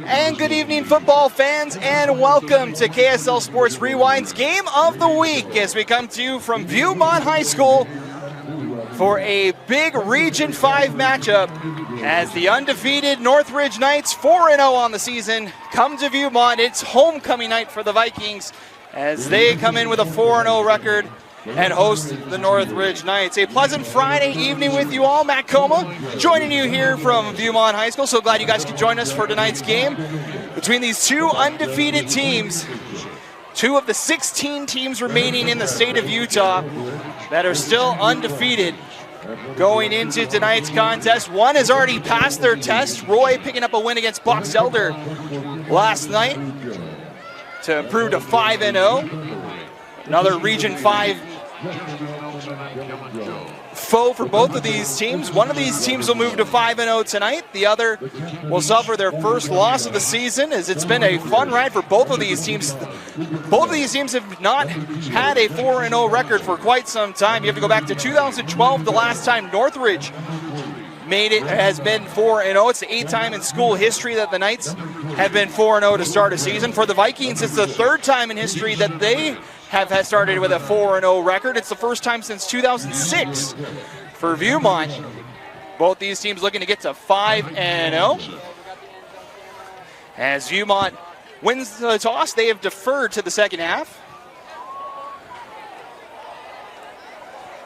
And good evening, football fans, and welcome to KSL Sports Rewind's Game of the Week as we come to you from Viewmont High School for a big Region 5 matchup as the undefeated Northridge Knights, 4-0 on the season, come to Viewmont. It's homecoming night for the Vikings as they come in with a 4-0 record and host the Northridge Knights. A pleasant Friday evening with you all. Matt Coma joining you here from Viewmont High School. So glad you guys could join us for tonight's game between these two undefeated teams. Two of the 16 teams remaining in the state of Utah that are still undefeated going into tonight's contest. One has already passed their test. Roy picking up a win against Box Elder last night to improve to 5-0. Another Region 5 foe for both of these teams. One of these teams will move to 5-0 tonight. The other will suffer their first loss of the season, as it's been a fun ride for both of these teams. Both of these teams have not had a 4-0 record for quite some time. You have to go back to 2012, the last time Northridge has been 4-0. It's the 8th time in school history that the Knights have been 4-0 to start a season. For the Vikings, it's the 3rd time in history that they have started with a 4-0 record. It's the first time since 2006 for Viewmont. Both these teams looking to get to 5-0. As Viewmont wins the toss, they have deferred to the second half.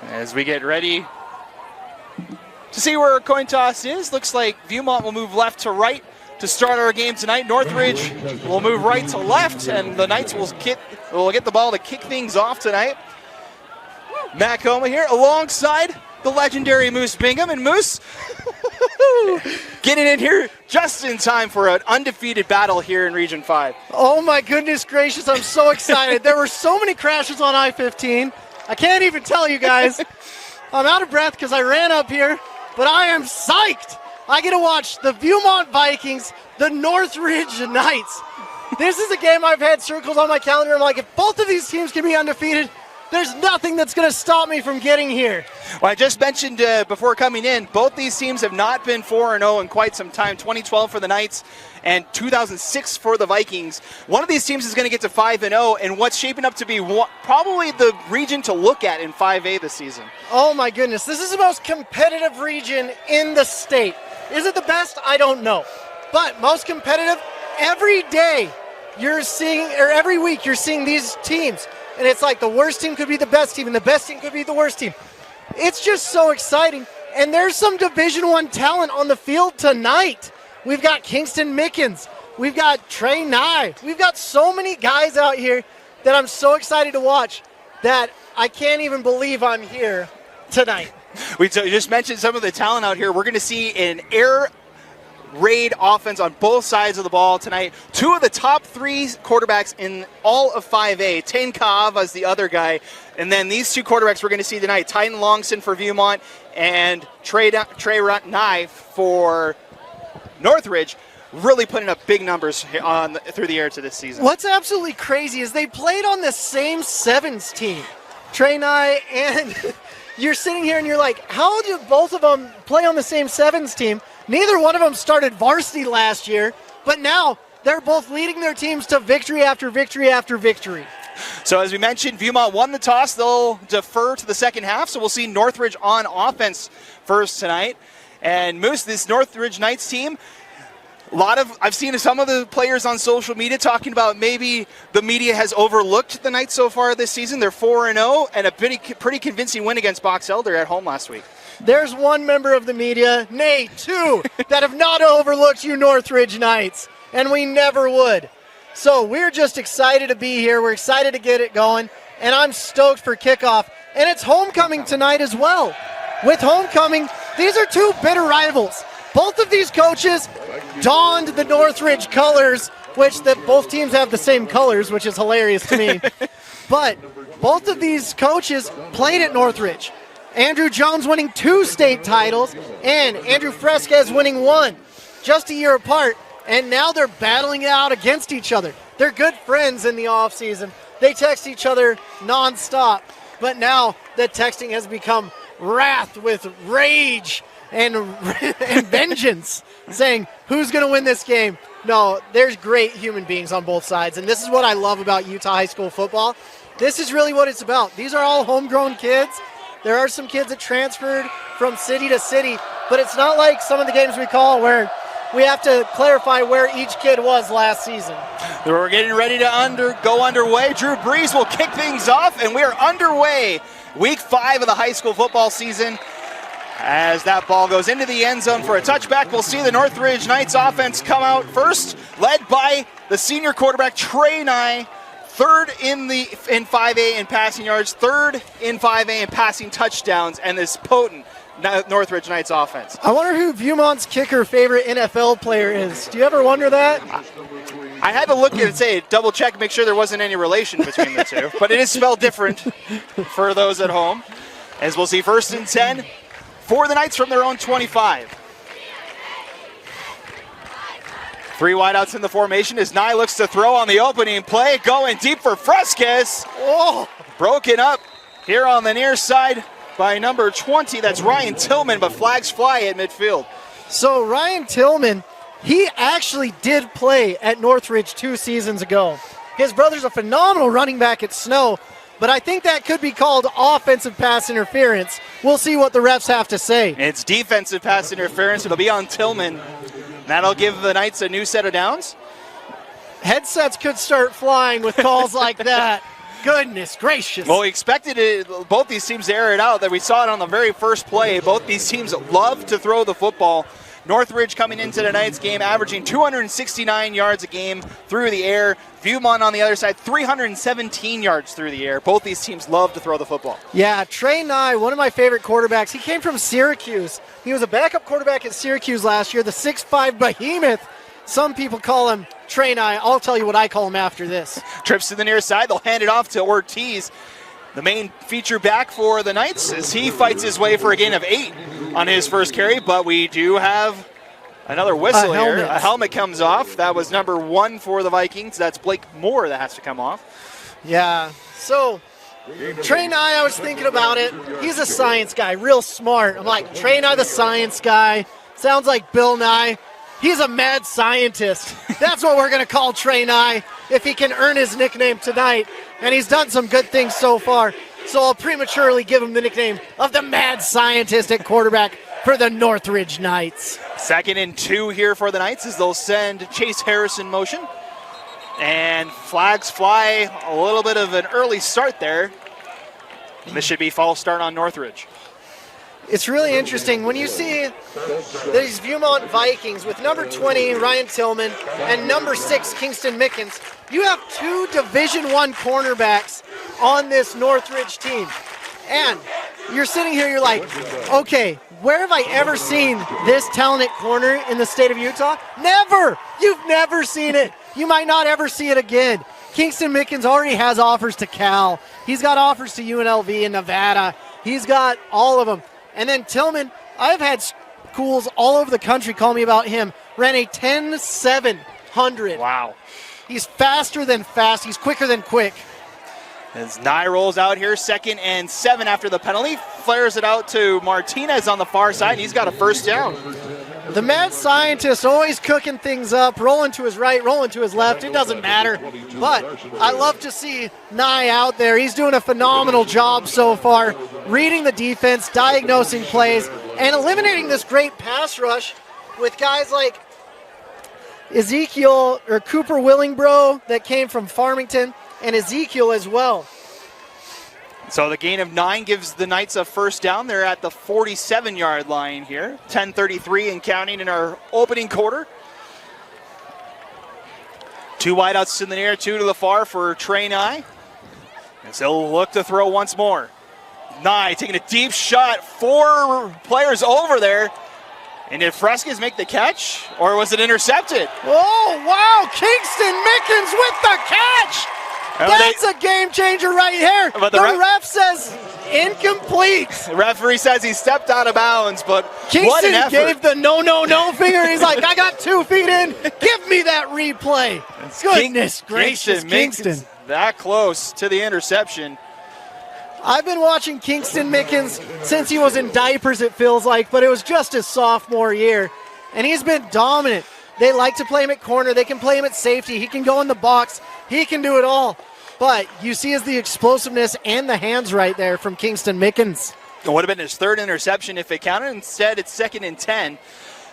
As we get ready to see where our coin toss is, looks like Viewmont will move left to right to start our game tonight. Northridge will move right to left, and the Knights will get the ball to kick things off tonight. Matt Coma here alongside the legendary Moose Bingham. And Moose getting in here just in time for an undefeated battle here in Region 5. Oh my goodness gracious, I'm so excited. There were so many crashes on I-15. I can't even tell you guys. I'm out of breath because I ran up here, but I am psyched. I get to watch the Viewmont Vikings, the Northridge Knights. This is a game I've had circled on my calendar. I'm like, if both of these teams can be undefeated, there's nothing that's going to stop me from getting here. Well, I just mentioned before coming in, both these teams have not been 4-0 in quite some time. 2012 for the Knights and 2006 for the Vikings. One of these teams is going to get to 5-0, and what's shaping up to be probably the region to look at in 5A this season. Oh my goodness, this is the most competitive region in the state. Is it the best? I don't know. But most competitive, every day you're seeing, or every week you're seeing these teams. And it's like the worst team could be the best team, and the best team could be the worst team. It's just so exciting. And there's some Division I talent on the field tonight. We've got Kingston Mickens. We've got Trey Nye. We've got so many guys out here that I'm so excited to watch that I can't even believe I'm here tonight. We just mentioned some of the talent out here. We're going to see an air raid offense on both sides of the ball tonight. Two of the top 3 quarterbacks in all of 5A. Tane Kaava is the other guy. And then these two quarterbacks we're going to see tonight, Titan Longston for Viewmont and Trey Nye for Northridge, really putting up big numbers through the air to this season. What's absolutely crazy is they played on the same sevens team. Trey Nye and you're sitting here and you're like, how did both of them play on the same sevens team? Neither one of them started varsity last year, but now they're both leading their teams to victory after victory after victory. So as we mentioned, Viewmont won the toss. They'll defer to the second half, so we'll see Northridge on offense first tonight. And Moose, this Northridge Knights team, I've seen some of the players on social media talking about maybe the media has overlooked the Knights so far this season. They're 4-0 and a pretty convincing win against Box Elder at home last week. There's one member of the media, nay, 2, that have not overlooked you Northridge Knights, and we never would. So we're just excited to be here. We're excited to get it going, and I'm stoked for kickoff. And it's homecoming tonight as well. With homecoming, these are two bitter rivals. Both of these coaches donned the Northridge colors, which both teams have the same colors, which is hilarious to me. But both of these coaches played at Northridge. Andrew Jones winning 2 state titles, and Andrew Fresquez winning 1, just a year apart. And now they're battling it out against each other. They're good friends in the offseason. They text each other nonstop. But now the texting has become wrath with rage and vengeance, saying who's going to win this game. No, there's great human beings on both sides, and this is what I love about Utah high school football. This is really what it's about. These are all homegrown kids. There are some kids that transferred from city to city, but it's not like some of the games we call where we have to clarify where each kid was last season. We're getting ready to go underway. Drew Brees will kick things off, and we are underway. Week 5 of the high school football season. As that ball goes into the end zone for a touchback, we'll see the Northridge Knights offense come out first, led by the senior quarterback Trey Nye, third in 5A in passing yards, third in 5A in passing touchdowns, and this potent Northridge Knights offense. I wonder who Viewmont's kicker favorite NFL player is. Do you ever wonder that? I had to look at it and say, double check, make sure there wasn't any relation between the two, but it is spelled different for those at home. As we'll see 1st and 10 for the Knights from their own 25. 3 wideouts in the formation as Nye looks to throw on the opening play, going deep for Fresquez. Oh, broken up here on the near side by number 20. That's Ryan Tillman, but flags fly at midfield. So Ryan Tillman, he actually did play at Northridge 2 seasons ago. His brother's a phenomenal running back at Snow, but I think that could be called offensive pass interference. We'll see what the refs have to say. It's defensive pass interference. It'll be on Tillman. That'll give the Knights a new set of downs. Headsets could start flying with calls like that. Goodness gracious. Well, we expected it, both these teams to air it out. That we saw it on the very first play. Both these teams love to throw the football. Northridge coming into tonight's game averaging 269 yards a game through the air. Viewmont on the other side, 317 yards through the air. Both these teams love to throw the football. Yeah, Trey Nye, one of my favorite quarterbacks. He came from Syracuse. He was a backup quarterback at Syracuse last year, the 6'5 behemoth. Some people call him Trey Nye. I'll tell you what I call him after this. Trips to the near side. They'll hand it off to Ortiz, the main feature back for the Knights, as he fights his way for a gain of 8 on his first carry. But we do have another whistle here. A helmet comes off. That was number 1 for the Vikings. That's Blake Moore that has to come off. Yeah, so Trey Nye, I was thinking about it. He's a science guy, real smart. I'm like, Trey Nye, the science guy. Sounds like Bill Nye. He's a mad scientist. That's what we're going to call Trey Nye if he can earn his nickname tonight. And he's done some good things so far. So I'll prematurely give him the nickname of the mad scientist at quarterback for the Northridge Knights. 2nd and 2 here for the Knights as they'll send Chase Harris in motion. And flags fly, a little bit of an early start there. This should be false start on Northridge. It's really interesting when you see these Viewmont Vikings with number 20, Ryan Tillman, and number 6, Kingston Mickens. You have 2 Division I cornerbacks on this Northridge team. And you're sitting here, you're like, okay, where have I ever seen this talented corner in the state of Utah? Never! You've never seen it. You might not ever see it again. Kingston Mickens already has offers to Cal. He's got offers to UNLV in Nevada. He's got all of them. And then Tillman, I've had schools all over the country call me about him. Ran a 10.700. Wow. He's faster than fast. He's quicker than quick. As Nye rolls out here, 2nd and 7 after the penalty. Flares it out to Martinez on the far side. He's got a first down. The mad scientist always cooking things up, rolling to his right, rolling to his left. It doesn't matter. But I love to see Nye out there. He's doing a phenomenal job so far, reading the defense, diagnosing plays, and eliminating this great pass rush with guys like Ezekiel or Cooper Willingbro that came from Farmington, and Ezekiel as well. So the gain of 9 gives the Knights a first down. They're at the 47-yard line here. 10:33 and counting in our opening quarter. 2 wideouts in the near, 2 to the far for Trey Nye. As he'll look to throw once more. Nye taking a deep shot. 4 players over there. And did Fresquez make the catch, or was it intercepted? Oh, wow! Kingston Mickens with the catch! That's a game changer right here. But the ref says incomplete. The referee says he stepped out of bounds, but Kingston what an effort. gave the no finger. He's like, I got 2 feet in. Give me that replay. Goodness gracious, Kingston. That close to the interception. I've been watching Kingston Mickens since he was in diapers, it feels like, but it was just his sophomore year. And he's been dominant. They like to play him at corner. They can play him at safety. He can go in the box. He can do it all. But you see is the explosiveness and the hands right there from Kingston Mickens. It would have been his third interception if it counted. Instead, it's 2nd and 10.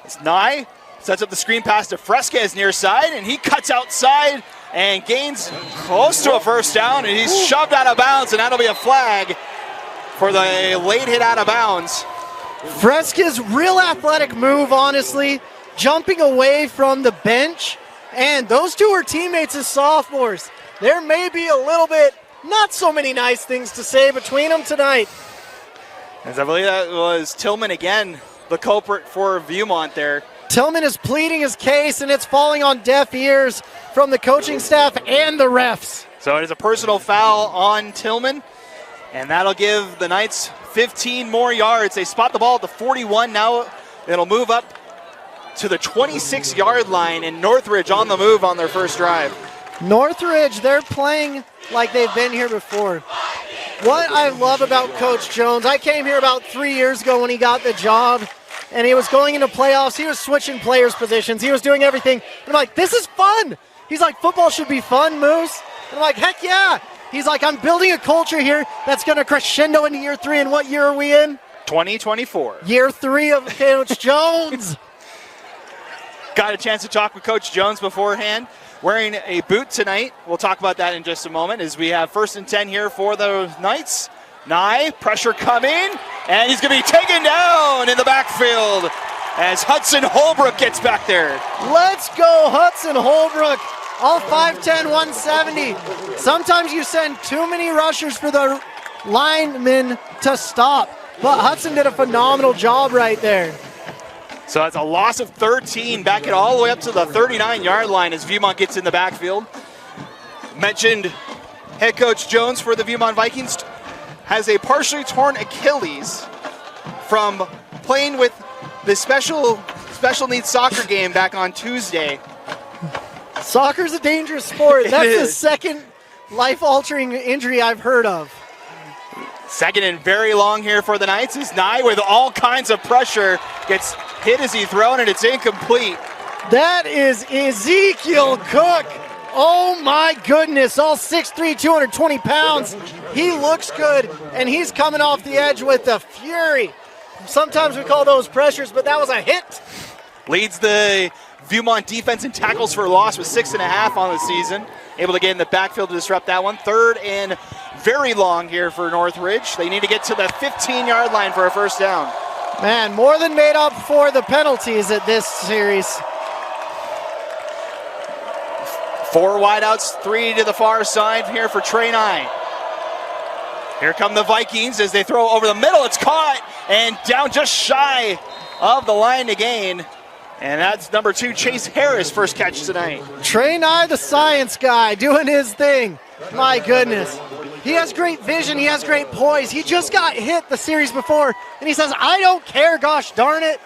It's Nye, sets up the screen pass to Fresquez near side, and he cuts outside and gains close to a first down, and he's shoved out of bounds, and that'll be a flag for the late hit out of bounds. Fresquez, real athletic move, honestly, jumping away from the bench, and those two are teammates as sophomores. There may be a little bit, not so many nice things to say between them tonight. As I believe that was Tillman again, the culprit for Viewmont there. Tillman is pleading his case, and it's falling on deaf ears from the coaching staff and the refs. So it is a personal foul on Tillman, and that'll give the Knights 15 more yards. They spot the ball at the 41. Now it'll move up to the 26-yard line, and Northridge on the move on their first drive. Northridge, they're playing like they've been here before. What I love about Coach Jones, I came here about 3 years ago when he got the job, and he was going into playoffs. He was switching players' positions. He was doing everything. And I'm like, this is fun. He's like, football should be fun, Moose. And I'm like, heck yeah. He's like, I'm building a culture here that's going to crescendo into year 3. And what year are we in? 2024. Year 3 of Coach Jones. Got a chance to talk with Coach Jones beforehand. Wearing a boot tonight. We'll talk about that in just a moment as we have 1st and 10 here for the Knights. Nye, pressure coming, and he's going to be taken down in the backfield as Hudson Holbrook gets back there. Let's go, Hudson Holbrook. All 5'10", 170. Sometimes you send too many rushers for the linemen to stop, but Hudson did a phenomenal job right there. So that's a loss of 13, back it all the way up to the 39-yard line as Viewmont gets in the backfield. Mentioned head coach Jones for the Viewmont Vikings has a partially torn Achilles from playing with the special needs soccer game back on Tuesday. Soccer's a dangerous sport. That's the second life-altering injury I've heard of. 2nd and very long here for the Knights as Nye with all kinds of pressure gets hit as he thrown and it's incomplete. That is Ezekiel Cook. Oh my goodness, all 6'3", 220 pounds. He looks good, and he's coming off the edge with the fury. Sometimes we call those pressures, but that was a hit. Leads the Viewmont defense in tackles for loss with 6.5 on the season. Able to get in the backfield to disrupt that one. 3rd and very long here for Northridge. They need to get to the 15-yard line for a first down. Man, more than made up for the penalties at this series. 4 wideouts, 3 to the far side here for Trey Nye. Here come the Vikings as they throw over the middle. It's caught and down just shy of the line to gain. And that's number 2, Chase Harris, first catch tonight. Trey Nye, the science guy, doing his thing. My goodness. He has great vision. He has great poise. He just got hit the series before, and he says, I don't care, gosh darn it.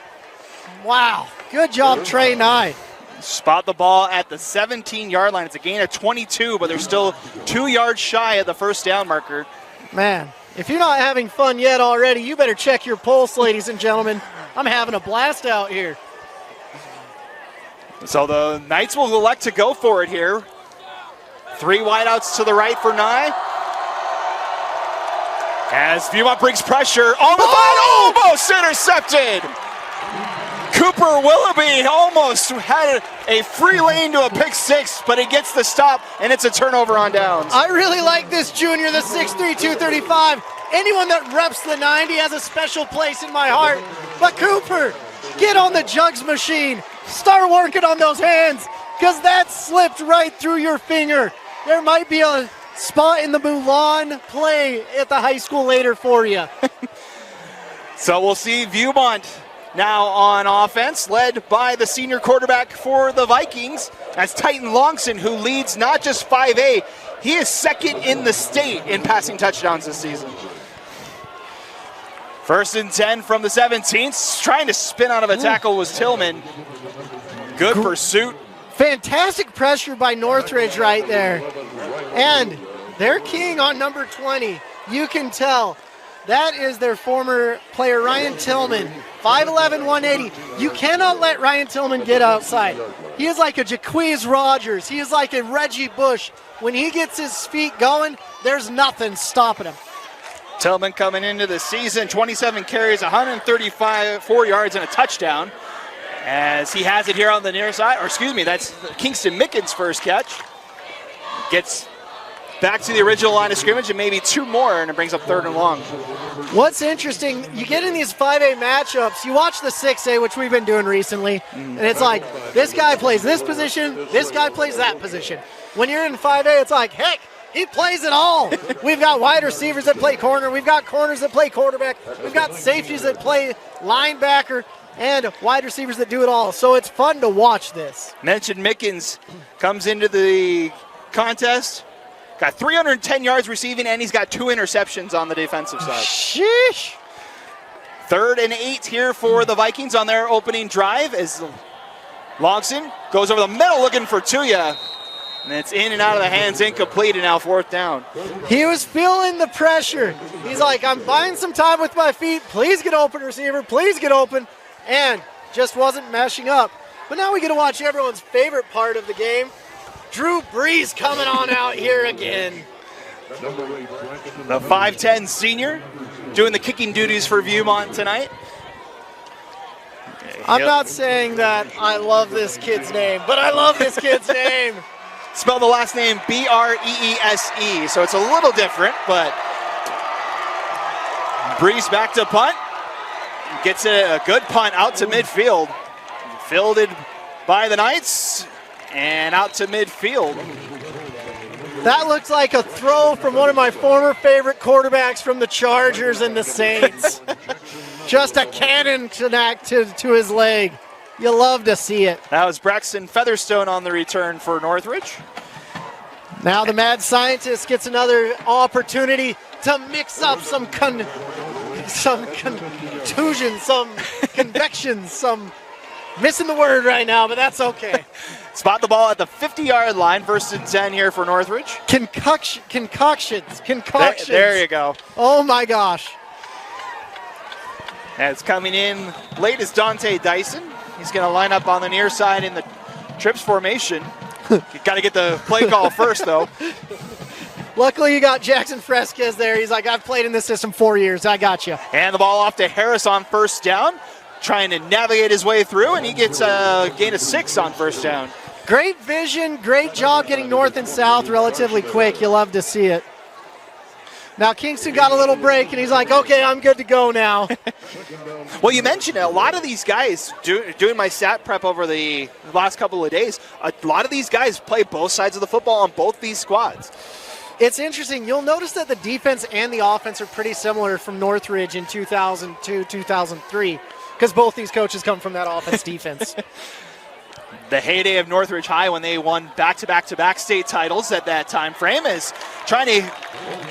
Wow. Good job, Trey Nye. Spot the ball at the 17-yard line. It's a gain of 22, but they're still 2 yards shy of the first down marker. Man, if you're not having fun yet already, you better check your pulse, ladies and gentlemen. I'm having a blast out here. So the Knights will elect to go for it here. 3 wideouts to the right for Nye. As Viewmont brings pressure on the line, almost intercepted. Cooper Willoughby almost had a free lane to a pick 6, but he gets the stop, and it's a turnover on downs. I really like this junior, the 6'3", 235. Anyone that reps the 90 has a special place in my heart. But Cooper, get on the jugs machine. Start working on those hands, because that slipped right through your finger. There might be a spot in the Mulan play at the high school later for you. So we'll see Viewmont now on offense, led by the senior quarterback for the Vikings. That's Titan Longson, who leads not just 5A, he is 2nd in the state in passing touchdowns this season. 1st and 10 from the 17th. Trying to spin out of a tackle was Tillman. Good pursuit. Fantastic pressure by Northridge right there. And they're keying on number 20. you can tell that is their former player, Ryan Tillman, 5'11", 180. You cannot let Ryan Tillman get outside. He is like a Jaquiz Rogers. He is like a Reggie Bush. When he gets his feet going, there's nothing stopping him. Tillman coming into the season, 27 carries, 134 yards, and a touchdown. As he has it here on the near side, or excuse me, that's Kingston Mickens' first catch. Gets back to the original line of scrimmage and maybe two more, and it brings up 3rd and long. What's interesting, you get in these 5A matchups, you watch the 6A, which we've been doing recently, and it's like, this guy plays this position, this guy plays that position. When you're in 5A, it's like, heck, he plays it all. We've got wide receivers that play corner, we've got corners that play quarterback, we've got safeties that play linebacker, and wide receivers that do it all. So it's fun to watch this. Mentioned Mickens comes into the contest. Got 310 yards receiving, and he's got 2 interceptions on the defensive side. Sheesh. 3rd and 8 here for the Vikings on their opening drive as Logson goes over the middle looking for Tuya. And it's in and out of the hands, incomplete, and now 4th down. He was feeling the pressure. He's like, I'm buying some time with my feet. Please get open, receiver. Please get open. And just wasn't meshing up. But now we get to watch everyone's favorite part of the game. Drew Brees coming on out here again. The 5'10 senior doing the kicking duties for Viewmont tonight. I'm not saying that I love this kid's name, but I love this kid's name. Spell the last name B-R-E-E-S-E, so it's a little different, but Brees back to punt. Gets a good punt out to midfield. Fielded by the Knights and out to midfield. That looks like a throw from one of my former favorite quarterbacks from the Chargers and the Saints. Just a cannon connect to his leg. You love to see it. That was Braxton Featherstone on the return for Northridge. Now the mad scientist gets another opportunity to mix up some contusion, some convection, some missing the word right now, but that's okay. Spot the ball at the 50-yard line, 1st and 10 here for Northridge. Concoctions. There you go. Oh my gosh. As coming in late is Dante Dyson. He's going to line up on the near side in the trips formation. You got to get the play call first, though. Luckily, you got Jackson Fresquez there. He's like, I've played in this system 4 years. I got you. And the ball off to Harris on 1st down, trying to navigate his way through, and he gets a gain of 6 on 1st down. Great vision, great job getting north and south relatively quick. You love to see it. Now Kingston got a little break, and he's like, okay, I'm good to go now. Well, you mentioned it. A lot of these guys, doing my stat prep over the last couple of days, a lot of these guys play both sides of the football on both these squads. It's interesting. You'll notice that the defense and the offense are pretty similar from Northridge in 2002, 2003, because both these coaches come from that offense defense. The heyday of Northridge High when they won back-to-back state titles at that time frame is trying to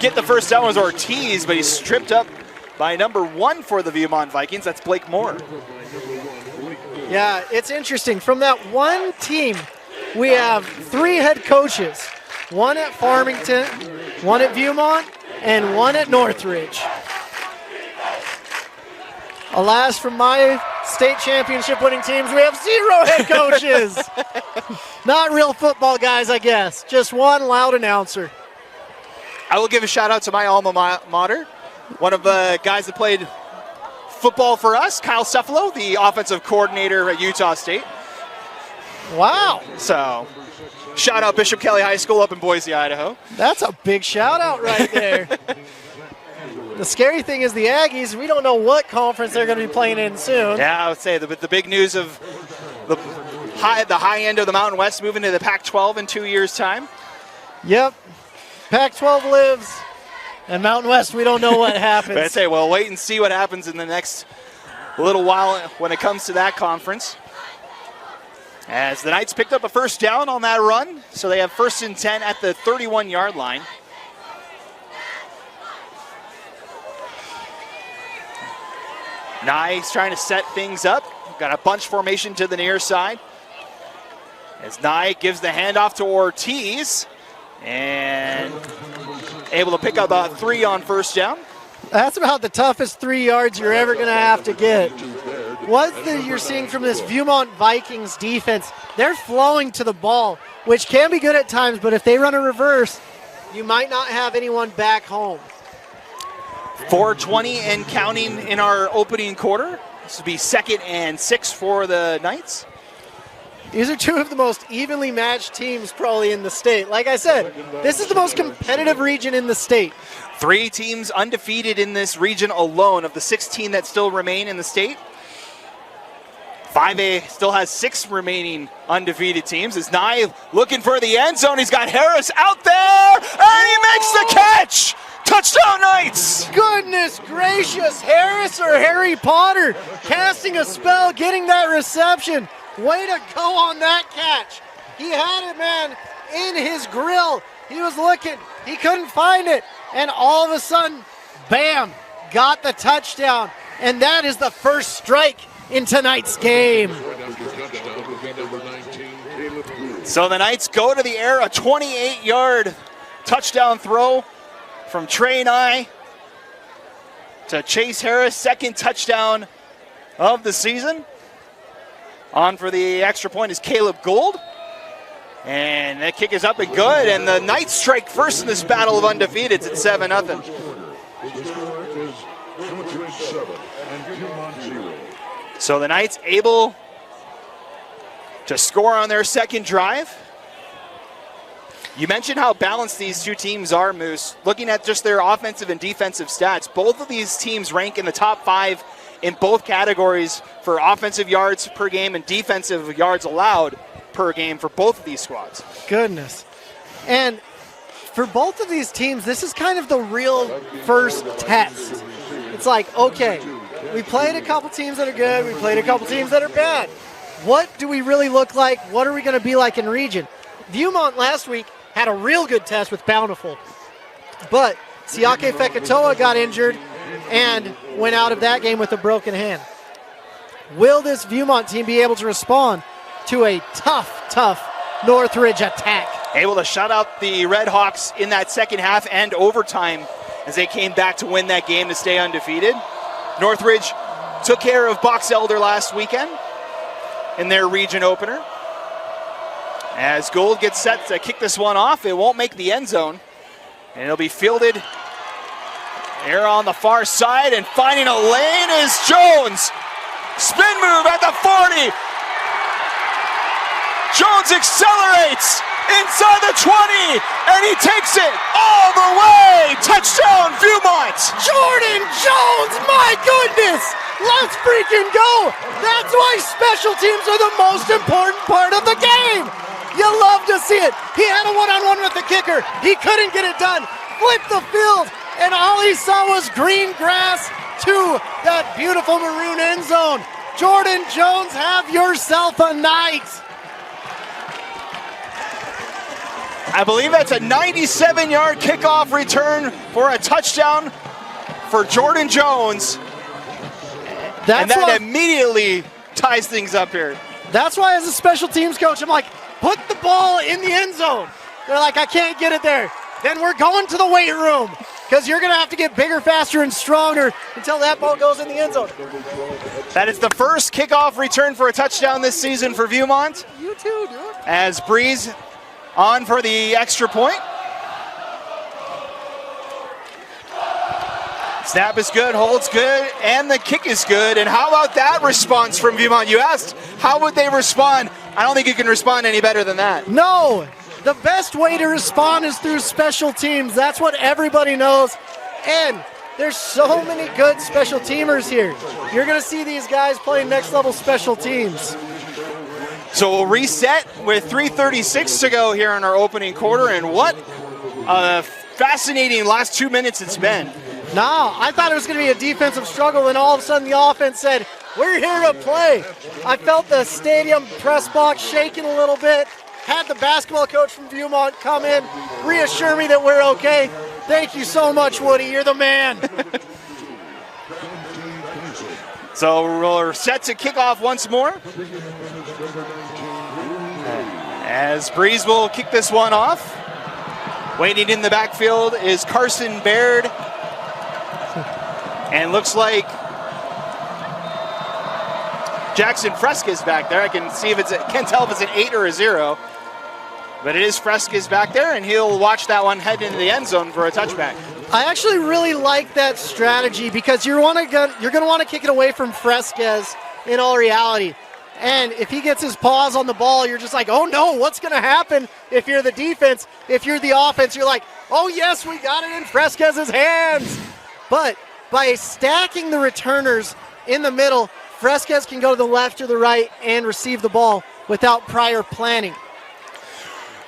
get the first down was Ortiz, but he's tripped up by number 1 for the Viewmont Vikings. That's Blake Moore. Yeah, it's interesting. From that one team, we have 3 head coaches. 1 at Farmington, 1 at Viewmont, and 1 at Northridge. Alas, from my state championship winning teams, we have 0 head coaches. Not real football guys, I guess. Just one loud announcer. I will give a shout out to my alma mater. One of the guys that played football for us, Kyle Cephalo, the offensive coordinator at Utah State. Wow. So, shout out Bishop Kelly High School up in Boise, Idaho. That's a big shout out right there. The scary thing is the Aggies, we don't know what conference they're going to be playing in soon. Yeah, I would say the big news of the high end of the Mountain West moving to the Pac-12 in 2 years' time. Yep. Pac-12 lives, and Mountain West, we don't know what happens. But I'd say, well, wait and see what happens in the next little while when it comes to that conference. As the Knights picked up a first down on that run, so they have 1st and 10 at the 31-yard line. Nye trying to set things up. Got a bunch formation to the near side. As Nye gives the handoff to Ortiz. And able to pick up about 3 on first down. That's about the toughest 3 yards you're ever going to have to get. What you're seeing from this Viewmont Vikings defense, they're flowing to the ball, which can be good at times, but if they run a reverse, you might not have anyone back home. 4:20 and counting in our opening quarter. This will be 2nd and 6 for the Knights. These are 2 of the most evenly matched teams probably in the state. Like I said, this is the most competitive region in the state. 3 teams undefeated in this region alone of the 16 that still remain in the state. 5A still has 6 remaining undefeated teams. As Nye looking for the end zone. He's got Harris out there, and he makes the catch. Touchdown, Knights! Goodness gracious, Harris or Harry Potter casting a spell, getting that reception. Way to go on that catch. He had it, man, in his grill. He was looking, he couldn't find it, and all of a sudden, bam, got the touchdown. And that is the first strike in tonight's game. So the Knights go to the air, a 28-yard touchdown throw from Trey Nye to Chase Harris, 2nd touchdown of the season. On for the extra point is Caleb Gould. And that kick is up and good, and the Knights strike first in this battle of undefeateds at 7-0. So the Knights able to score on their 2nd drive. You mentioned how balanced these 2 teams are, Moose. Looking at just their offensive and defensive stats, both of these teams rank in the top 5 in both categories for offensive yards per game and defensive yards allowed per game for both of these squads. Goodness. And for both of these teams, this is kind of the real first test. It's like, okay, we played a couple teams that are good, we played a couple teams that are bad. What do we really look like? What are we going to be like in region? Viewmont last week had a real good test with Bountiful, but Siake Fekatoa got injured and went out of that game with a broken hand. Will this Viewmont team be able to respond to a tough Northridge attack? Able to shut out the Red Hawks in that second half and overtime as they came back to win that game to stay undefeated. Northridge took care of Box Elder last weekend in their region opener. As Gould gets set to kick this one off, it won't make the end zone, and it'll be fielded here on the far side, and finding a lane is Jones. Spin move at the 40. Jones accelerates inside the 20, and he takes it all the way. Touchdown, Viewmont. Jordan Jones, my goodness. Let's freaking go. That's why special teams are the most important part of the game. You love to see it. He had a one-on-one with the kicker. He couldn't get it done. Flipped the field, and all he saw was green grass to that beautiful maroon end zone. Jordan Jones, have yourself a night. I believe that's a 97-yard kickoff return for a touchdown for Jordan Jones. And that immediately ties things up here. That's why as a special teams coach, I'm like, put the ball in the end zone. They're like, I can't get it there. Then we're going to the weight room because you're going to have to get bigger, faster, and stronger until that ball goes in the end zone. That is the first kickoff return for a touchdown this season for Viewmont. You too, dude. As Breeze on for the extra point. Snap is good, holds good, and the kick is good. And how about that response from Viewmont? You asked, how would they respond? I don't think you can respond any better than that. No, the best way to respond is through special teams. That's what everybody knows. And there's so many good special teamers here. You're going to see these guys playing next level special teams. So we'll reset with 3:36 to go here in our opening quarter. And what a fascinating last 2 minutes it's been. No, I thought it was going to be a defensive struggle, and all of a sudden the offense said, we're here to play. I felt the stadium press box shaking a little bit. Had the basketball coach from Viewmont come in, reassure me that we're okay. Thank you so much, Woody. You're the man. So we're set to kick off once more. As Breeze will kick this one off. Waiting in the backfield is Carson Baird. And looks like Jackson Fresca's back there. I can see if can't tell if it's an 8 or a 0. But it is Fresca's back there, and he'll watch that one head into the end zone for a touchback. I actually really like that strategy because you're going to want to kick it away from Fresquez in all reality. And if he gets his paws on the ball, you're just like, oh no, what's going to happen if you're the defense? If you're the offense, you're like, oh yes, we got it in Fresquez's hands. But by stacking the returners in the middle, Fresquez can go to the left or the right and receive the ball without prior planning.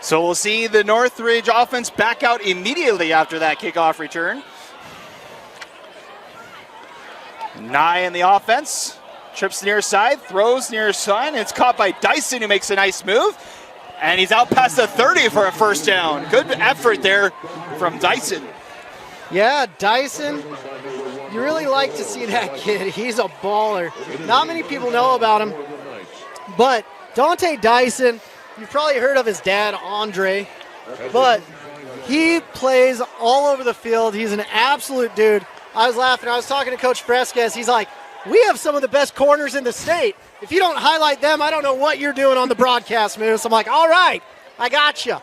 So we'll see the Northridge offense back out immediately after that kickoff return. Nye in the offense. Trips near side, throws near side, and it's caught by Dyson, who makes a nice move. And he's out past the 30 for a first down. Good effort there from Dyson. Yeah, Dyson, you really like to see that kid. He's a baller. Not many people know about him, but Dante Dyson, you've probably heard of his dad, Andre, but he plays all over the field. He's an absolute dude. I was laughing. I was talking to Coach Fresquez. He's like, we have some of the best corners in the state. If you don't highlight them, I don't know what you're doing on the broadcast, Moose. I'm like, all right, I got you.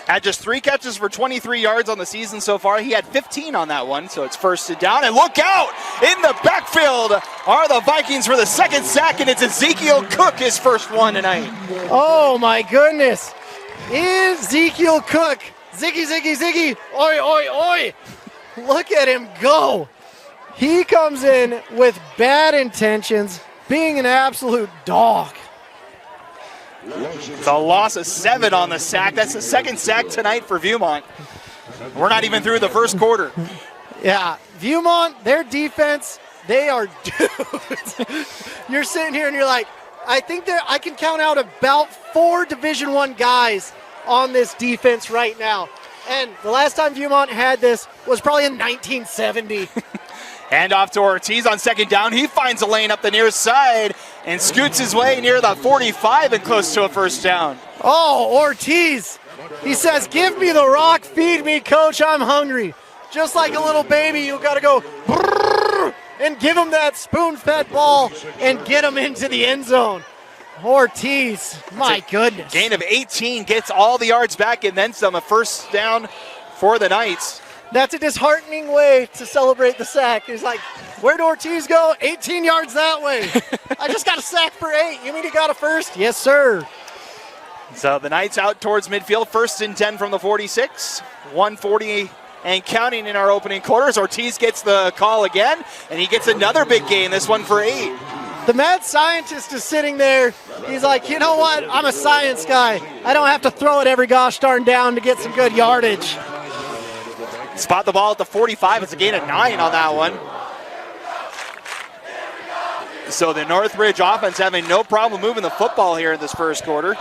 Had just 3 catches for 23 yards on the season so far. He had 15 on that one, so it's first and down. And look out! In the backfield are the Vikings for the second sack, and it's Ezekiel Cook, his first one tonight. Oh, my goodness. Ezekiel Cook. Ziggy, ziggy, ziggy. Oi, oi, oi. Look at him go. He comes in with bad intentions, being an absolute dog. It's a loss of 7 on the sack. That's the second sack tonight for Viewmont. We're not even through the first quarter. Yeah, Viewmont, their defense, they are dudes. You're sitting here and you're like, I think I can count out about 4 Division I guys on this defense right now. And the last time Viewmont had this was probably in 1970. Hand off to Ortiz on second down. He finds a lane up the near side and scoots his way near the 45 and close to a first down. Oh, Ortiz. He says, give me the rock, feed me, coach, I'm hungry. Just like a little baby, you got to go brrr, and give him that spoon-fed ball and get him into the end zone. Ortiz, my goodness. Gain of 18, gets all the yards back and then some. A first down for the Knights. That's a disheartening way to celebrate the sack. He's like, where'd Ortiz go? 18 yards that way. I just got a sack for 8. You mean he got a first? Yes, sir. So the Knights out towards midfield. First and 10 from the 46. 140 and counting in our opening quarters. Ortiz gets the call again, and he gets another big gain, this one for 8. The mad scientist is sitting there. He's like, you know what? I'm a science guy. I don't have to throw it every gosh darn down to get some good yardage. Spot the ball at the 45. It's a gain of 9 on that one. So the Northridge offense having no problem moving the football here in this first quarter.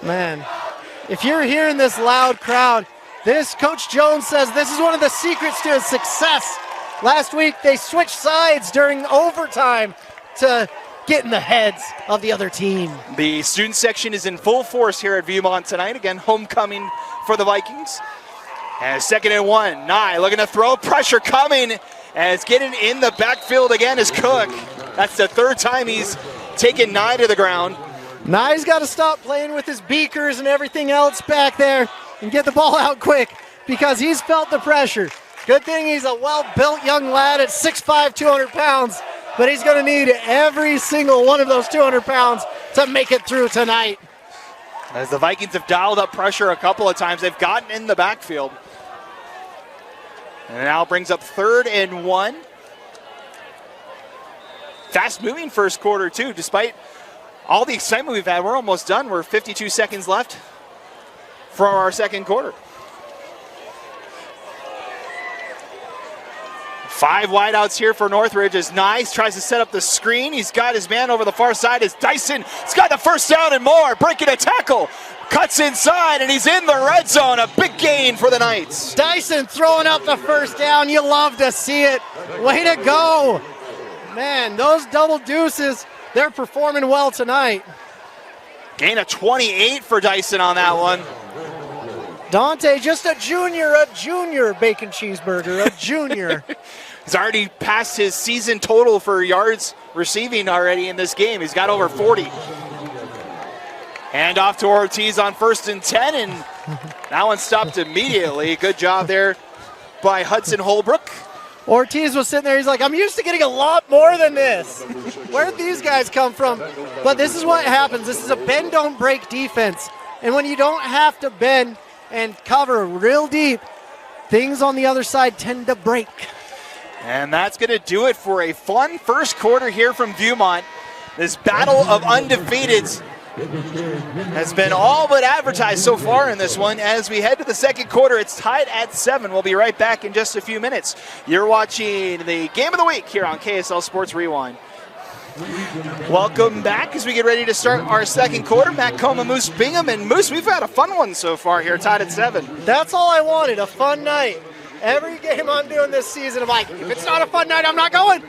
Man, if you're hearing this loud crowd, this Coach Jones says this is one of the secrets to his success. Last week they switched sides during overtime to get in the heads of the other team. The student section is in full force here at Viewmont tonight. Again, homecoming for the Vikings. And second and 1, Nye looking to throw, pressure coming, and it's getting in the backfield again is Cook. That's the 3rd time he's taken Nye to the ground. Nye's got to stop playing with his beakers and everything else back there and get the ball out quick because he's felt the pressure. Good thing he's a well-built young lad at 6'5", 200 pounds, but he's going to need every single one of those 200 pounds to make it through tonight. As the Vikings have dialed up pressure a couple of times, they've gotten in the backfield. And now brings up 3rd and 1. Fast-moving first quarter, too. Despite all the excitement we've had, we're almost done. We're 52 seconds left for our second quarter. 5 wideouts here for Northridge as Nice tries to set up the screen. He's got his man over the far side as Dyson. He's got the first down and more. Breaking a tackle. Cuts inside, and he's in the red zone. A big gain for the Knights. Dyson throwing up the first down. You love to see it. Way to go. Man, those double deuces, they're performing well tonight. Gain of 28 for Dyson on that one. Dante, just a junior bacon cheeseburger, a junior. He's already passed his season total for yards receiving already in this game. He's got over 40. Hand off to Ortiz on 1st and 10, and that one stopped immediately. Good job there by Hudson Holbrook. Ortiz was sitting there, he's like, I'm used to getting a lot more than this. Where did these guys come from? But this is what happens. This is a bend, don't break defense. And when you don't have to bend and cover real deep, things on the other side tend to break. And that's going to do it for a fun first quarter here from Viewmont. This battle of undefeateds has been all but advertised so far in this one. As we head to the second quarter, it's tied at 7. We'll be right back in just a few minutes. You're watching the Game of the Week here on KSL Sports Rewind. Welcome back as we get ready to start our second quarter. Matt Coma, Moose Bingham, and Moose, we've had a fun one so far here, tied at 7. That's all I wanted, a fun night. Every game I'm doing this season, I'm like, if it's not a fun night, I'm not going.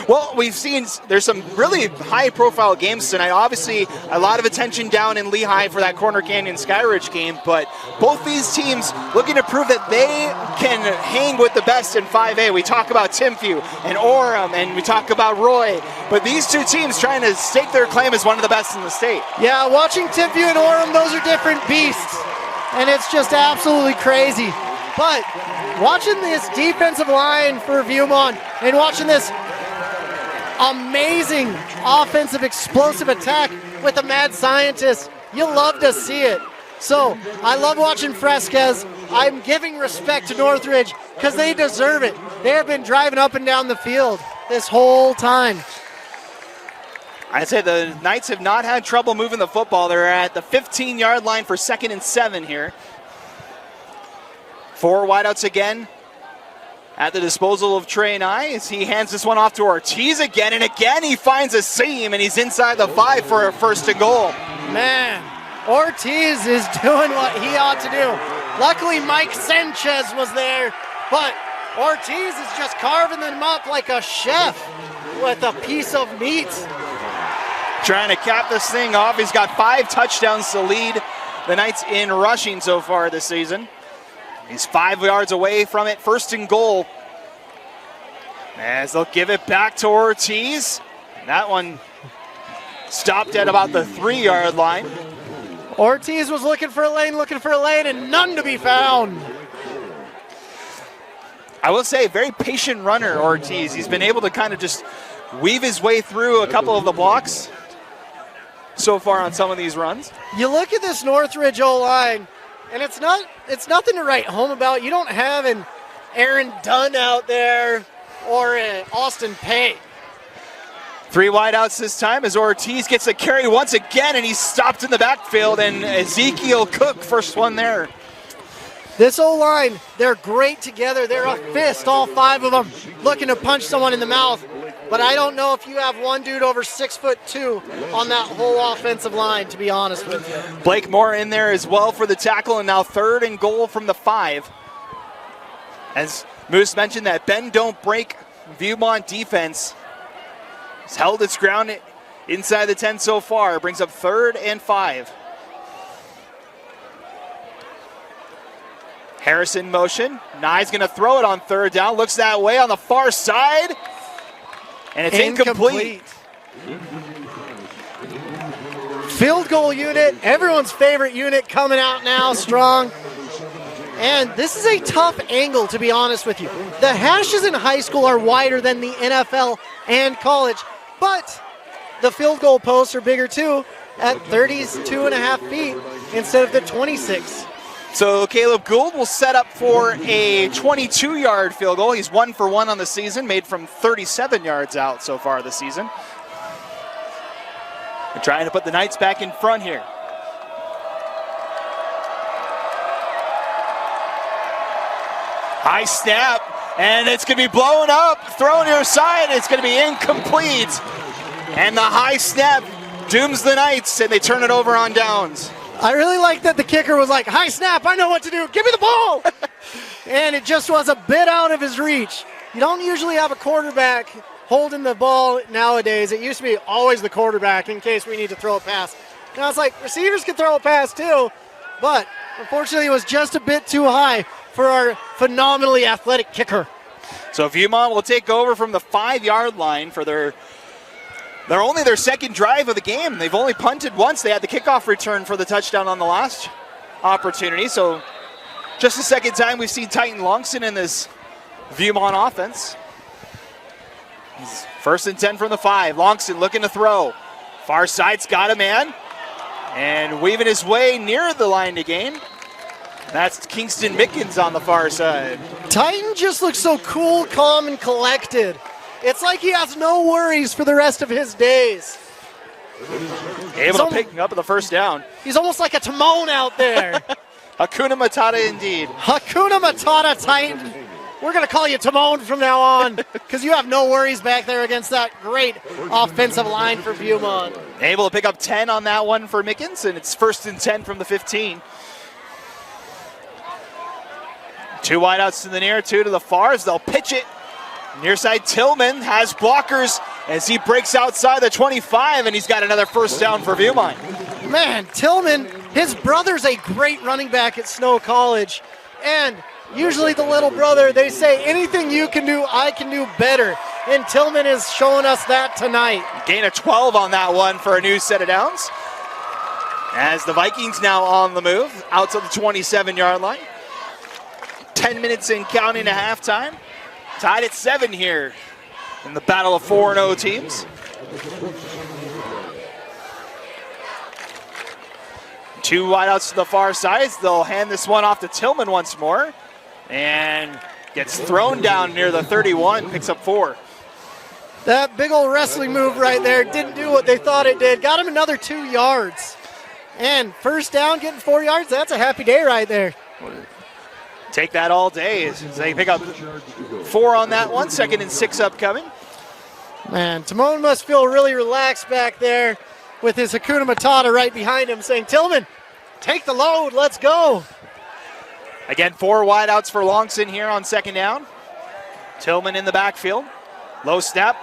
Well, we've seen there's some really high-profile games tonight. Obviously, a lot of attention down in Lehigh for that Corner Canyon Skyridge game, but both these teams looking to prove that they can hang with the best in 5A. We talk about Timpview and Orem, and we talk about Roy, but these two teams trying to stake their claim as one of the best in the state. Yeah, watching Timpview and Orem, those are different beasts, and it's just absolutely crazy. But watching this defensive line for Viewmont and watching this amazing offensive explosive attack with the mad scientist, you love to see it. So I love watching Fresquez. I'm giving respect to Northridge because they deserve it. They have been driving up and down the field this whole time. I'd say the Knights have not had trouble moving the football. They're at the 15-yard line for 2nd and 7 here. 4 wideouts again at the disposal of Trey Nye as he hands this one off to Ortiz again, and again he finds a seam and he's inside the 5 for a 1st and goal. Man, Ortiz is doing what he ought to do. Luckily Mike Sanchez was there, but Ortiz is just carving them up like a chef with a piece of meat. Trying to cap this thing off. He's got 5 touchdowns to lead the Knights in rushing so far this season. He's 5 yards away from it, 1st and goal. As they'll give it back to Ortiz. That one stopped at about the 3-yard line. Ortiz was looking for a lane, and none to be found. I will say, very patient runner, Ortiz. He's been able to kind of just weave his way through a couple of the blocks so far on some of these runs. You look at this Northridge O-line, and it's nothing to write home about. You don't have an Aaron Dunn out there or an Austin Pay. 3 wideouts this time as Ortiz gets a carry once again, and he's stopped in the backfield, and Ezekiel Cook, first one there. This O-line, they're great together. They're a fist, all 5 of them, looking to punch someone in the mouth. But I don't know if you have one dude over 6'2" on that whole offensive line, to be honest with you. Blake Moore in there as well for the tackle, and now 3rd and goal from the 5. As Moose mentioned, that bend don't break Viewmont defense has held its ground inside the 10 so far. Brings up 3rd and 5. Harrison motion. Nye's going to throw it on 3rd down. Looks that way on the far side. And it's incomplete. Field goal unit, everyone's favorite unit coming out now strong. And this is a tough angle, to be honest with you. The hashes in high school are wider than the NFL and college, but the field goal posts are bigger too, at 32.5 feet instead of the 26. So Caleb Gould will set up for a 22-yard field goal. He's 1 for 1 on the season, made from 37 yards out so far this season. They're trying to put the Knights back in front here. High snap, and it's going to be blown up, thrown near side. It's going to be incomplete. And the high snap dooms the Knights, and they turn it over on downs. I really like that the kicker was like, high snap, I know what to do, give me the ball! And it just was a bit out of his reach. You don't usually have a quarterback holding the ball nowadays. It used to be always the quarterback in case we need to throw a pass. Now it's like, receivers can throw a pass too, but Unfortunately, it was just a bit too high for our phenomenally athletic kicker. So Viewmont will take over from the 5-yard line for their only their second drive of the game. They've only punted once. They had the kickoff return for the touchdown on the last opportunity. So just the second time we've seen Titan Longston in this Viewmont offense. He's 1st and 10 from the 5. Longston looking to throw. Far side's got a man. And weaving his way near the line to gain. That's Kingston Mickens on the far side. Titan just looks so cool, calm, and collected. It's like he has no worries for the rest of his days. Able to pick up the first down. He's almost like a Timon out there. Hakuna Matata indeed. Hakuna Matata, Titan. We're going to call you Timon from now on because you have no worries back there against that great offensive line for Viewmont. Able to pick up 10 on that one for Mickens, and it's 1st and 10 from the 15. 2 wideouts to the near, 2 to the far as they'll pitch it. Near side Tillman has blockers as he breaks outside the 25, and he's got another first down for Viewmont. Man, Tillman, his brother's a great running back at Snow College. And usually the little brother, they say, anything you can do, I can do better. And Tillman is showing us that tonight. Gain of 12 on that one for a new set of downs. As the Vikings now on the move, out to the 27-yard line. 10 minutes in counting to halftime. Tied at 7 here in the battle of 4-0 teams. Two wideouts to the far sides. They'll hand this one off to Tillman once more. And gets thrown down near the 31, picks up 4. That big old wrestling move right there didn't do what they thought it did. Got him another 2 yards. And first down, getting 4 yards, that's a happy day right there. Take that all day as they pick up 4 on that one. 2nd and 6 upcoming. Man, Timon must feel really relaxed back there with his Hakuna Matata right behind him saying, Tillman, take the load, let's go. Again, 4 wideouts for Longston here on 2nd down. Tillman in the backfield. Low snap.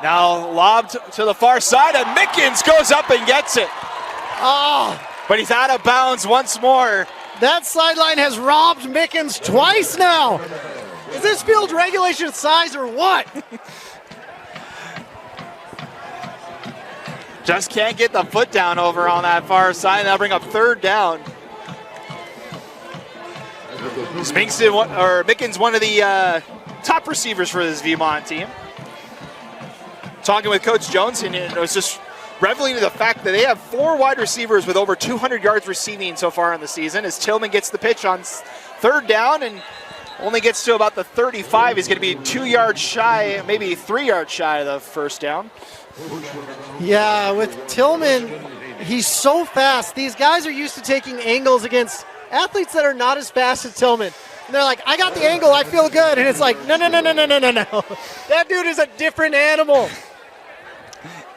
Now lobbed to the far side, and Mickens goes up and gets it. Oh, But he's out of bounds once more. that sideline has robbed Mickens twice now. Is this field regulation size or what? Just can't get the foot down over on that far side. That'll bring up 3rd down. Mickens, one of the top receivers for this Viewmont team. Talking with Coach Jones, and it was just reveling to the fact that they have 4 wide receivers with over 200 yards receiving so far in the season. As Tillman gets the pitch on 3rd down and only gets to about the 35. He's going to be 2 yards shy, maybe 3 yards shy of the first down. Yeah, with Tillman, he's so fast. These guys are used to taking angles against athletes that are not as fast as Tillman. And they're like, I got the angle, I feel good. And it's like, no. That dude is a different animal.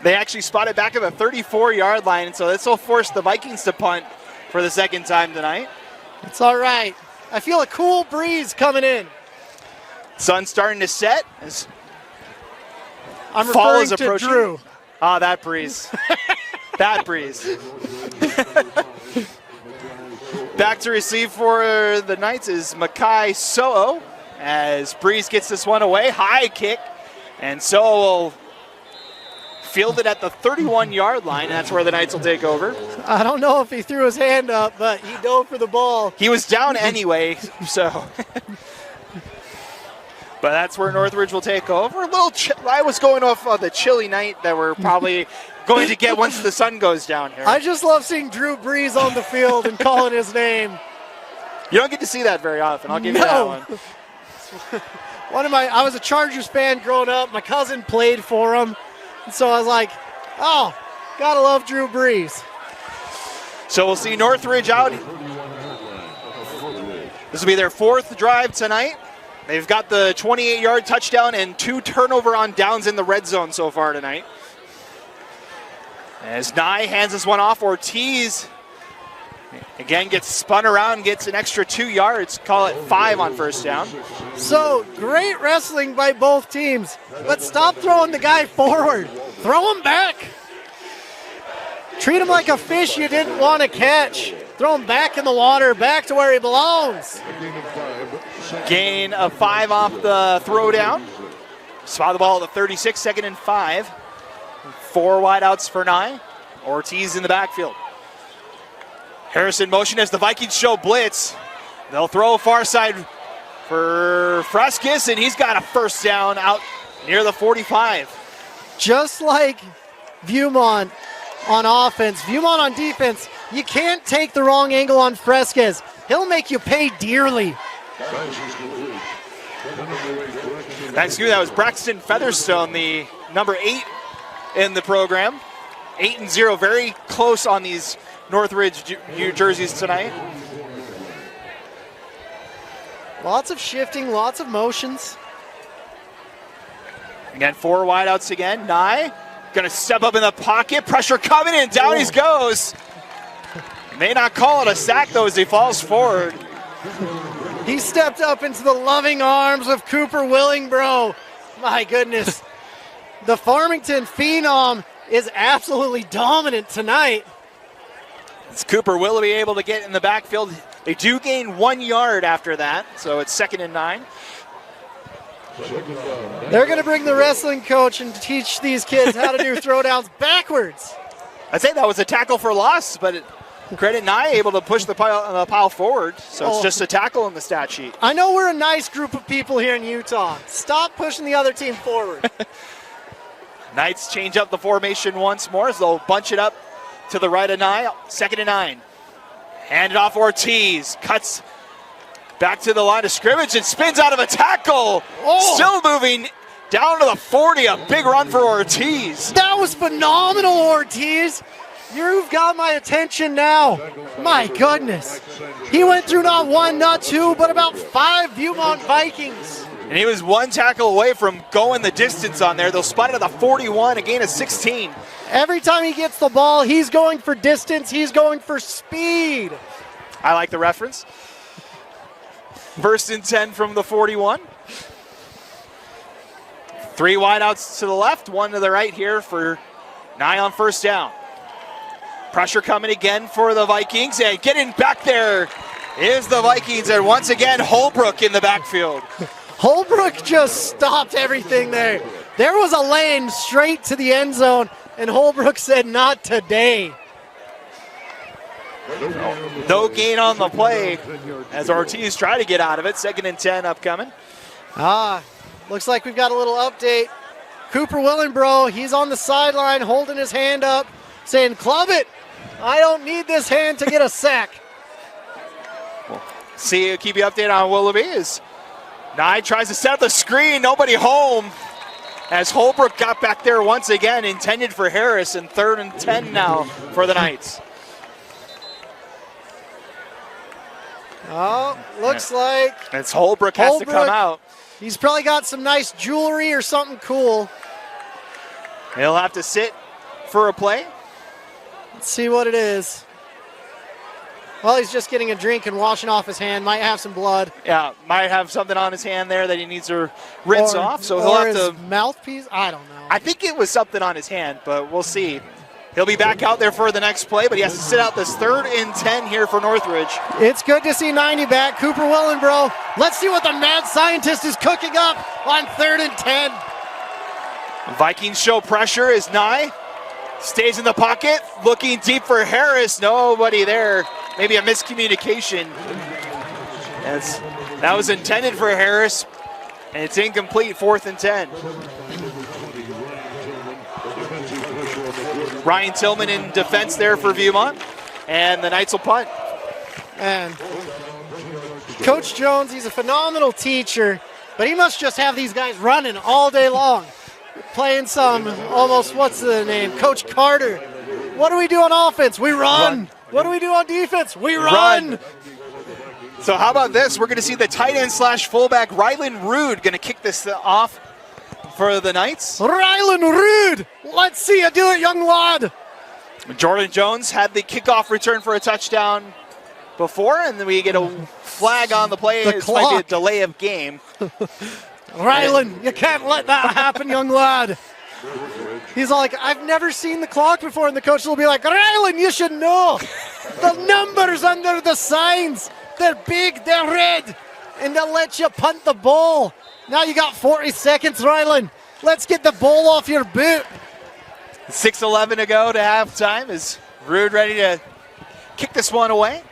They actually spotted back at the 34-yard line, and so this will force the Vikings to punt for the 2nd time tonight. It's all right. I feel a cool breeze coming in. Sun's starting to set as I'm fall referring is to approaching. Drew. Ah, that breeze. That breeze. Back to receive for the Knights is Makai So'o as Breeze gets this one away. High kick, and So'o will field it at the 31-yard line, and that's where the Knights will take over. I don't know if he threw his hand up, but he dove for the ball. He was down anyway, so. But that's where Northridge will take over. A little I was going off of the chilly night that we're probably going to get once the sun goes down here. I just love seeing Drew Brees on the field and calling his name. You don't get to see that very often. I'll give you that one. I was a Chargers fan growing up. My cousin played for him. And so I was like, oh, gotta love Drew Brees. So we'll see Northridge out. This will be their 4th drive tonight. They've got the 28-yard touchdown and 2 turnover on downs in the red zone so far tonight. As Nye hands this one off, Ortiz again gets spun around, gets an extra 2 yards, call it 5 on first down. So great wrestling by both teams, but stop throwing the guy forward. Throw him back. Treat him like a fish you didn't want to catch. Throw him back in the water, back to where he belongs. Gain of 5 off the throwdown. Spot the ball at the 36, 2nd and 5. 4 wideouts for Nye. Ortiz in the backfield. Harris in motion as the Vikings show blitz. They'll throw far side for Freskis, and he's got a first down out near the 45. Just like Viewmont on offense, Viewmont on defense, you can't take the wrong angle on Freskis. He'll make you pay dearly. That was Braxton Featherstone, the number 8 in the program. 8-0, very close on these Northridge New jerseys tonight. Lots of shifting, lots of motions. Again, 4 wideouts again. Nye gonna step up in the pocket, pressure coming, and down he goes. May not call it a sack though as he falls forward. He stepped up into the loving arms of Cooper Willingbro. My goodness. The Farmington Phenom is absolutely dominant tonight. It's Cooper Willoughby able to get in the backfield. They do gain 1 yard after that, so it's 2nd and 9. They're going to bring the wrestling coach and teach these kids how to do throwdowns backwards. I'd say that was a tackle for loss, but credit Nye able to push the pile forward, so it's just a tackle in the stat sheet. I know we're a nice group of people here in Utah. Stop pushing the other team forward. Knights change up the formation once more as they'll bunch it up to the right of Nye. 2nd and 9. Hand it off Ortiz. Cuts back to the line of scrimmage and spins out of a tackle. Still moving down to the 40. A big run for Ortiz. That was phenomenal, Ortiz. You've got my attention now. My goodness. He went through not 1, not 2, but about 5 Viewmont Vikings. And he was 1 tackle away from going the distance on there. They'll spot it at the 41, a gain of 16. Every time he gets the ball, he's going for distance. He's going for speed. I like the reference. 1st and 10 from the 41. 3 wideouts to the left, 1 to the right here for Nye on 1st down. Pressure coming again for the Vikings. And getting back there is the Vikings. And once again, Holbrook in the backfield. Holbrook just stopped everything there. There was a lane straight to the end zone, and Holbrook said, not today. No gain on the play as Ortiz tried to get out of it. 2nd and 10 upcoming. Looks like we've got a little update. Cooper Willingbro, he's on the sideline holding his hand up, saying, club it. I don't need this hand to get a sack. Keep you updated on Willoughby as Nye tries to set up the screen, nobody home. As Holbrook got back there once again, intended for Harris, and 3rd and 10 now for the Knights. Looks like it's Holbrook has to come out. He's probably got some nice jewelry or something cool. He'll have to sit for a play. Let's see what it is. Well, he's just getting a drink and washing off his hand. Might have some blood. Yeah, might have something on his hand there that he needs to rinse off. So he'll have to. Mouthpiece? I don't know. I think it was something on his hand, but we'll see. He'll be back out there for the next play, but he has to sit out this 3rd and 10 here for Northridge. It's good to see 90 back. Cooper Willingbro. Let's see what the mad scientist is cooking up on 3rd and 10. Vikings show pressure as Nye stays in the pocket, looking deep for Harris. Nobody there. Maybe a miscommunication. That was intended for Harris, and it's incomplete. 4th and 10. Ryan Tillman in defense there for Viewmont, and the Knights will punt. And Coach Jones, he's a phenomenal teacher, but he must just have these guys running all day long. Playing some almost, what's the name? Coach Carter. What do we do on offense? We run. What do we do on defense? We run. So how about this? We're going to see the tight end / fullback Rylan Rude going to kick this off for the Knights. Rylan Rude. Let's see you do it, young lad. Jordan Jones had the kickoff return for a touchdown before, and then we get a flag on the play. It might be a delay of game. Rylan, you can't let that happen, young lad. He's like, I've never seen the clock before, and the coach will be like, Rylan, you should know. The numbers under the signs, they're big, they're red, and they'll let you punt the ball. Now you got 40 seconds, Rylan. Let's get the ball off your boot. 6:11 to go to halftime. Is Rude ready to kick this one away?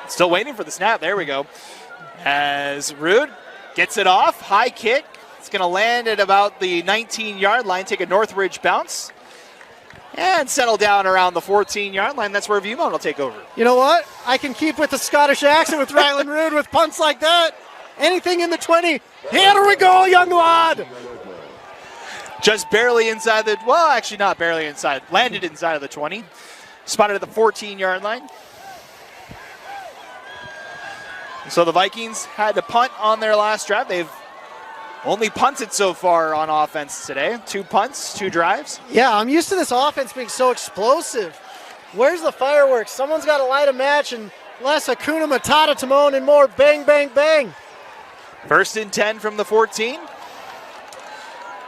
Still waiting for the snap. There we go. As Rude gets it off, high kick. It's going to land at about the 19-yard line, take a Northridge bounce, and settle down around the 14-yard line. That's where Viewmont will take over. You know what? I can keep with the Scottish accent with Rylan Rude with punts like that. Anything in the 20. Here we go, young lad. Just barely inside the, well, actually not barely inside. Landed inside of the 20. Spotted at the 14-yard line. So the Vikings had to punt on their last drive. They've only punted so far on offense today. 2 punts, 2 drives. Yeah, I'm used to this offense being so explosive. Where's the fireworks? Someone's got to light a match and less Hakuna Matata, Timon, and more bang, bang, bang. 1st and 10 from the 14.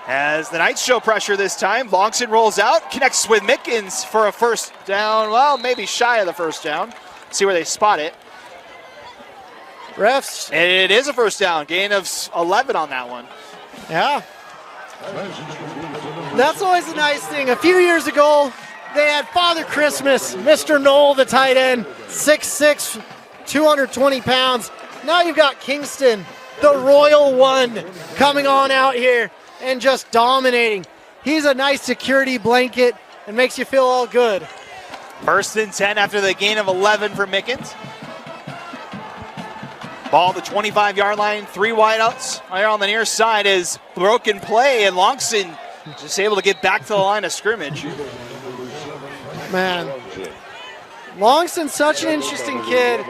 As the Knights show pressure this time, Longson rolls out, connects with Mickens for a first down. Well, maybe shy of the first down. See where they spot it. Refs. It is a first down. Gain of 11 on that one. Yeah. That's always a nice thing. A few years ago, they had Father Christmas, Mr. Knoll, the tight end, 6'6", 220 pounds. Now you've got Kingston, the Royal One, coming on out here and just dominating. He's a nice security blanket and makes you feel all good. 1st and 10 after the gain of 11 for Mickens. Ball the 25-yard line, 3 wideouts. Here on the near side is broken play, and Longson just able to get back to the line of scrimmage. Man, Longson's such an interesting kid.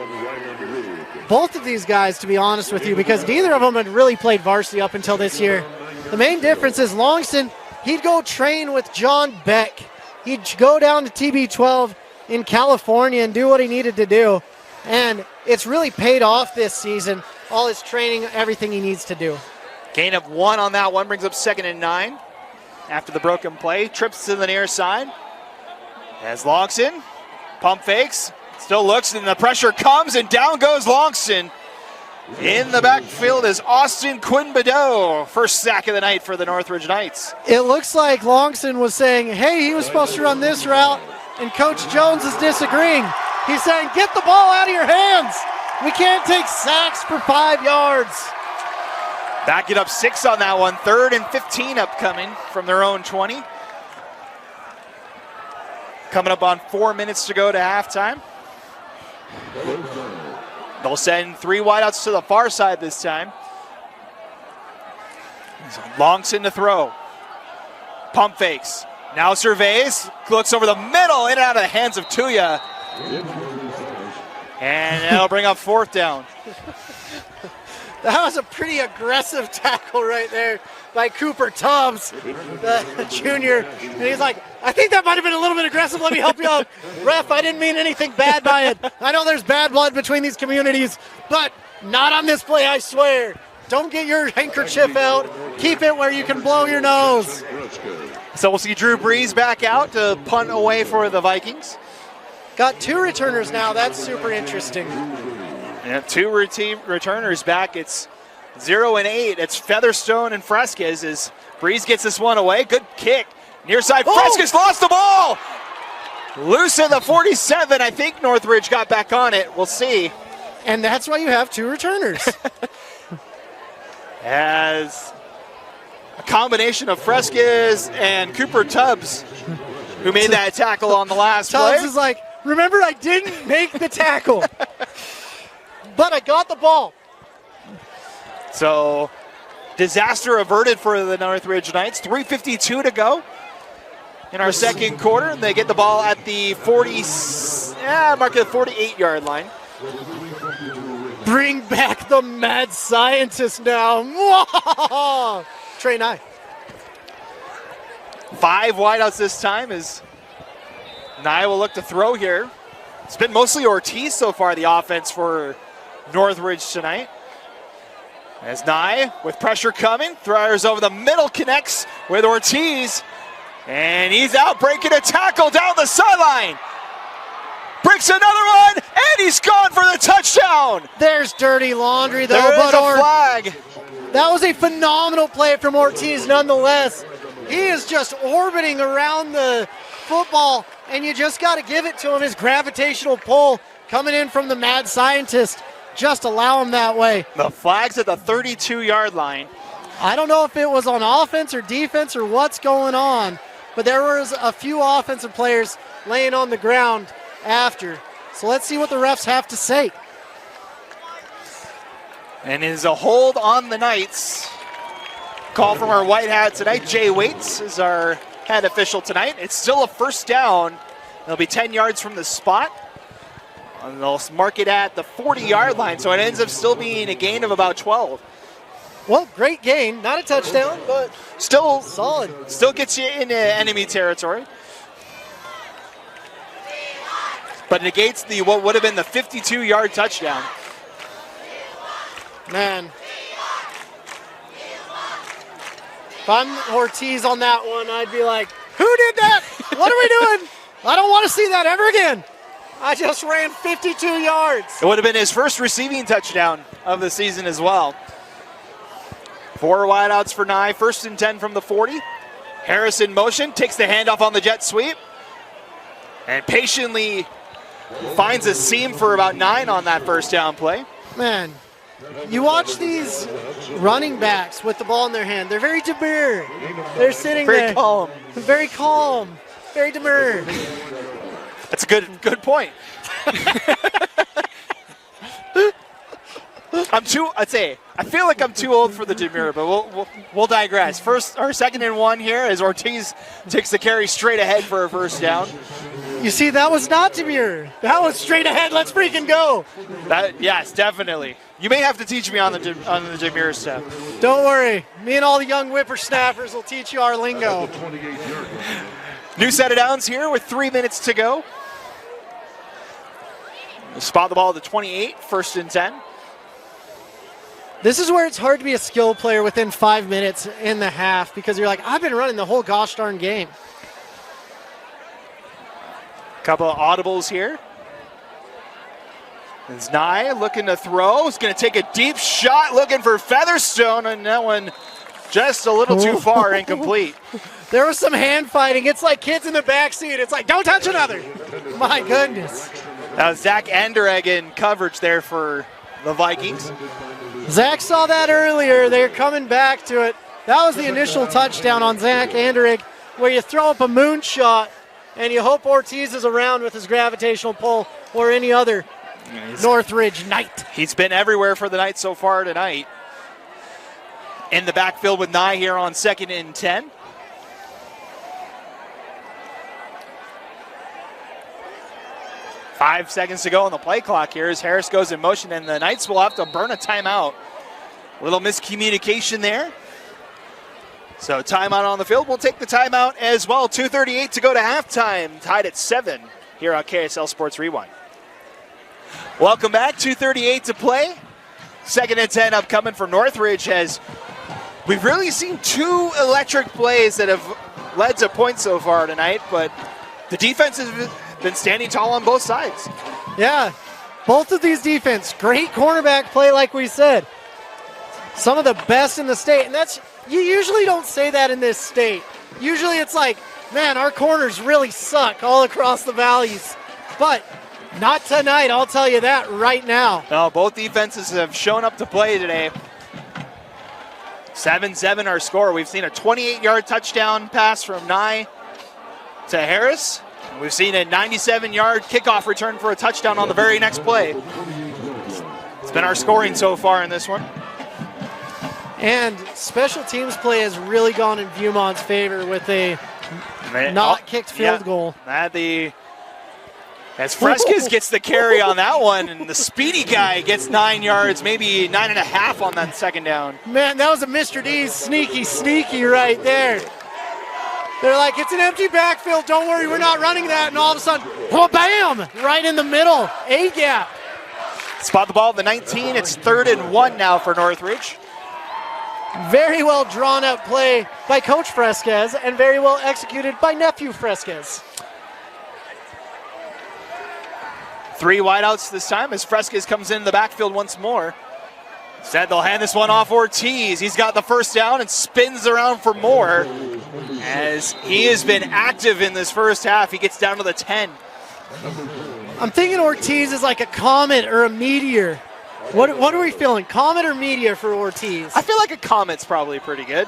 Both of these guys, to be honest with you, because neither of them had really played varsity up until this year. The main difference is Longson, he'd go train with John Beck. He'd go down to TB12 in California and do what he needed to do. And it's really paid off this season, all his training, everything he needs to do. Gain of 1 on that one brings up 2nd and 9. After the broken play, trips to the near side. As Longson, pump fakes, still looks, and the pressure comes, and down goes Longson. In the backfield is Austin Quinn-Bedeau. First sack of the night for the Northridge Knights. It looks like Longson was saying, hey, he was supposed to run this route, and Coach Jones is disagreeing. He's saying, get the ball out of your hands. We can't take sacks for 5 yards. Back it up 6 on that one. 3rd and 15 upcoming from their own 20. Coming up on 4 minutes to go to halftime. They'll send 3 wideouts to the far side this time. Longson to throw. Pump fakes. Now surveys. Looks over the middle, in and out of the hands of Tuya. And that'll bring up 4th down. That was a pretty aggressive tackle right there by Cooper Tubbs, the junior. And he's like, I think that might have been a little bit aggressive. Let me help you out. Ref, I didn't mean anything bad by it. I know there's bad blood between these communities, but not on this play, I swear. Don't get your handkerchief out. Keep it where you can blow your nose. So we'll see Drew Breeze back out to punt away for the Vikings. Got 2 returners now. That's super interesting. Yeah, 2 returners back. It's 0 and 8. It's Featherstone and Fresquez as Breeze gets this one away. Good kick. Near side, Fresquez lost the ball. Loose at the 47. I think Northridge got back on it. We'll see. And that's why you have 2 returners. As a combination of Fresquez and Cooper Tubbs, who made that tackle on the last play. Tubbs is like, remember, I didn't make the tackle, but I got the ball. So, disaster averted for the Northridge Knights. 3:52 to go in our second quarter, and they get the ball at the 48-yard line. Bring back the mad scientist now. Trey Nye. 5 wideouts this time as Nye will look to throw here. It's been mostly Ortiz so far, the offense for Northridge tonight. As Nye, with pressure coming, throws over the middle, connects with Ortiz. And he's out breaking a tackle down the sideline. Breaks another one, and he's gone for the touchdown. There's dirty laundry, though. There is a flag. That was a phenomenal play from Ortiz nonetheless. He is just orbiting around the football, and you just got to give it to him. His gravitational pull coming in from the mad scientist. Just allow him that way. The flag's at the 32-yard line. I don't know if it was on offense or defense or what's going on, but there was a few offensive players laying on the ground after. So let's see what the refs have to say. And is a hold on the Knights. Call from our white hat tonight. Jay Waits is our head official tonight. It's still a first down. It'll be 10 yards from the spot. And they'll mark it at the 40-yard line, so it ends up still being a gain of about 12. Well, great gain. Not a touchdown, but still solid. Still gets you into enemy territory. But negates what would have been the 52-yard touchdown. Man. If I'm Ortiz on that one, I'd be like, who did that? What are we doing? I don't want to see that ever again. I just ran 52 yards. It would have been his first receiving touchdown of the season as well. 4 wideouts for Nye. 1st and 10 from the 40. Harris in motion, takes the handoff on the jet sweep, and patiently finds a seam for about 9 on that first down play. Man, you watch these running backs with the ball in their hand. They're very demure. They're sitting there. Very calm. Very calm. Very demure. That's a good point. I feel like I'm too old for the demure, but we'll digress. First, our 2nd and 1 here as Ortiz takes the carry straight ahead for a first down. You see, that was not demure. That was straight ahead. Let's freaking go. Yes, definitely. You may have to teach me on the demure stuff. Don't worry. Me and all the young whippersnappers will teach you our lingo. New set of downs here with 3 minutes to go. Spot the ball at the 28, 1st and 10. This is where it's hard to be a skill player within 5 minutes in the half because you're like, I've been running the whole gosh darn game. Couple of audibles here. It's Nye looking to throw. He's going to take a deep shot looking for Featherstone, and that one just a little too far, incomplete. There was some hand fighting. It's like kids in the backseat. It's like, don't touch another. My goodness. That was Zach Anderegg in coverage there for the Vikings. Zach saw that earlier. They're coming back to it. That was the initial touchdown on Zach Anderegg, where you throw up a moonshot and you hope Ortiz is around with his gravitational pull or any other Northridge Knight. He's been everywhere for the Knights so far tonight. In the backfield with Nye here on 2nd and 10. Five seconds to go on the play clock here as Harris goes in motion, and the Knights will have to burn a timeout. A little miscommunication there. So timeout on the field. We'll take the timeout as well. 2:38 to go to halftime. Tied at 7 here on KSL Sports Rewind. Welcome back. 2:38 to play. 2nd and 10 upcoming for Northridge as we've really seen 2 electric plays that have led to points so far tonight, but the defense has been standing tall on both sides. Yeah, both of these defense, great cornerback play like we said. Some of the best in the state, and you usually don't say that in this state. Usually it's like, man, our corners really suck all across the valleys. But not tonight, I'll tell you that right now. No, both defenses have shown up to play today. 7-7 our score. We've seen a 28-yard touchdown pass from Nye to Harris. We've seen a 97-yard kickoff return for a touchdown on the very next play. It's been our scoring so far in this one. And special teams play has really gone in Viewmont's favor with a not kicked field goal. As Fresquez gets the carry on that one, and the speedy guy gets 9 yards, maybe 9.5 on that 2nd down. Man, that was a Mr. D's sneaky right there. They're like, it's an empty backfield. Don't worry, we're not running that. And all of a sudden, oh, bam, right in the middle, A-gap. Spot the ball at the 19. It's 3rd and 1 now for Northridge. Very well drawn up play by Coach Fresquez and very well executed by nephew Fresquez. 3 wideouts this time as Fresquez comes in the backfield once more. Instead, they'll hand this one off Ortiz. He's got the first down and spins around for more as he has been active in this first half. He gets down to the 10. I'm thinking Ortiz is like a comet or a meteor. What are we feeling? Comet or meteor for Ortiz? I feel like a comet's probably pretty good.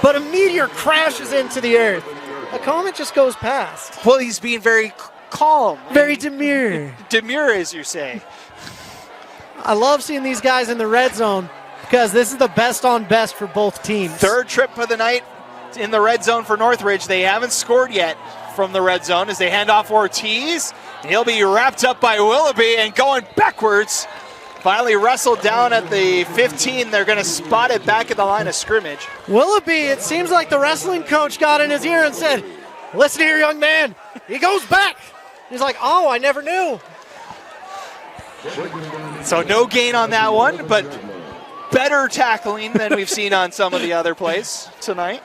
But a meteor crashes into the earth. A comet just goes past. Well, he's being very calm. Very demure. Demure, as you say. I love seeing these guys in the red zone because this is the best on best for both teams. Third trip of the night in the red zone for Northridge. They haven't scored yet from the red zone as they hand off Ortiz. He'll be wrapped up by Willoughby and going backwards. Finally wrestled down at the 15. They're going to spot it back at the line of scrimmage. Willoughby, it seems like the wrestling coach got in his ear and said, "Listen here, young man." He goes back. He's like, "Oh, I never knew." So no gain on that one, but better tackling than we've seen on some of the other plays tonight.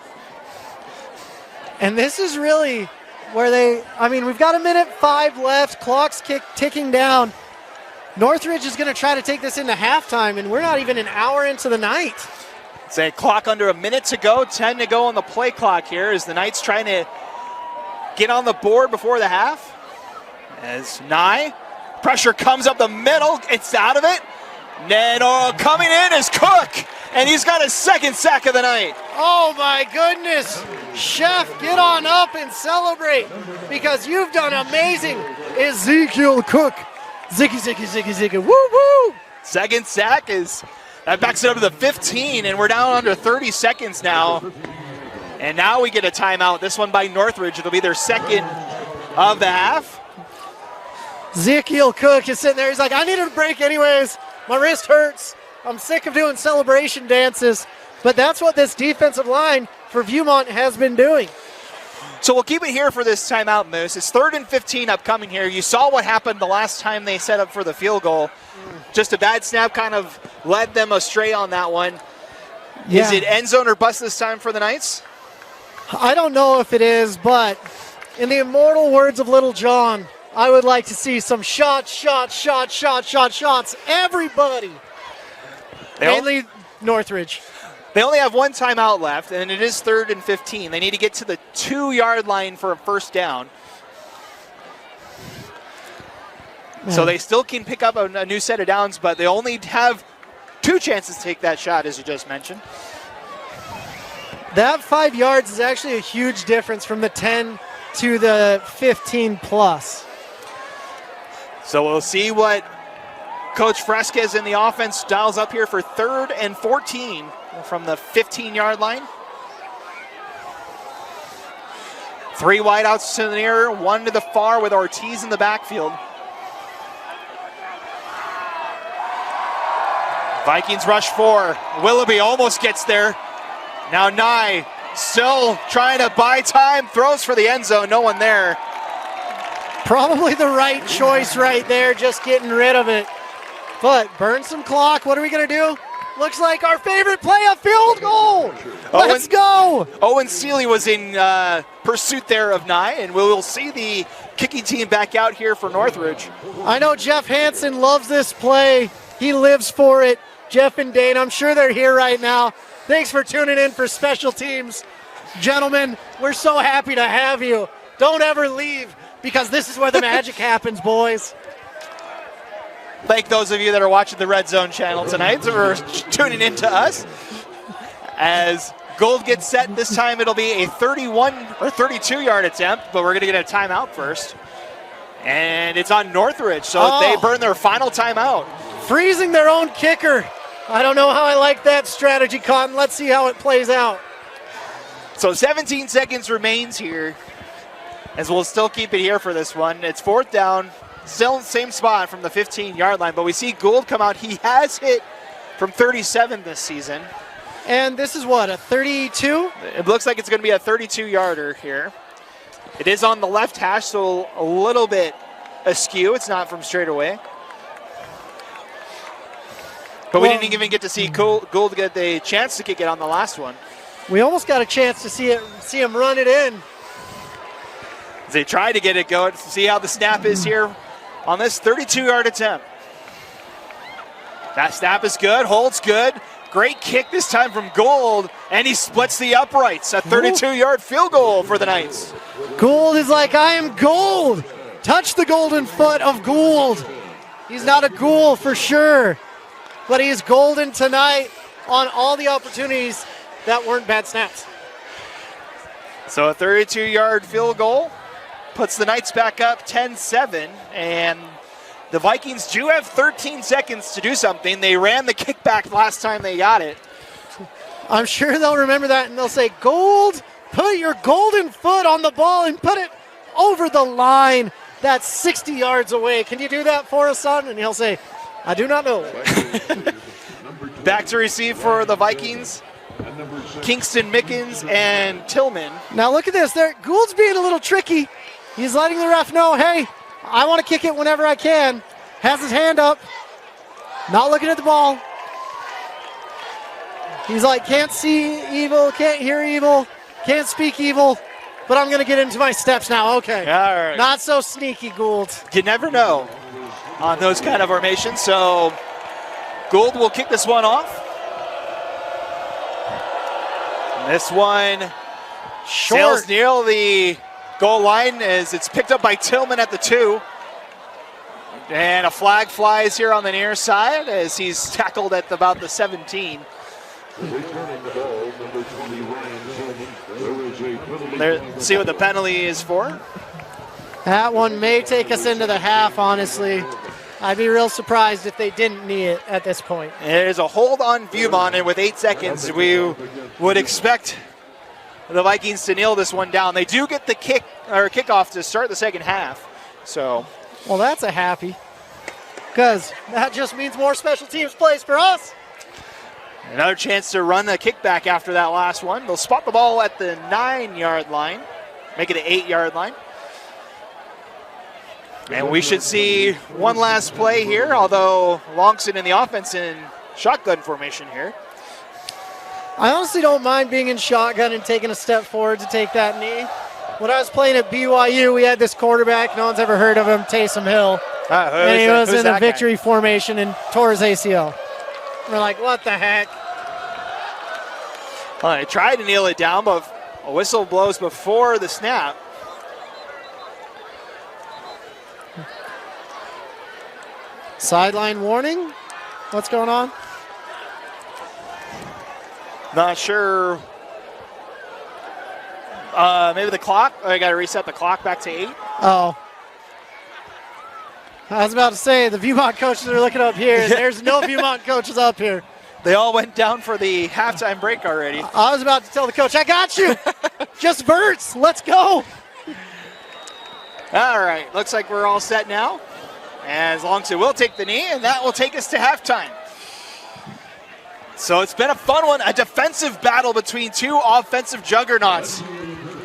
And this is really where we've got 1:05 left, clock's ticking down. Northridge is going to try to take this into halftime, and we're not even an hour into the night. Say clock under a minute to go, 10 to go on the play clock here as the Knights trying to get on the board before the half. As Nye, pressure comes up the middle, it's out of it. Then coming in is Cook, and he's got his second sack of the night. Oh my goodness. Chef, get on up and celebrate because you've done amazing. Ezekiel Cook. Ziggy, woo woo. Second sack that backs it up to the 15, and we're down under 30 seconds now. And now we get a timeout, this one by Northridge. It'll be their second of the half. Ezekiel Cook is sitting there. He's like, "I needed a break anyways. My wrist hurts. I'm sick of doing celebration dances." But that's what this defensive line for Viewmont has been doing. So we'll keep it here for this timeout, Moose. It's 3rd and 15 upcoming here. You saw what happened the last time they set up for the field goal. Just a bad snap kind of led them astray on that one. Yeah. Is it end zone or bust this time for the Knights? I don't know if it is, but in the immortal words of Little John, I would like to see some shots. Everybody. Mainly Northridge. They only have one timeout left, and it is 3rd and 15. They need to get to the 2-yard line for a first down. Yeah. So they still can pick up a new set of downs, but they only have 2 chances to take that shot, as you just mentioned. That 5 yards is actually a huge difference from the 10 to the 15 plus. So we'll see what Coach Fresquez in the offense dials up here for 3rd and 14 from the 15-yard line. 3 wideouts to the near, 1 to the far with Ortiz in the backfield. Vikings rush 4. Willoughby almost gets there. Now Nye still trying to buy time, throws for the end zone, no one there. Probably the right choice right there, just getting rid of it. But burn some clock. What are we going to do? Looks like our favorite play, a field goal. Let's go. Owen Seeley was in pursuit there of Nye, and we'll see the kicking team back out here for Northridge. I know Jeff Hansen loves this play. He lives for it. Jeff and Dane, I'm sure they're here right now. Thanks for tuning in for special teams. Gentlemen, we're so happy to have you. Don't ever leave because this is where the magic happens, boys. Thank those of you that are watching the Red Zone channel tonight for tuning in to us. As Gold gets set, this time it'll be a 31 or 32-yard attempt, but we're going to get a timeout first. And it's on Northridge, so they burn their final timeout. Freezing their own kicker. I don't know how I like that strategy, Cotton. Let's see how it plays out. So 17 seconds remains here, as we'll still keep it here for this one. It's 4th down. Still in the same spot from the 15-yard line, but we see Gould come out. He has hit from 37 this season. And this is what, a 32? It looks like it's going to be a 32-yarder here. It is on the left hash, so a little bit askew. It's not from straight away. But we didn't even get to see Gould get the chance to kick it on the last one. We almost got a chance to see him run it in. They tried to get it going. See how the snap is here on this 32-yard attempt. That snap is good, holds good. Great kick this time from Gould, and he splits the uprights. A 32-yard field goal for the Knights. Gould is like, I am Gould. Touch the golden foot of Gould. He's not a ghoul for sure, but he's golden tonight on all the opportunities that weren't bad snaps. So a 32-yard field goal puts the Knights back up 10-7, and the Vikings do have 13 seconds to do something. They ran the kickback last time they got it. I'm sure they'll remember that, and they'll say, Gould, put your golden foot on the ball and put it over the line. That's 60 yards away. Can you do that for us, son? And he'll say, I do not know. Back to receive for the Vikings, Kingston Mickens and Tillman. Now look at this. Gould's being a little tricky. He's letting the ref know, hey, I want to kick it whenever I can. Has his hand up. Not looking at the ball. He's like, can't see evil, can't hear evil, can't speak evil, but I'm going to get into my steps now. Okay. All right. Not so sneaky, Gould. You never know on those kind of formations. So Gould will kick this one off. And this one sails near the goal line as it's picked up by Tillman at the 2. And a flag flies here on the near side as he's tackled at about the 17. Let's see what the penalty is for. That one may take us into the half, honestly. I'd be real surprised if they didn't need it at this point. There's a hold on Viewmont, and with 8 seconds, we would expect the Vikings to nail this one down. They do get the kickoff to start the second half. So, well, that's a happy, because that just means more special teams plays for us. Another chance to run the kickback after that last one. They'll spot the ball at the 9-yard line, make it an 8-yard line. And we should see one last play here, although Longson in the offense in shotgun formation here. I honestly don't mind being in shotgun and taking a step forward to take that knee. When I was playing at BYU, we had this quarterback, no one's ever heard of him, Taysom Hill. And he was in a victory formation and tore his ACL. We're like, what the heck? Well, I tried to kneel it down, but a whistle blows before the snap. Sideline warning? What's going on? Not sure. Maybe the clock. I got to reset the clock back to 8. Oh. I was about to say, the Viewmont coaches are looking up here. There's no Viewmont coaches up here. They all went down for the halftime break already. I was about to tell the coach, I got you. Just Verts. Let's go. All right. Looks like we're all set now. As long as it will take the knee, and that will take us to halftime. So it's been a fun one, a defensive battle between two offensive juggernauts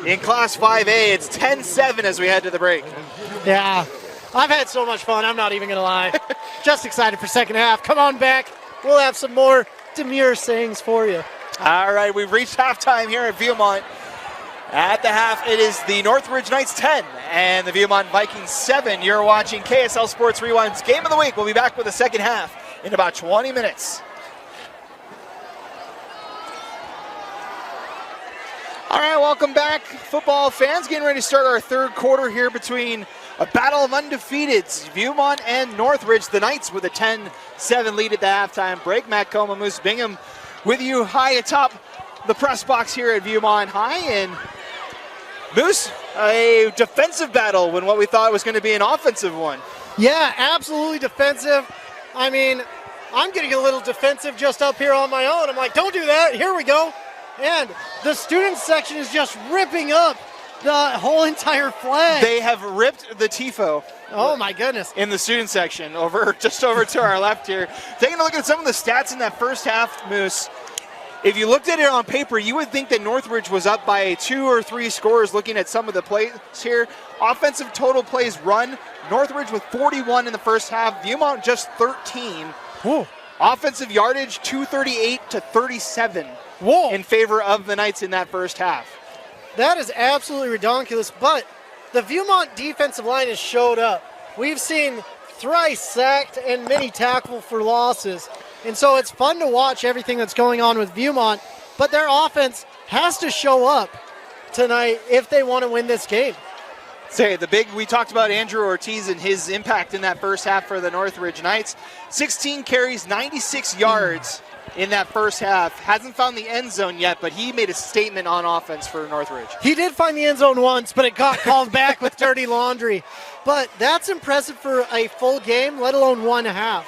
in Class 5A. It's 10-7 as we head to the break. Yeah, I've had so much fun, I'm not even going to lie. Just excited for second half. Come on back. We'll have some more demure sayings for you. All right, we've reached halftime here at Viewmont. At the half, it is the Northridge Knights 10 and the Viewmont Vikings 7. You're watching KSL Sports Rewind's Game of the Week. We'll be back with the second half in about 20 minutes. All right, welcome back, football fans. Getting ready to start our third quarter here between a battle of undefeateds, Viewmont and Northridge. The Knights with a 10-7 lead at the halftime break. Matt Coma, Moose Bingham with you high atop the press box here at Viewmont High. And Moose, a defensive battle when what we thought was going to be an offensive one. Yeah, absolutely defensive. I mean, I'm getting a little defensive just up here on my own. I'm like, don't do that. Here we go. And the student section is just ripping up the whole entire flag. They have ripped the TIFO. Oh my goodness. In the student section, just over to our left here. Taking a look at some of the stats in that first half, Moose. If you looked at it on paper, you would think that Northridge was up by 2 or 3 scores looking at some of the plays here. Offensive total plays run, Northridge with 41 in the first half, Viewmont just 13. Whoa. Offensive yardage, 238 to 37 Whoa. in favor of the Knights in that first half. That is absolutely ridiculous, but the Viewmont defensive line has showed up. We've seen thrice sacked and many tackled for losses, and so it's fun to watch everything that's going on with Viewmont, but their offense has to show up tonight if they want to win this game. We talked about Andrew Ortiz and his impact in that first half for the Northridge Knights. 16 carries, 96 yards in that first half. Hasn't found the end zone yet, but he made a statement on offense for Northridge. He did find the end zone once, but it got called back with dirty laundry. But that's impressive for a full game, let alone one half.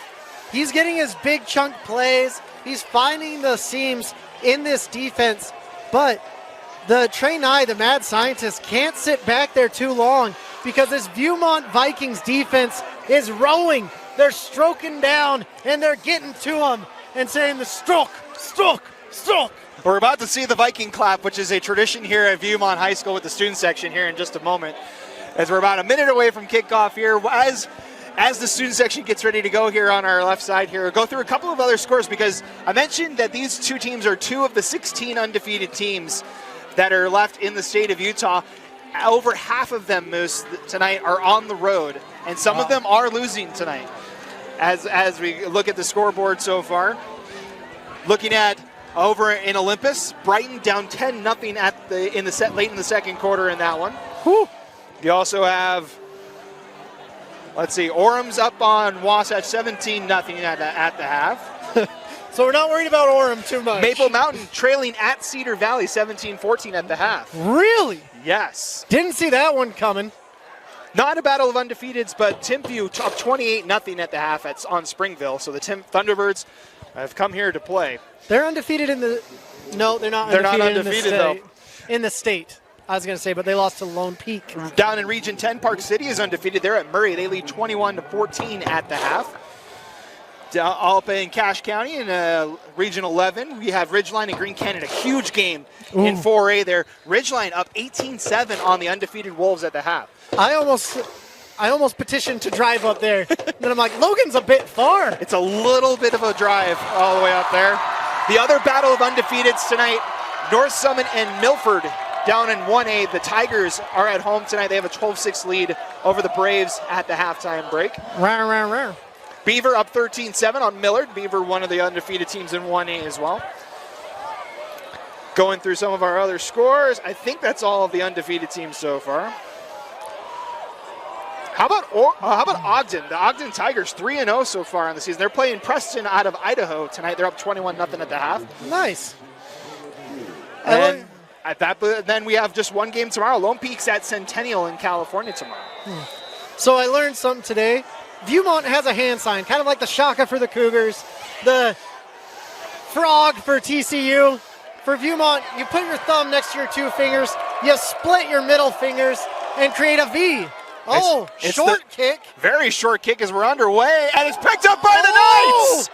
He's getting his big chunk plays. He's finding the seams in this defense, but the trained eye, the mad scientist, can't sit back there too long because this Viewmont Vikings defense is rowing. They're stroking down, and they're getting to him and saying the stroke. We're about to see the Viking clap, which is a tradition here at Viewmont High School with the student section here in just a moment. As we're about a minute away from kickoff here, as the student section gets ready to go here on our left side here, we'll go through a couple of other scores because I mentioned that these two teams are two of the 16 undefeated teams that are left in the state of Utah. Over half of them, Moose, tonight are on the road, and some of them are losing tonight. As we look at the scoreboard so far, looking at over in Olympus, Brighton down 10-0 late in the second quarter in that one. Whew. You also have, Orem's up on Wasatch 17-0 at the half. So we're not worried about Orem too much. Maple Mountain trailing at Cedar Valley 17-14 at the half. Really? Yes. Didn't see that one coming. Not a battle of undefeateds, but Timpview up 28-0 at the half on Springville. So the Thunderbirds have come here to play. They're undefeated in the. No, they're not. They're not undefeated though. In the state, I was going to say, but they lost to Lone Peak. Down in Region 10, Park City is undefeated. They're at Murray. They lead 21-14 at the half. All up in Cache County in Region 11, we have Ridgeline and Green Canyon, a huge game in 4A there. Ridgeline up 18-7 on the undefeated Wolves at the half. I almost petitioned to drive up there. Then I'm like, Logan's a bit far. It's a little bit of a drive all the way up there. The other battle of undefeateds tonight, North Summit and Milford down in 1A. The Tigers are at home tonight. They have a 12-6 lead over the Braves at the halftime break. Rawr. Beaver up 13-7 on Millard. Beaver, one of the undefeated teams in 1A as well. Going through some of our other scores, I think that's all of the undefeated teams so far. How about Ogden? The Ogden Tigers 3-0 so far on the season. They're playing Preston out of Idaho tonight. They're up 21-0 at the half. Nice. And then we have just one game tomorrow. Lone Peak's at Centennial in California tomorrow. So I learned something today. Viewmont has a hand sign, kind of like the Shaka for the Cougars, the frog for TCU. For Viewmont, you put your thumb next to your two fingers, you split your middle fingers, and create a V. It's short kick. Very short kick as we're underway, and it's picked up by the Knights.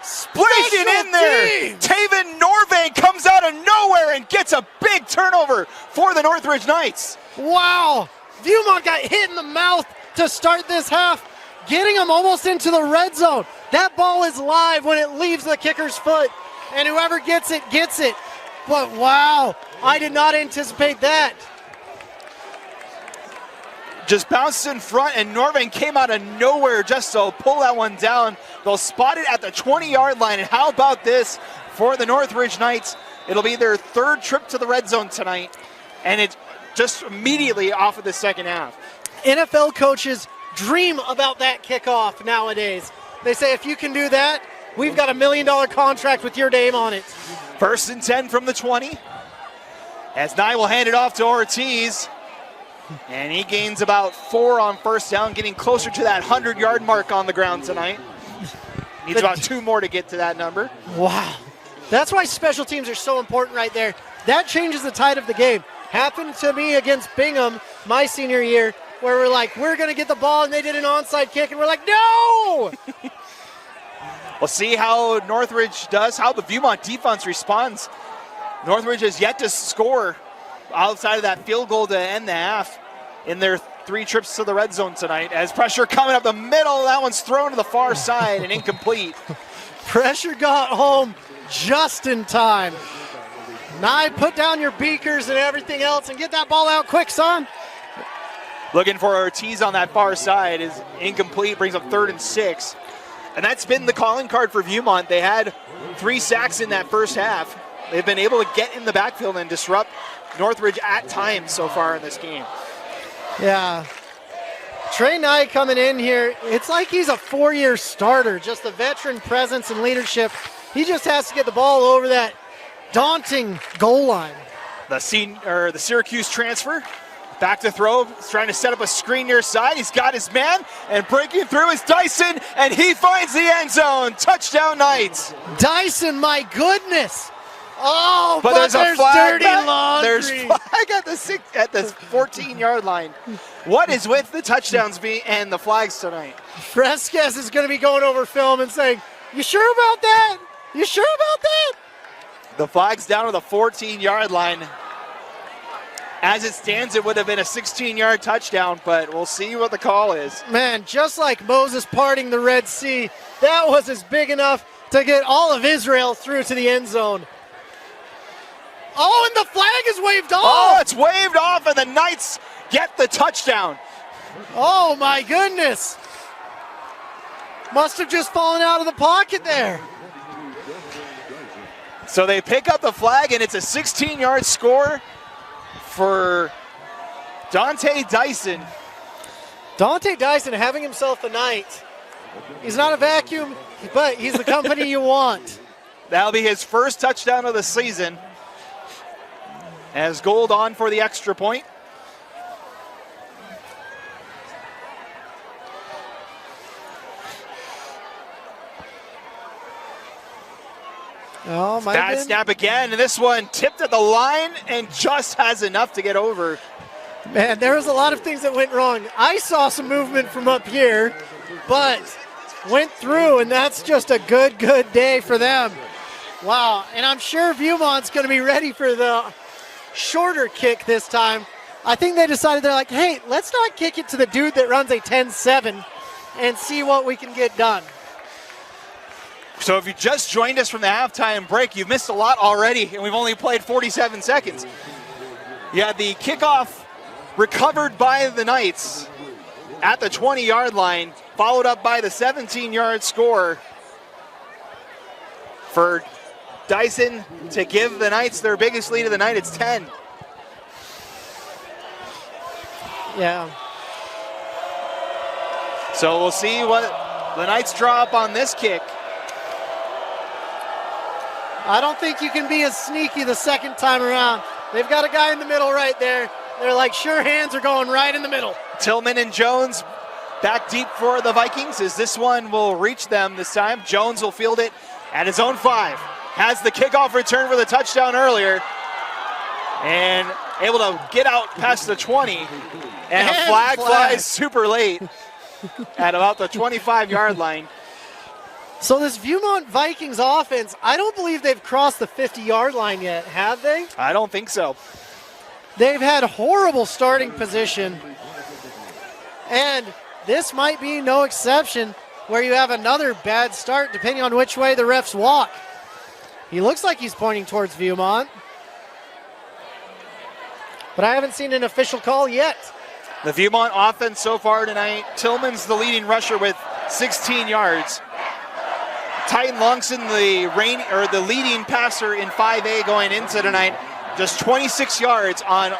Splashing it in there. Taven Norvang comes out of nowhere and gets a big turnover for the Northridge Knights. Wow. Viewmont got hit in the mouth to start this half, getting them almost into the red zone. That ball is live when it leaves the kicker's foot, and whoever gets it, gets it. But wow, I did not anticipate that. Just bounced in front, and Norvang came out of nowhere just to pull that one down. They'll spot it at the 20-yard line, and how about this for the Northridge Knights? It'll be their third trip to the red zone tonight, and it's just immediately off of the second half. NFL coaches dream about that kickoff nowadays. They say, if you can do that, we've got $1 million contract with your name on it. 1st and 10 from the 20. As Nye will hand it off to Ortiz. And he gains about 4 on first down, getting closer to that 100-yard mark on the ground tonight. Needs about 2 more to get to that number. Wow. That's why special teams are so important right there. That changes the tide of the game. Happened to me against Bingham my senior year, where we're like, we're going to get the ball, and they did an onside kick, and we're like, no! We'll see how Northridge does, how the Viewmont defense responds. Northridge has yet to score outside of that field goal to end the half in their 3 trips to the red zone tonight. As pressure coming up the middle, that one's thrown to the far side and incomplete. Pressure got home just in time. Nye, put down your beakers and everything else and get that ball out quick, son. Looking for Ortiz on that far side is incomplete, brings up 3rd and 6. And that's been the calling card for Viewmont. They had 3 sacks in that first half. They've been able to get in the backfield and disrupt Northridge at times so far in this game. Yeah. Trey Nye coming in here, it's like he's a 4-year starter, just the veteran presence and leadership. He just has to get the ball over that daunting goal line. The Syracuse transfer, back to throw, he's trying to set up a screen near side. He's got his man, and breaking through is Dyson, and he finds the end zone. Touchdown Knights. Dyson, my goodness. Oh, but there's a flag. Dirty laundry. There's flag at the 14-yard line. What is with the touchdowns and the flags tonight? Fresquez is going to be going over film and saying, "You sure about that? You sure about that?" The flag's down to the 14-yard line. As it stands, it would have been a 16-yard touchdown, but we'll see what the call is. Man, just like Moses parting the Red Sea, that was as big enough to get all of Israel through to the end zone. Oh, and the flag is waved off. Oh, it's waved off, and the Knights get the touchdown. Oh, my goodness. Must have just fallen out of the pocket there. So they pick up the flag, and it's a 16-yard score for Dante Dyson. Dante Dyson having himself a night. He's not a vacuum, but he's the company you want. That'll be his first touchdown of the season. As Gold on for the extra point. Oh, bad snap again, and this one tipped at the line and just has enough to get over. Man, there was a lot of things that went wrong. I saw some movement from up here, but went through, and that's just a good day for them. Wow, and I'm sure Viewmont's going to be ready for the shorter kick this time. I think they decided, they're like, hey, let's not kick it to the dude that runs a 10-7 and see what we can get done. So if you just joined us from the halftime break, you've missed a lot already, and we've only played 47 seconds. You had the kickoff recovered by the Knights at the 20-yard line, followed up by the 17-yard score for Dyson to give the Knights their biggest lead of the night. It's 10. Yeah. So we'll see what the Knights draw up on this kick. I don't think you can be as sneaky the second time around. They've got a guy in the middle right there. They're like, sure hands are going right in the middle. Tillman and Jones back deep for the Vikings as this one will reach them this time. Jones will field it at his own 5. Has the kickoff return for the touchdown earlier. And able to get out past the 20. And a flag flies super late at about the 25-yard line. So this Viewmont Vikings offense, I don't believe they've crossed the 50-yard line yet, have they? I don't think so. They've had horrible starting position. And this might be no exception where you have another bad start depending on which way the refs walk. He looks like he's pointing towards Viewmont. But I haven't seen an official call yet. The Viewmont offense so far tonight, Tillman's the leading rusher with 16 yards. Titan Longson, the leading passer in 5A going into tonight, just 26 yards on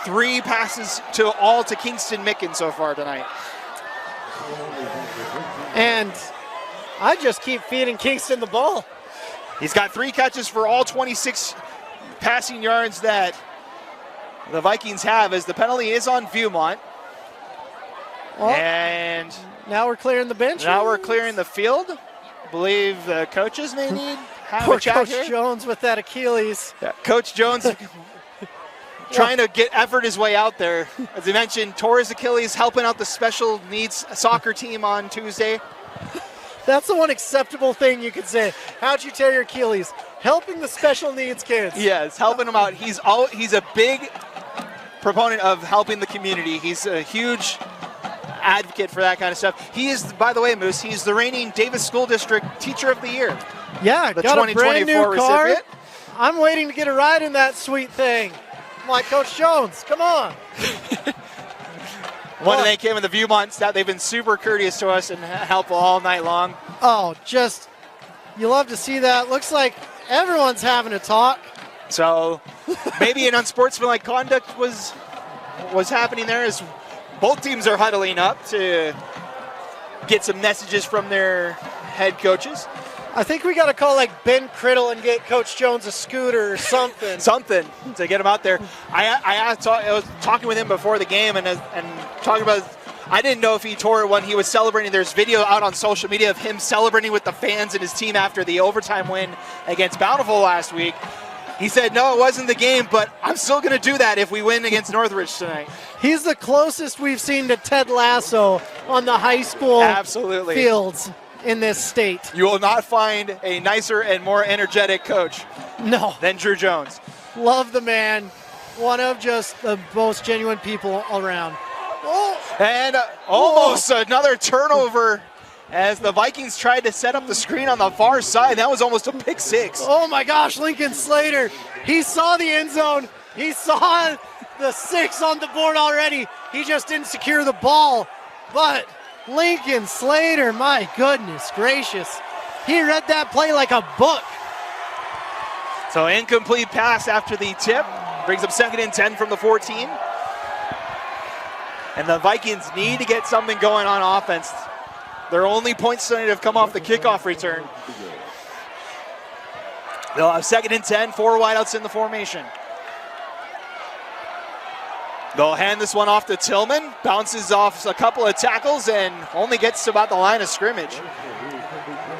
3 passes to Kingston Micken so far tonight. And I just keep feeding Kingston the ball. He's got 3 catches for all 26 passing yards that the Vikings have, as the penalty is on Viewmont. Well, and now we're clearing the bench. Now we're clearing the field. I believe the coaches may need Poor a chat Coach here. Jones with that Achilles. Yeah, Coach Jones trying to get effort his way out there. As I mentioned, tore his Achilles, helping out the special needs soccer team on Tuesday. That's the one acceptable thing you could say. How'd you tear your Achilles? Helping the special needs kids. Yes, helping them out. He's a big proponent of helping the community. He's a huge advocate for that kind of stuff. He is, by the way, Moose, he's the reigning Davis School District Teacher of the Year. Yeah, the got a brand new car. recipient. I'm waiting to get a ride in that sweet thing. I'm like, Coach Jones, come on. When they came in the Viewmont staff, they've been super courteous to us and helpful all night long. Oh, just, you love to see that. Looks like everyone's having a talk. So maybe an unsportsmanlike conduct was happening there as both teams are huddling up to get some messages from their head coaches. I think we got to call like Ben Criddle and get Coach Jones a scooter or something. Something to get him out there. I was talking with him before the game and talking about, I didn't know if he tore one. He was celebrating. There's video out on social media of him celebrating with the fans and his team after the overtime win against Bountiful last week. He said, no, it wasn't the game, but I'm still going to do that if we win against Northridge tonight. He's the closest we've seen to Ted Lasso on the high school fields in this state. You will not find a nicer and more energetic coach than Drew Jones. Love the man. One of just the most genuine people around. Oh. And almost another turnover as the Vikings tried to set up the screen on the far side. That was almost a pick six. Oh my gosh, Lincoln Slater. He saw the end zone. He saw the 6 on the board already. He just didn't secure the ball. But Lincoln Slater, my goodness gracious. He read that play like a book. So incomplete pass after the tip. Brings up 2nd and 10 from the 14. And the Vikings need to get something going on offense. Their only points tonight have come off the kickoff return. They'll have 2nd and 10, 4 wideouts in the formation. They'll hand this one off to Tillman. Bounces off a couple of tackles and only gets to about the line of scrimmage.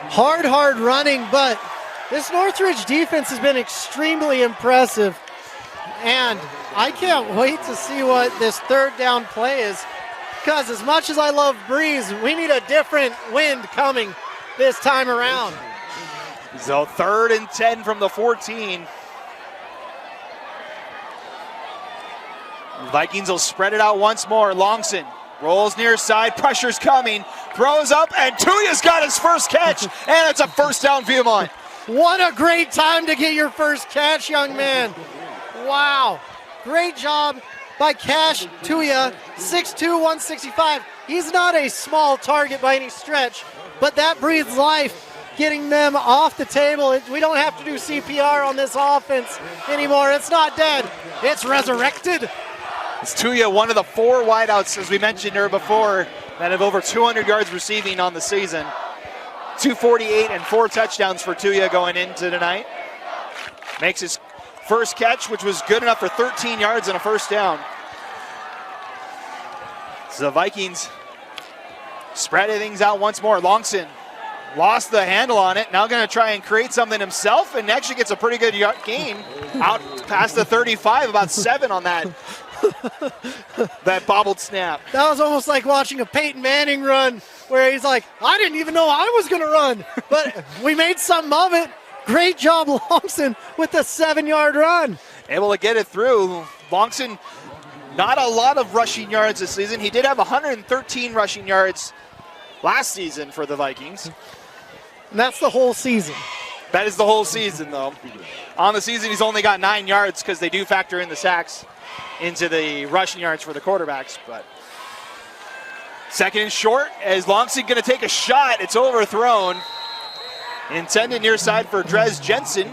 Hard running, but this Northridge defense has been extremely impressive. And I can't wait to see what this 3rd down play is. Because as much as I love Breeze, we need a different wind coming this time around. So 3rd and 10 from the 14. Vikings will spread it out once more. Longson rolls near side, pressure's coming, throws up, and Tuya's got his first catch, and it's a 1st down Viewmont. What a great time to get your first catch, young man. Wow, great job by Cash Tuya, 6'2", 165. He's not a small target by any stretch, but that breathes life, getting them off the table. We don't have to do CPR on this offense anymore. It's not dead, it's resurrected. It's Tuya, one of the 4 wideouts, as we mentioned here before, that have over 200 yards receiving on the season. 248 and 4 touchdowns for Tuya going into tonight. Makes his first catch, which was good enough for 13 yards and a 1st down. So the Vikings spread things out once more. Longson lost the handle on it. Now going to try and create something himself and actually gets a pretty good gain out past the 35, about 7 on that. That bobbled snap. That was almost like watching a Peyton Manning run where he's like, I didn't even know I was going to run, but we made something of it. Great job, Longson, with the 7-yard run. Able to get it through. Longson, not a lot of rushing yards this season. He did have 113 rushing yards last season for the Vikings. And that's the whole season. That is the whole season, though. On the season, he's only got 9 yards because they do factor in the sacks into the rushing yards for the quarterbacks. But 2nd and short, as Longson going to take a shot. It's overthrown. Intended near side for Drez Jensen.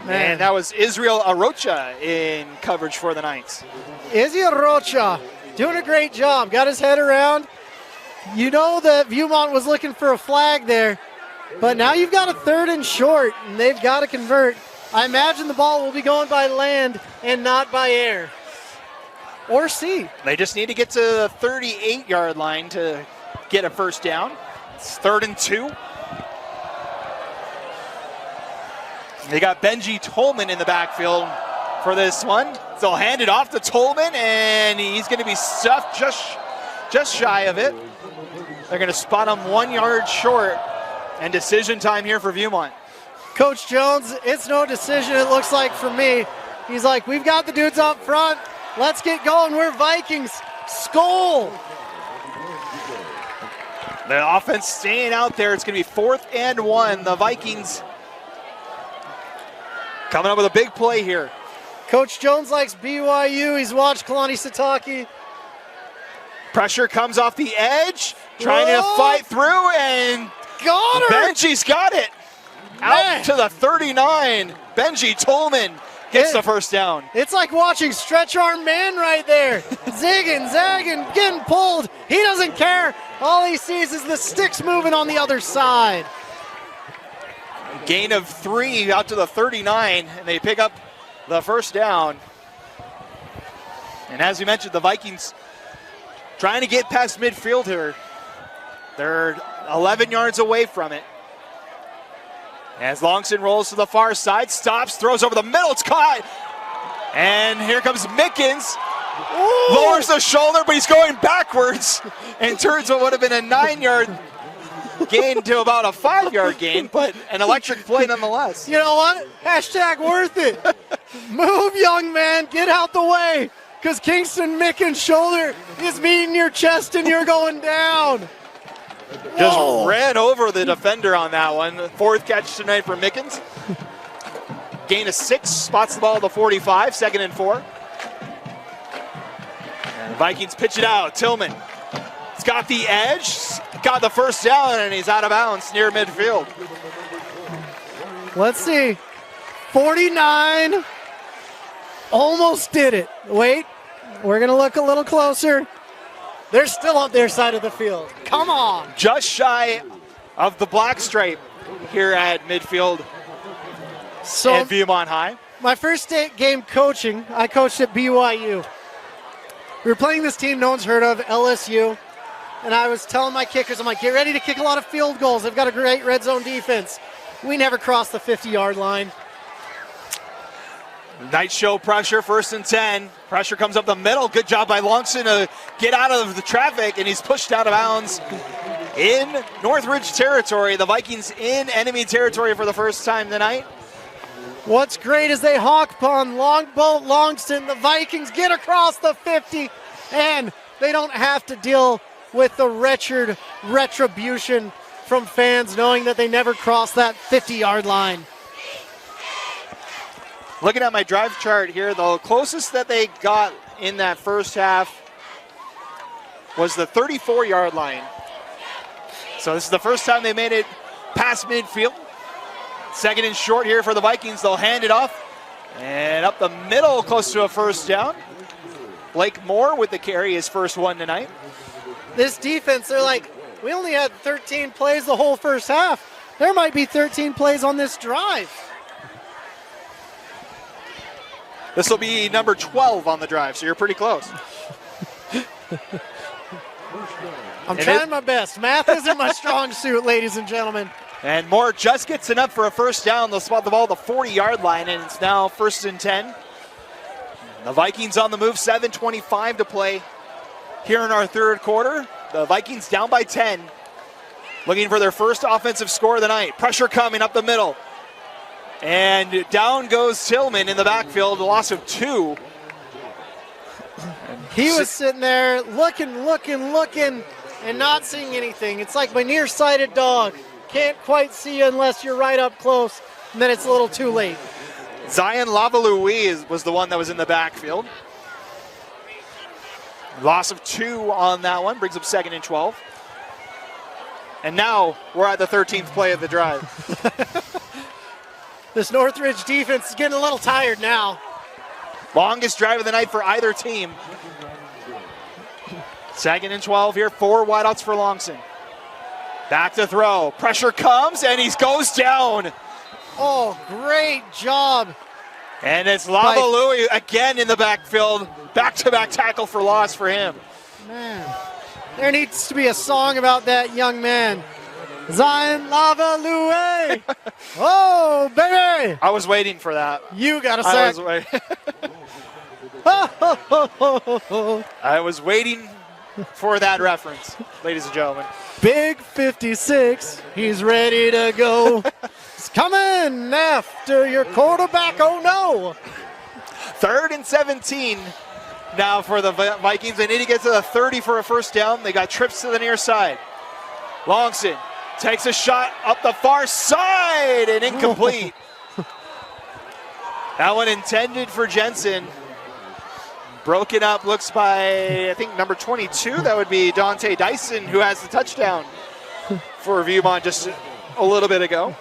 Man. And that was Israel Arocha in coverage for the Knights. Izzy Arocha doing a great job. Got his head around. You know that Viewmont was looking for a flag there. But now you've got a 3rd and short, and they've got to convert. I imagine the ball will be going by land and not by air. Or sea. They just need to get to the 38-yard line to get a 1st down. It's 3rd and 2. They got Benji Tolman in the backfield for this one. So they'll hand it off to Tolman, and he's going to be stuffed just shy of it. They're going to spot him 1 yard short, and decision time here for Viewmont. Coach Jones, it's no decision, it looks like, for me. He's like, we've got the dudes up front. Let's get going. We're Vikings. Skol. The offense staying out there. It's going to be 4th and 1. The Vikings coming up with a big play here. Coach Jones likes BYU. He's watched Kalani Sitake. Pressure comes off the edge, trying to fight through, and got her. Benji's got it. Out to the 39. Benji Tolman gets the first down. It's like watching Stretch Arm Man right there. Zigging, zagging, getting pulled. He doesn't care. All he sees is the sticks moving on the other side. Gain of 3 out to the 39, and they pick up the first down. And as we mentioned, the Vikings trying to get past midfield here. They're 11 yards away from it. As Longson rolls to the far side, stops, throws over the middle, it's caught. And here comes Mickens. Ooh. Lowers the shoulder, but he's going backwards and turns what would have been a 9-yard gain to about a 5-yard gain, but an electric play nonetheless. You know what? Hashtag worth it. Move, young man. Get out the way, because Kingston Mickens' shoulder is meeting your chest and you're going down. Just ran over the defender on that one. 4th catch tonight for Mickens. Gain of 6, spots the ball at the 45, 2nd and 4. And the Vikings pitch it out. Tillman. He's got the edge, got the first down, and he's out of bounds near midfield. Let's see. 49. Almost did it. Wait, we're going to look a little closer. They're still on their side of the field. Come on. Just shy of the black stripe here at midfield at Viewmont High. My first game coaching, I coached at BYU. We were playing this team no one's heard of, LSU. And I was telling my kickers, I'm like, get ready to kick a lot of field goals. They've got a great red zone defense. We never crossed the 50-yard line. Night show pressure, 1st and 10. Pressure comes up the middle. Good job by Longson to get out of the traffic, and he's pushed out of bounds in Northridge territory. The Vikings in enemy territory for the first time tonight. What's great is they hawk on Longboat Longston. The Vikings get across the 50, and they don't have to deal with the wretched retribution from fans knowing that they never crossed that 50-yard line. Looking at my drive chart here, the closest that they got in that first half was the 34-yard line. So this is the first time they made it past midfield. 2nd and short here for the Vikings. They'll hand it off. And up the middle, close to a first down. Blake Moore with the carry, his first one tonight. This defense, they're like, we only had 13 plays the whole first half. There might be 13 plays on this drive. This will be number 12 on the drive, so you're pretty close. I'm trying my best. Math isn't my strong suit, ladies and gentlemen. And Moore just gets enough for a first down. They'll spot the ball at the 40-yard line, and it's now 1st and 10. The Vikings on the move, 7:25 to play here in our third quarter. The Vikings down by 10, looking for their first offensive score of the night. Pressure coming up the middle. And down goes Tillman in the backfield, a loss of 2. He was sitting there looking, and not seeing anything. It's like my nearsighted dog. Can't quite see you unless you're right up close, and then it's a little too late. Zion Lavalui was the one that was in the backfield. Loss of 2 on that one, brings up 2nd and 12. And now we're at the 13th play of the drive. This Northridge defense is getting a little tired now. Longest drive of the night for either team. 2nd and 12 here, 4 wideouts for Longson. Back to throw, pressure comes, and he goes down. Oh, great job. And it's Lavalui again in the backfield. Back-to-back tackle for loss for him. Man, there needs to be a song about that young man. Zion Lavalui. Oh, baby. I was waiting for that. You got a sack. I was waiting. I was waiting for that reference, ladies and gentlemen. Big 56, he's ready to go. He's coming after your quarterback, oh no. 3rd and 17 now for the Vikings. They need to get to the 30 for a first down. They got trips to the near side. Longson takes a shot up the far side and incomplete. That one intended for Jensen. Broken up, looks by, I think, number 22. That would be Dante Dyson, who has the touchdown for Viewmont just a little bit ago.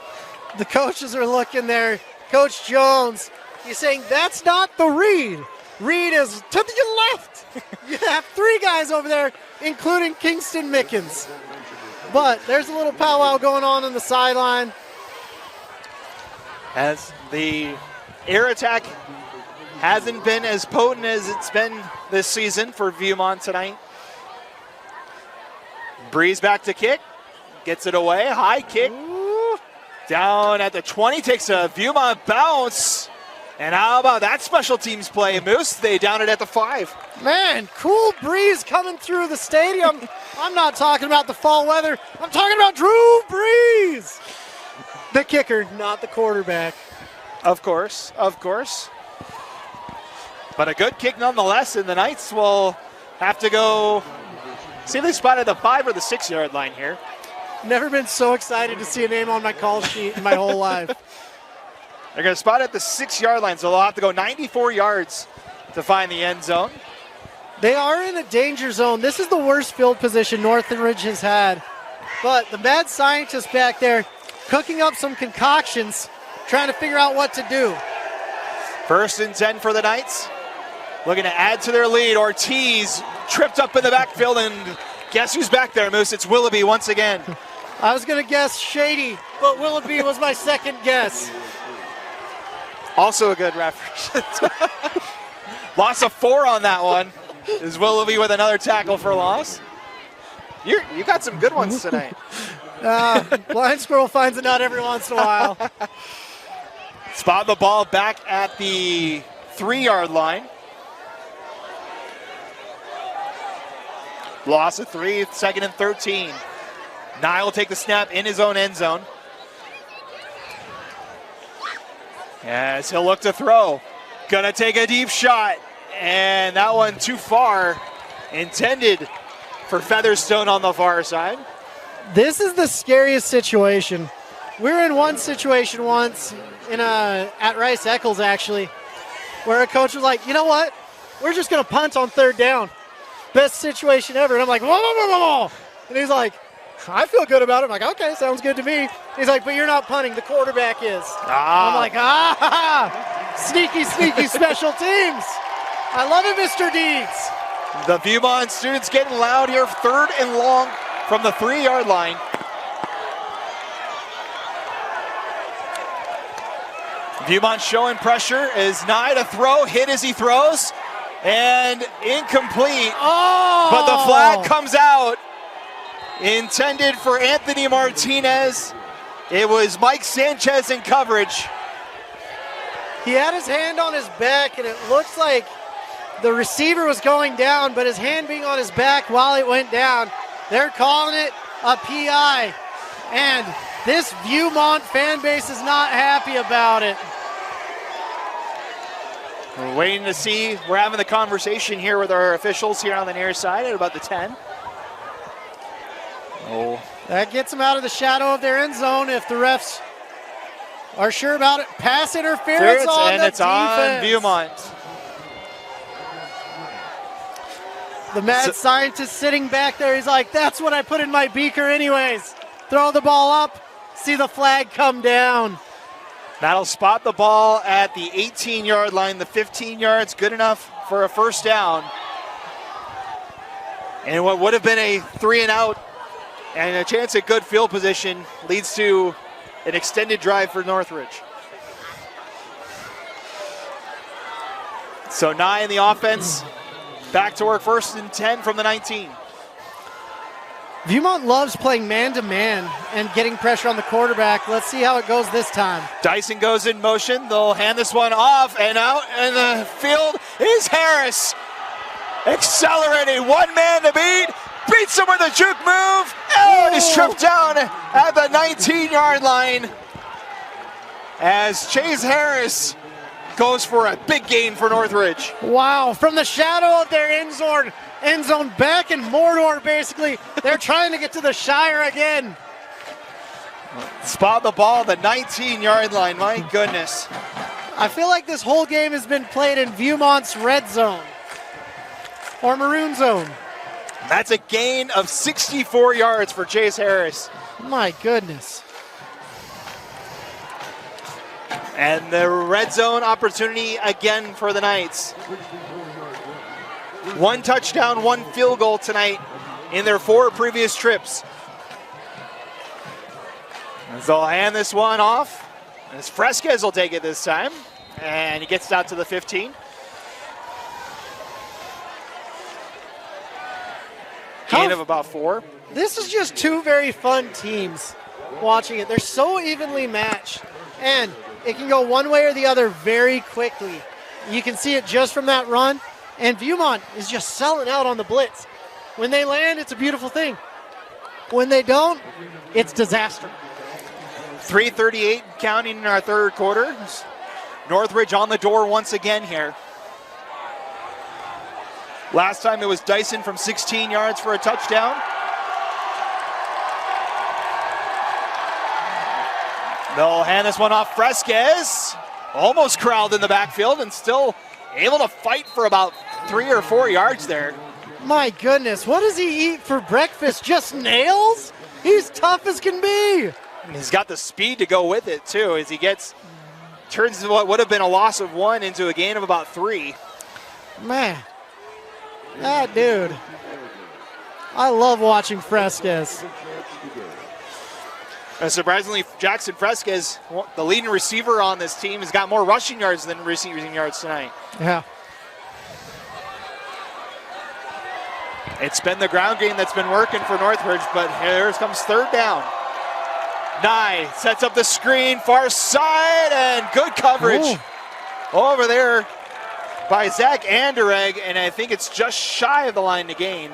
The coaches are looking there. Coach Jones, he's saying, that's not the read. Read is to the left. You have 3 guys over there, including Kingston Mickens. But there's a little powwow going on the sideline. As the air attack hasn't been as potent as it's been this season for Viewmont tonight. Breeze back to kick. Gets it away. High kick. Down at the 20. Takes a Viewmont bounce. And how about that special teams play, Moose? They down it at the 5. Man, cool breeze coming through the stadium. I'm not talking about the fall weather. I'm talking about Drew Brees. The kicker, not the quarterback. Of course, of course. But a good kick nonetheless, and the Knights will have to go see if they spotted the 5 or the 6 yard line here. Never been so excited to see a name on my call sheet in my whole life. They're going to spot at the 6 yard line, so they'll have to go 94 yards to find the end zone. They are in a danger zone. This is the worst field position Northridge has had. But the mad scientist back there cooking up some concoctions, trying to figure out what to do. 1st and 10 for the Knights. Looking to add to their lead. Ortiz tripped up in the backfield, and guess who's back there, Moose? It's Willoughby once again. I was going to guess Shady, but Willoughby was my second guess. Also a good reference. Loss of 4 on that one. Is Willoughby with another tackle for loss? You got some good ones tonight. Blind squirrel finds a nut every once in a while. Spot the ball back at the 3 yard line. Loss of 3, 2nd and 13. Nye will take the snap in his own end zone. As he'll look to throw. Gonna take a deep shot. And that one too far. Intended for Featherstone on the far side. This is the scariest situation. We were in one situation once at Rice Eccles, actually, where a coach was like, you know what? We're just going to punt on 3rd down. Best situation ever. And I'm like, whoa, whoa, whoa, whoa. And he's like, I feel good about it. I'm like, okay, sounds good to me. He's like, but you're not punting. The quarterback is. I'm like, sneaky, sneaky special teams. I love it, Mr. Deeds. The Viewmont students getting loud here. 3rd and long from the 3 yard line. Viewmont showing pressure as Nye to throw, hit as he throws, and incomplete. Oh! But the flag comes out. Intended for Anthony Martinez. It was Mike Sanchez in coverage. He had his hand on his back, and it looks like the receiver was going down, but his hand being on his back while it went down, they're calling it a PI. And this Viewmont fan base is not happy about it. We're waiting to see. We're having the conversation here with our officials here on the near side at about the 10. Oh. That gets them out of the shadow of their end zone if the refs are sure about it. Pass interference on and the it's defense. on Viewmont. The mad scientist sitting back there, he's like, that's what I put in my beaker anyways. Throw the ball up, see the flag come down. That'll spot the ball at the 18 yard line. The 15 yards, good enough for a 1st down. And what would have been a 3 and out and a chance at good field position leads to an extended drive for Northridge. So Nye in the offense, back to work, 1st and 10 from the 19. Viewmont loves playing man-to-man and getting pressure on the quarterback. Let's see how it goes this time. Dyson goes in motion. They'll hand this one off and out, and the field is Harris. Accelerating, 1 man to beat. Beats him with a juke move. And he's tripped down at the 19 yard line as Chase Harris goes for a big gain for Northridge. Wow, from the shadow of their end zone back in Mordor, basically. They're trying to get to the Shire again. Spot the ball at the 19-yard line. My goodness. I feel like this whole game has been played in Viewmont's red zone or maroon zone. That's a gain of 64 yards for Chase Harris. My goodness. And the red zone opportunity again for the Knights. 1 touchdown, 1 field goal tonight in their 4 previous trips. So they'll hand this one off. As Fresquez will take it this time. And he gets it out to the 15. Gain of about 4. This is just 2 very fun teams watching it. They're so evenly matched. And it can go one way or the other very quickly. You can see it just from that run. And Viewmont is just selling out on the blitz. When they land, it's a beautiful thing. When they don't, it's disaster. 3:38 counting in our third quarter. Northridge on the door once again here. Last time it was Dyson from 16 yards for a touchdown. They'll hand this one off. Fresquez almost corralled in the backfield and still able to fight for about 3 or 4 yards there. My goodness, what does he eat for breakfast? Just nails? He's tough as can be. He's got the speed to go with it too, as he turns what would have been a loss of 1 into a gain of about 3. Man, that dude. I love watching Fresquez. Surprisingly, Jackson Fresquez, the leading receiver on this team, has got more rushing yards than receiving yards tonight. Yeah. It's been the ground game that's been working for Northridge, but here comes third down. Nye sets up the screen, far side, and good coverage. Ooh. Over there by Zach Anderegg, and I think it's just shy of the line to gain.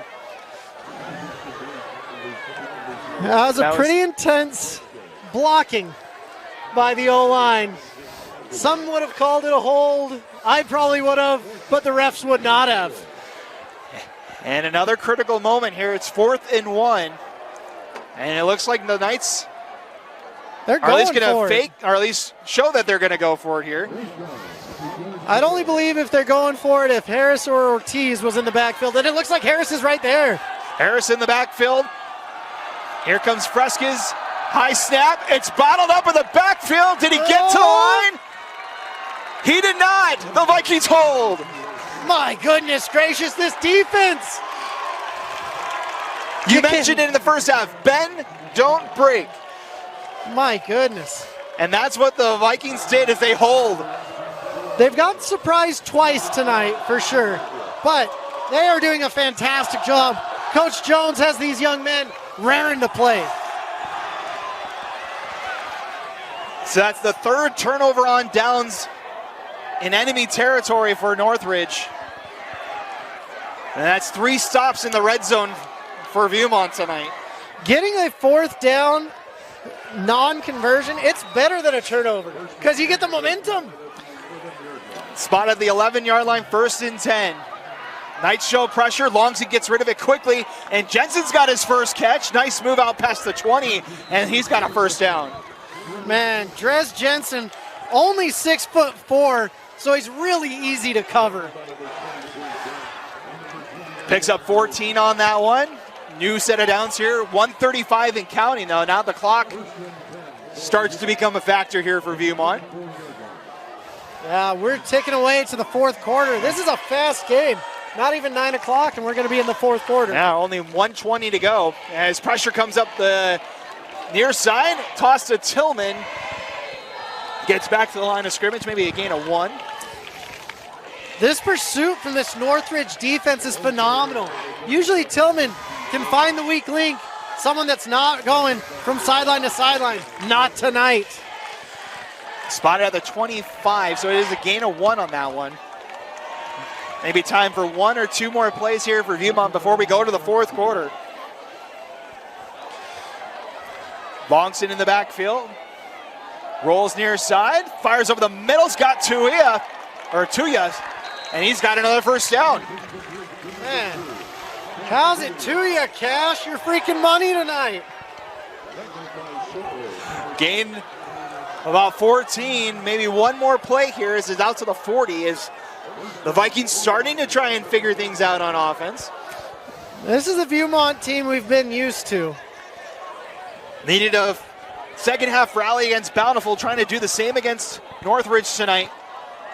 That was a pretty intense blocking by the O-line. Some would have called it a hold. I probably would have, but the refs would not have. And another critical moment here. It's 4th and 1. And it looks like the Knights They're are at least going going for to it. fake, or at least show that they're going to go for it here. I'd only believe if they're going for it if Harris or Ortiz was in the backfield. And it looks like Harris is right there. Harris in the backfield. Here comes Fresquez. High snap. It's bottled up in the backfield. Did he get to the line? He did not. The Vikings hold. My goodness gracious, this defense. You mentioned it in the first half. Bend, don't break. My goodness. And that's what the Vikings did, is they hold. They've got surprised twice tonight for sure, but they are doing a fantastic job. Coach Jones has these young men raring to play. So that's the 3rd turnover on downs in enemy territory for Northridge. And that's 3 stops in the red zone for Viewmont tonight. Getting a 4th down non-conversion, it's better than a turnover because you get the momentum. Spot at the 11-yard line, 1st and 10. Knights show pressure. Longsy gets rid of it quickly, and Jensen's got his first catch. Nice move out past the 20, and he's got a 1st down. Man, Dres Jensen, only 6'4", so he's really easy to cover. Picks up 14 on that one. New set of downs here. 1:35 and counting, though. Now the clock starts to become a factor here for Viewmont. Yeah, we're ticking away to the 4th quarter. This is a fast game. Not even 9 o'clock, and we're going to be in the 4th quarter. Now only 1:20 to go. As pressure comes up the near side, toss to Tillman. Gets back to the line of scrimmage, maybe a gain of 1. This pursuit from this Northridge defense is phenomenal. Usually Tillman can find the weak link, someone that's not going from sideline to sideline. Not tonight. Spotted at the 25, so it is a gain of 1 on that one. Maybe time for 1 or 2 more plays here for Viewmont before we go to the 4th quarter. Longson in the backfield. Rolls near side, fires over the middle's got Tuya, and he's got another first down. Man, how's it to you, Cash? You're freaking money tonight. Gain about 14, maybe one more play here as it's out to the 40 as the Vikings starting to try and figure things out on offense. This is a Viewmont team we've been used to. Needed a second half rally against Bountiful, trying to do the same against Northridge tonight.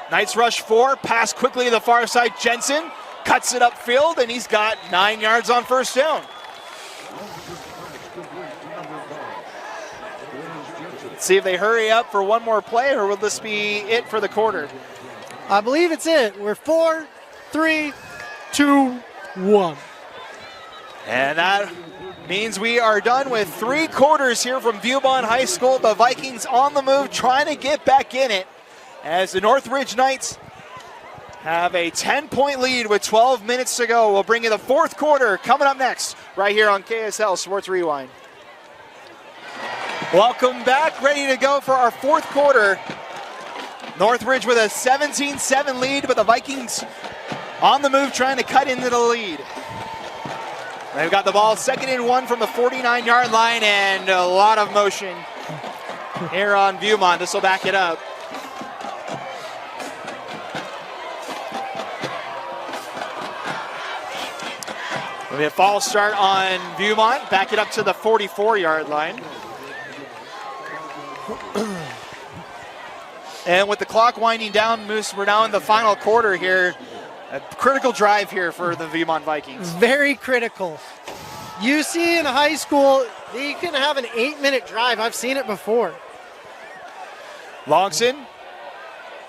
Knights rush 4, pass quickly to the far side. Jensen cuts it upfield, and he's got 9 yards on first down. Let's see if they hurry up for one more play, or will this be it for the quarter? I believe it's it. We're 4, 3, 2, 1. And that means we are done with 3 quarters here from Viewmont High School. The Vikings on the move, trying to get back in it, as the Northridge Knights have a 10-point lead with 12 minutes to go. We'll bring you the fourth quarter coming up next, right here on KSL Sports Rewind. Welcome back, ready to go for our fourth quarter. Northridge with a 17-7 lead, but the Vikings on the move trying to cut into the lead. They've got the ball 2nd and 1 from the 49-yard line, and a lot of motion here on Viewmont. This will back it up. It'll be a false start on Viewmont. Back it up to the 44-yard line. And with the clock winding down, Moose, we're now in the final quarter here. A critical drive here for the Viewmont Vikings. Very critical. You see in high school, you can have an 8-minute drive. I've seen it before. Longson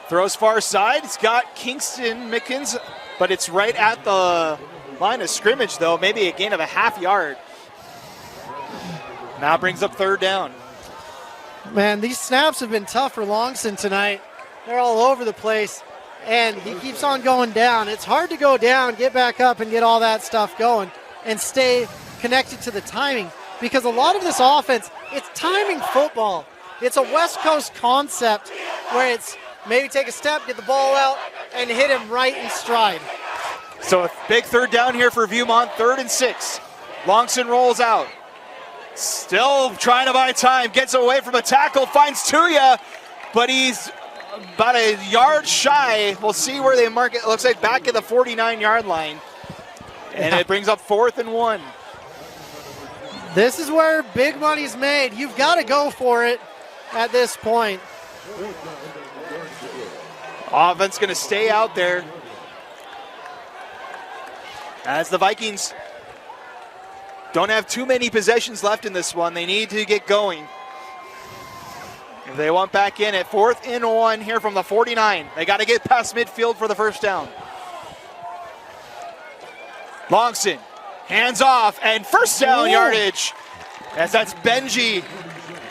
throws far side. It's got Kingston Mickens, but it's right at the line of scrimmage, though. Maybe a gain of a half yard. Now brings up 3rd down. Man, these snaps have been tough for Longson tonight. They're all over the place, and he keeps on going down. It's hard to go down, get back up, and get all that stuff going and stay connected to the timing, because a lot of this offense, it's timing football. It's a West Coast concept where it's maybe take a step, get the ball out, and hit him right in stride. So a big 3rd down here for Viewmont, 3rd and 6. Longson rolls out. Still trying to buy time, gets away from a tackle, finds Tuya, but he's about a yard shy. We'll see where they mark it. It looks like back at the 49-yard line. And it brings up 4th and 1. This is where big money's made. You've got to go for it at this point. Offense going to stay out there as the Vikings don't have too many possessions left in this one. They need to get going if they want back in at 4th and 1 here from the 49. They got to get past midfield for the first down. Longson, hands off, and first down yardage, as that's Benji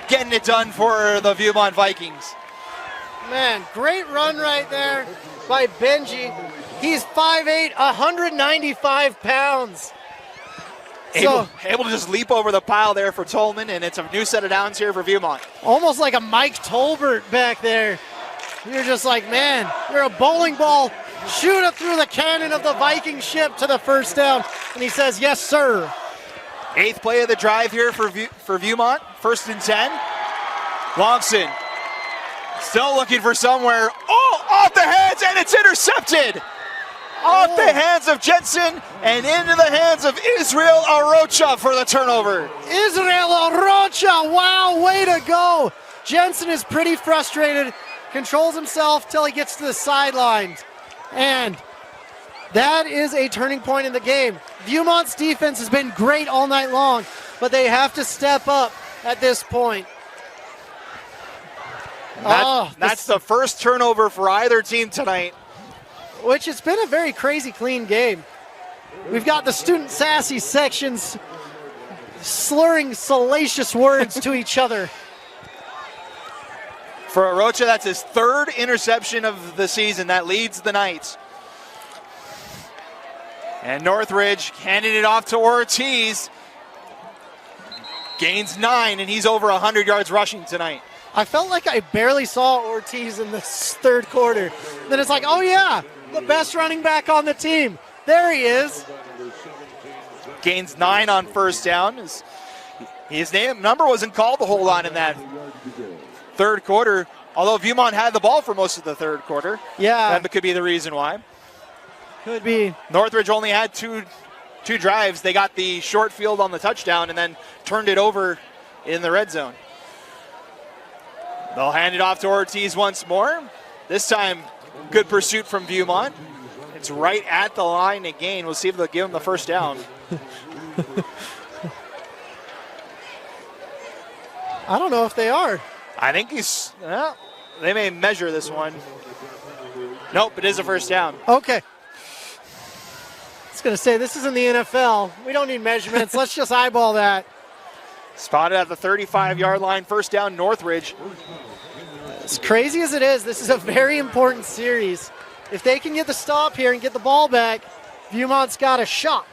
getting it done for the Viewmont Vikings. Man, great run right there by Benji. He's 5'8", 195 pounds. Able to just leap over the pile there for Tolman, and it's a new set of downs here for Viewmont. Almost like a Mike Tolbert back there. You're just like, man, you're a bowling ball. Shoot it through the cannon of the Viking ship to the first down. And he says, yes, sir. 8th play of the drive here for Viewmont. 1st and 10. Longson still looking for somewhere. Oh, off the hands, and it's intercepted. Off the hands of Jensen and into the hands of Israel Arocha for the turnover. Israel Arocha, wow, way to go. Jensen is pretty frustrated, controls himself till he gets to the sidelines. And that is a turning point in the game. Viewmont's defense has been great all night long, but they have to step up at this point. That's the first turnover for either team tonight. Which it's been a very crazy clean game. We've got the student sassy sections slurring salacious words to each other. For Arocha, that's his 3rd interception of the season. That leads the Knights. And Northridge handing it off to Ortiz. Gains 9, and he's over 100 yards rushing tonight. I felt like I barely saw Ortiz in this third quarter. Then it's like, oh yeah, the best running back on the team. There he is. Gains 9 on first down. His number wasn't called to hold on in that third quarter, although Viewmont had the ball for most of the third quarter. Yeah. That could be the reason why. Could be. Northridge only had two drives. They got the short field on the touchdown and then turned it over in the red zone. They'll hand it off to Ortiz once more. This time, good pursuit from Viewmont. It's right at the line again. We'll see if they'll give him the first down. I don't know if they are. I think they may measure this one. Nope, it is a first down. Okay. I was going to say, this isn't the NFL. We don't need measurements. Let's just eyeball that. Spotted at the 35-yard line, first down, Northridge. As crazy as it is, this is a very important series. If they can get the stop here and get the ball back, Viewmont's got a shot.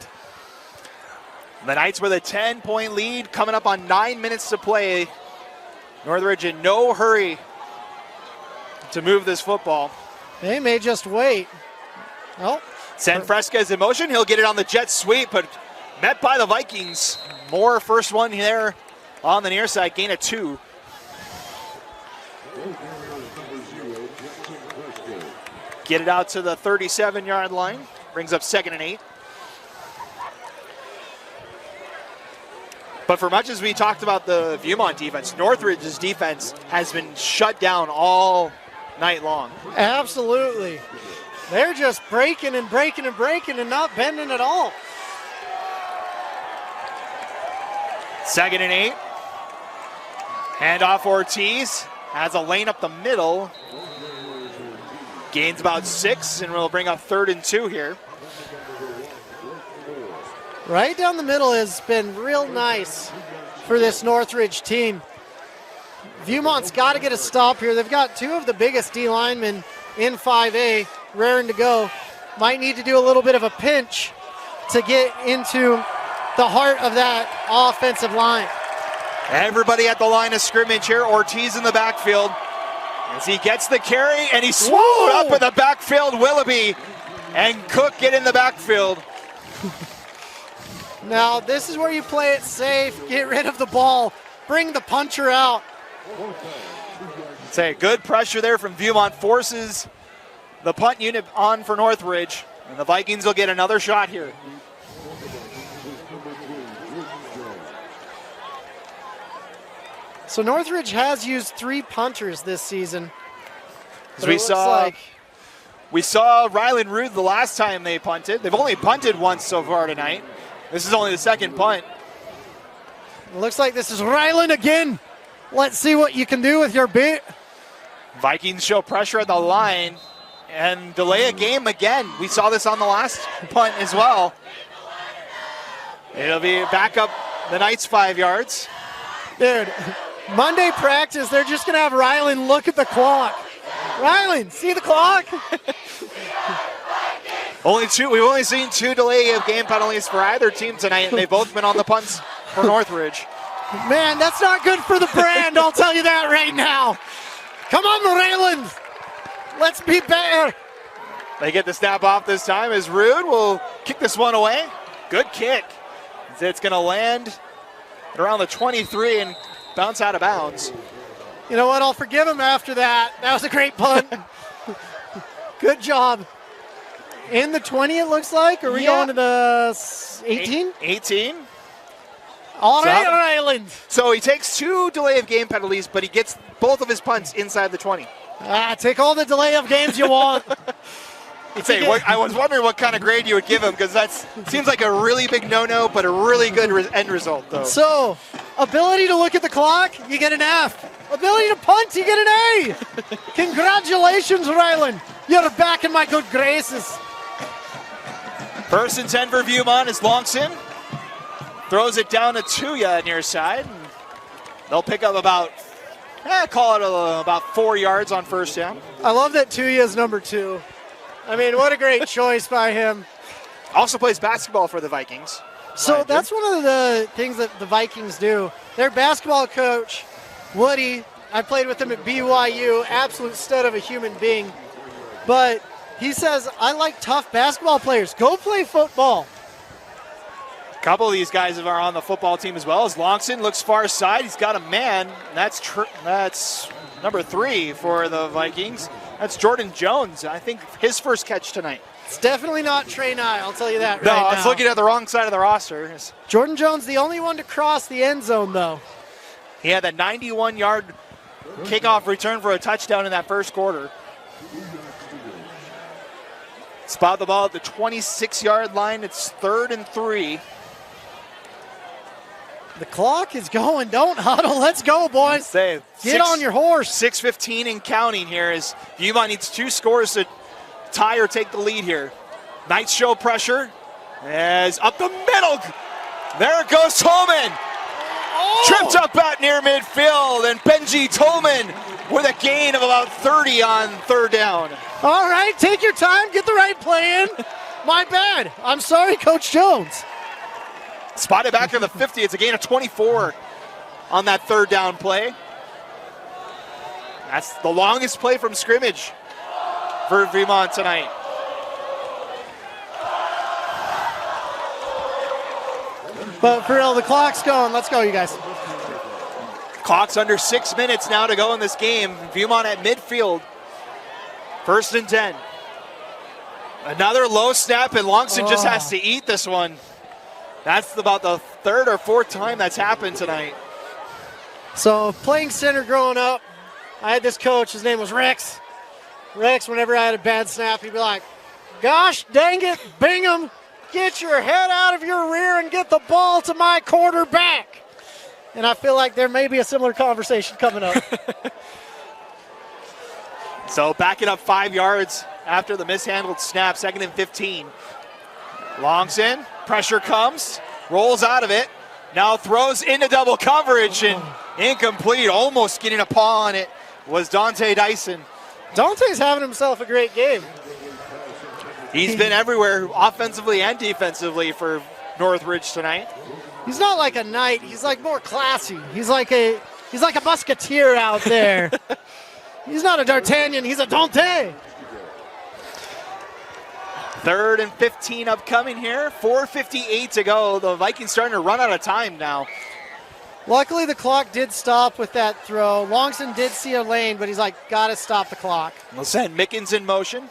The Knights with a 10-point lead, coming up on 9 minutes to play. Northridge in no hurry to move this football. They may just wait. Oh. San Fresca's in motion. He'll get it on the jet sweep, but met by the Vikings. Moore, first one there on the near side, gain of 2. Get it out to the 37-yard line. Brings up 2nd and 8. But for much as we talked about the Viewmont defense, Northridge's defense has been shut down all night long. Absolutely. They're just breaking and breaking and breaking and not bending at all. 2nd and 8. Handoff Ortiz. Has a lane up the middle. Gains about 6, and we'll bring up 3rd and 2 here. Right down the middle has been real nice for this Northridge team. Viewmont's got to get a stop here. They've got 2 of the biggest D linemen in 5A raring to go. Might need to do a little bit of a pinch to get into the heart of that offensive line. Everybody at the line of scrimmage here. Ortiz in the backfield as he gets the carry, and he's swallowed up in the backfield. Willoughby and Cook get in the backfield. Now, this is where you play it safe, get rid of the ball, bring the puncher out. Say good pressure there from Viewmont, forces the punt unit on for Northridge, and the Vikings will get another shot here. So Northridge has used 3 punters this season. We saw Ryland Rude the last time they punted. They've only punted once so far tonight. This is only the 2nd punt. It looks like this is Ryland again. Let's see what you can do with your bit. Vikings show pressure at the line and delay a game again. We saw this on the last punt as well. It'll be back up the Knights 5 yards. Dude, Monday practice, they're just going to have Ryland look at the clock. Ryland, see the clock? We've only seen 2 delay of game penalties for either team tonight, and they've both been on the punts for Northridge. Man, that's not good for the brand, I'll tell you that right now. Come on, Ryland. Let's be better. They get the snap off this time as Rude will kick this one away. Good kick. It's going to land at around the 23 and bounce out of bounds. You know what? I'll forgive him after that. That was a great punt. Good job. In the 20, it looks like. Are we going to the 18? 18. All right, Ryland. So he takes 2 delay of game penalties, but he gets both of his punts inside the 20. Take all the delay of games you want. I was wondering what kind of grade you would give him, because that seems like a really big no-no, but a really good end result, though. So, ability to look at the clock, you get an F. Ability to punt, you get an A. Congratulations, Ryland. You're back in my good graces. 1st and 10 for Viewmont is Longson. Throws it down to Tuya near side. They'll pick up about 4 yards on first down. I love that Tuya is number 2. I mean, what a great choice by him. Also plays basketball for the Vikings. So that's one of the things that the Vikings do. Their basketball coach, Woody, I played with him at BYU, absolute stud of a human being. But he says, I like tough basketball players. Go play football. A couple of these guys are on the football team as well. As Longson looks far side, he's got a man. That's number 3 for the Vikings. That's Jordan Jones. I think his first catch tonight. It's definitely not Trey Nye, I'll tell you that No, right now. I was looking at the wrong side of the roster. Jordan Jones, the only one to cross the end zone, though. He had that 91-yard kickoff return for a touchdown in that first quarter. Spot the ball at the 26-yard line. It's 3rd and 3. The clock is going. Don't huddle. Let's go, boys. Get on your horse. 6:15 and counting here as Viewmont needs 2 scores to tie or take the lead here. Knights show pressure as up the middle. There goes Tolman. Tripped up out near midfield, and Benji Tolman with a gain of about 30 on 3rd down. All right, take your time. Get the right play in. My bad. I'm sorry, Coach Jones. Spotted back to the 50. It's a gain of 24 on that 3rd down play. That's the longest play from scrimmage for Viewmont tonight. But for real, the clock's going. Let's go, you guys. Clock's under 6 minutes now to go in this game. Viewmont at midfield. 1st and 10. Another low snap, and Longson just has to eat this one. That's about the 3rd or 4th time that's happened tonight. So playing center growing up, I had this coach. His name was Rex. Rex, whenever I had a bad snap, he'd be like, gosh dang it, Bingham, get your head out of your rear and get the ball to my quarterback. And I feel like there may be a similar conversation coming up. So backing up 5 yards after the mishandled snap, 2nd and 15. Longson, pressure comes, rolls out of it, now throws into double coverage and incomplete, almost getting a paw on it was Dante Dyson. Dante's having himself a great game. He's been everywhere, offensively and defensively for Northridge tonight. He's not like a knight, he's like more classy. He's like a musketeer out there. He's not a D'Artagnan, he's a Dante. 3rd and 15 upcoming here. 4:58 to go. The Vikings starting to run out of time now. Luckily, the clock did stop with that throw. Longson did see a lane, but he's like, gotta stop the clock. We'll send Mickens in motion.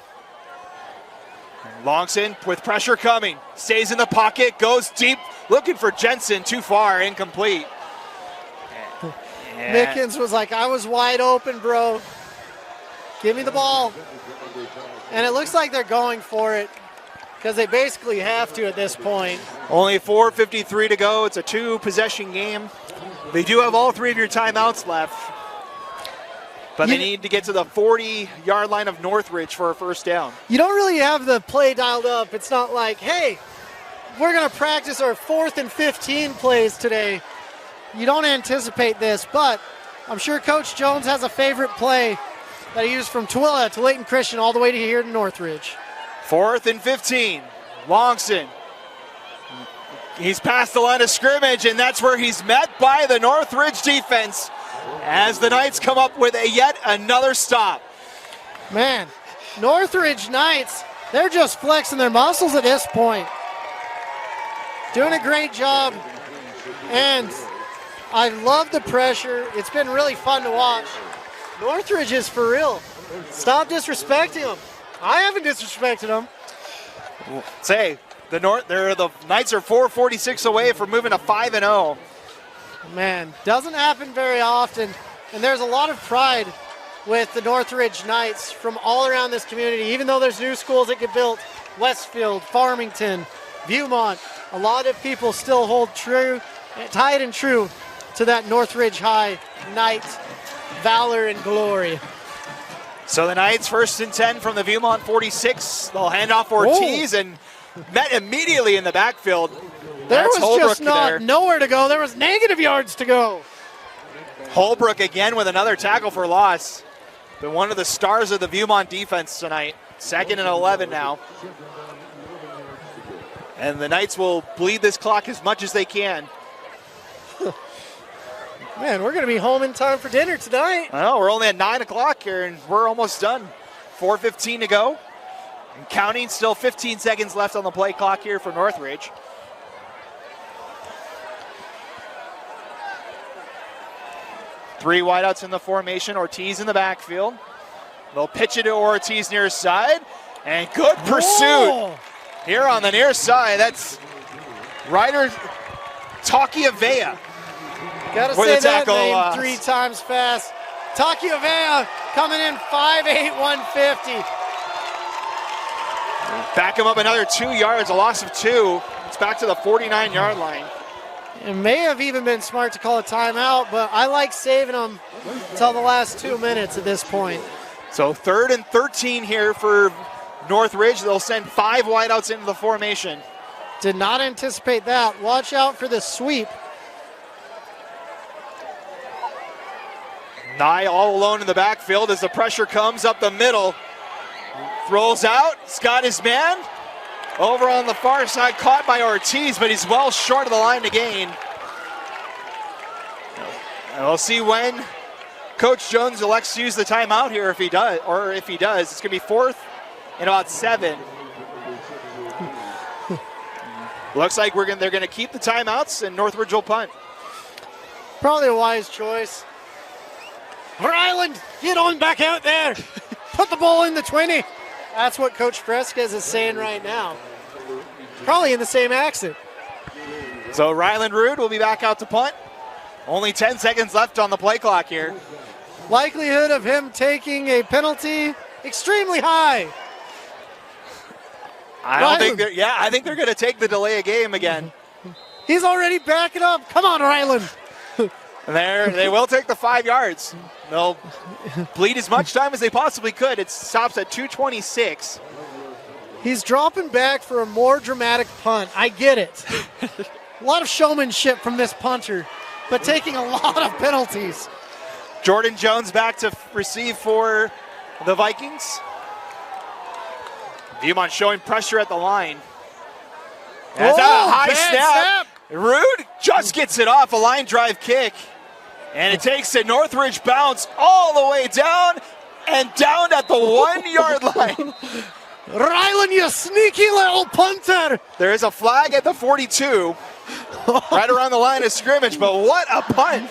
Longson with pressure coming. Stays in the pocket, goes deep, looking for Jensen. Too far, incomplete. Mickens was like, I was wide open, bro. Give me the ball. And it looks like they're going for it because they basically have to at this point. Only 4:53 to go. It's a 2-possession game. They do have all 3 of your timeouts left, but they need to get to the 40-yard line of Northridge for a 1st down. You don't really have the play dialed up. It's not like, hey, we're going to practice our 4th and 15 plays today. You don't anticipate this, but I'm sure Coach Jones has a favorite play that he used from Tooele to Layton Christian all the way to here to Northridge. 4th and 15. Longson. He's past the line of scrimmage, and that's where he's met by the Northridge defense as the Knights come up with yet another stop. Man, Northridge Knights, they're just flexing their muscles at this point. Doing a great job, and I love the pressure. It's been really fun to watch. Northridge is for real. Stop disrespecting them. I haven't disrespected them. Say, the Knights are 4:46 away from moving to 5-0. Man, doesn't happen very often, and there's a lot of pride with the Northridge Knights from all around this community. Even though there's new schools that get built, Westfield, Farmington, Viewmont, a lot of people still hold true, tied and true to that Northridge High Knight valor and glory. So the Knights 1st and 10 from the Viewmont 46. They'll hand off Ortiz and met immediately in the backfield. There That's was Holbrook just not there. nowhere to go. There was negative yards to go. Holbrook again with another tackle for loss. But one of the stars of the Viewmont defense tonight. 2nd and 11 now. And the Knights will bleed this clock as much as they can. Man, we're going to be home in time for dinner tonight. I know, we're only at 9 o'clock here, and we're almost done. 4:15 to go. And counting, still 15 seconds left on the play clock here for Northridge. Three wideouts in the formation. Ortiz in the backfield. They'll pitch it to Ortiz near side. And good pursuit here on the near side. That's Ryder Takiavea. Gotta say that name 3 times fast. Takiavea coming in 5'8", 150. Back him up another 2 yards, a loss of 2. It's back to the 49-yard line. It may have even been smart to call a timeout, but I like saving them until the last 2 minutes at this point. So 3rd and 13 here for Northridge. They'll send 5 wideouts into the formation. Did not anticipate that. Watch out for the sweep. Nye all alone in the backfield as the pressure comes up the middle. Throws out, he's got his man. Over on the far side, caught by Ortiz, but he's well short of the line to gain. And we'll see when Coach Jones elects to use the timeout here if he does, It's gonna be 4th and about 7. Looks like they're gonna keep the timeouts and Northridge will punt. Probably a wise choice. Ryland, get on back out there. Put the ball in the 20. That's what Coach Fresquez is saying right now. Probably in the same accent. So Ryland Rude will be back out to punt. Only 10 seconds left on the play clock here. Likelihood of him taking a penalty extremely high. I think they're going to take the delay of game again. He's already backing up. Come on, Ryland. They will take the 5 yards. They'll bleed as much time as they possibly could. It stops at 2:26. He's dropping back for a more dramatic punt. I get it. A lot of showmanship from this punter, but taking a lot of penalties. Jordan Jones back to receive for the Vikings. Viewmont showing pressure at the line. That's a high snap. Rude just gets it off a line drive kick. And it takes a Northridge bounce all the way down and down at the 1 yard line. Ryland, you sneaky little punter. There is a flag at the 42, right around the line of scrimmage, but what a punt.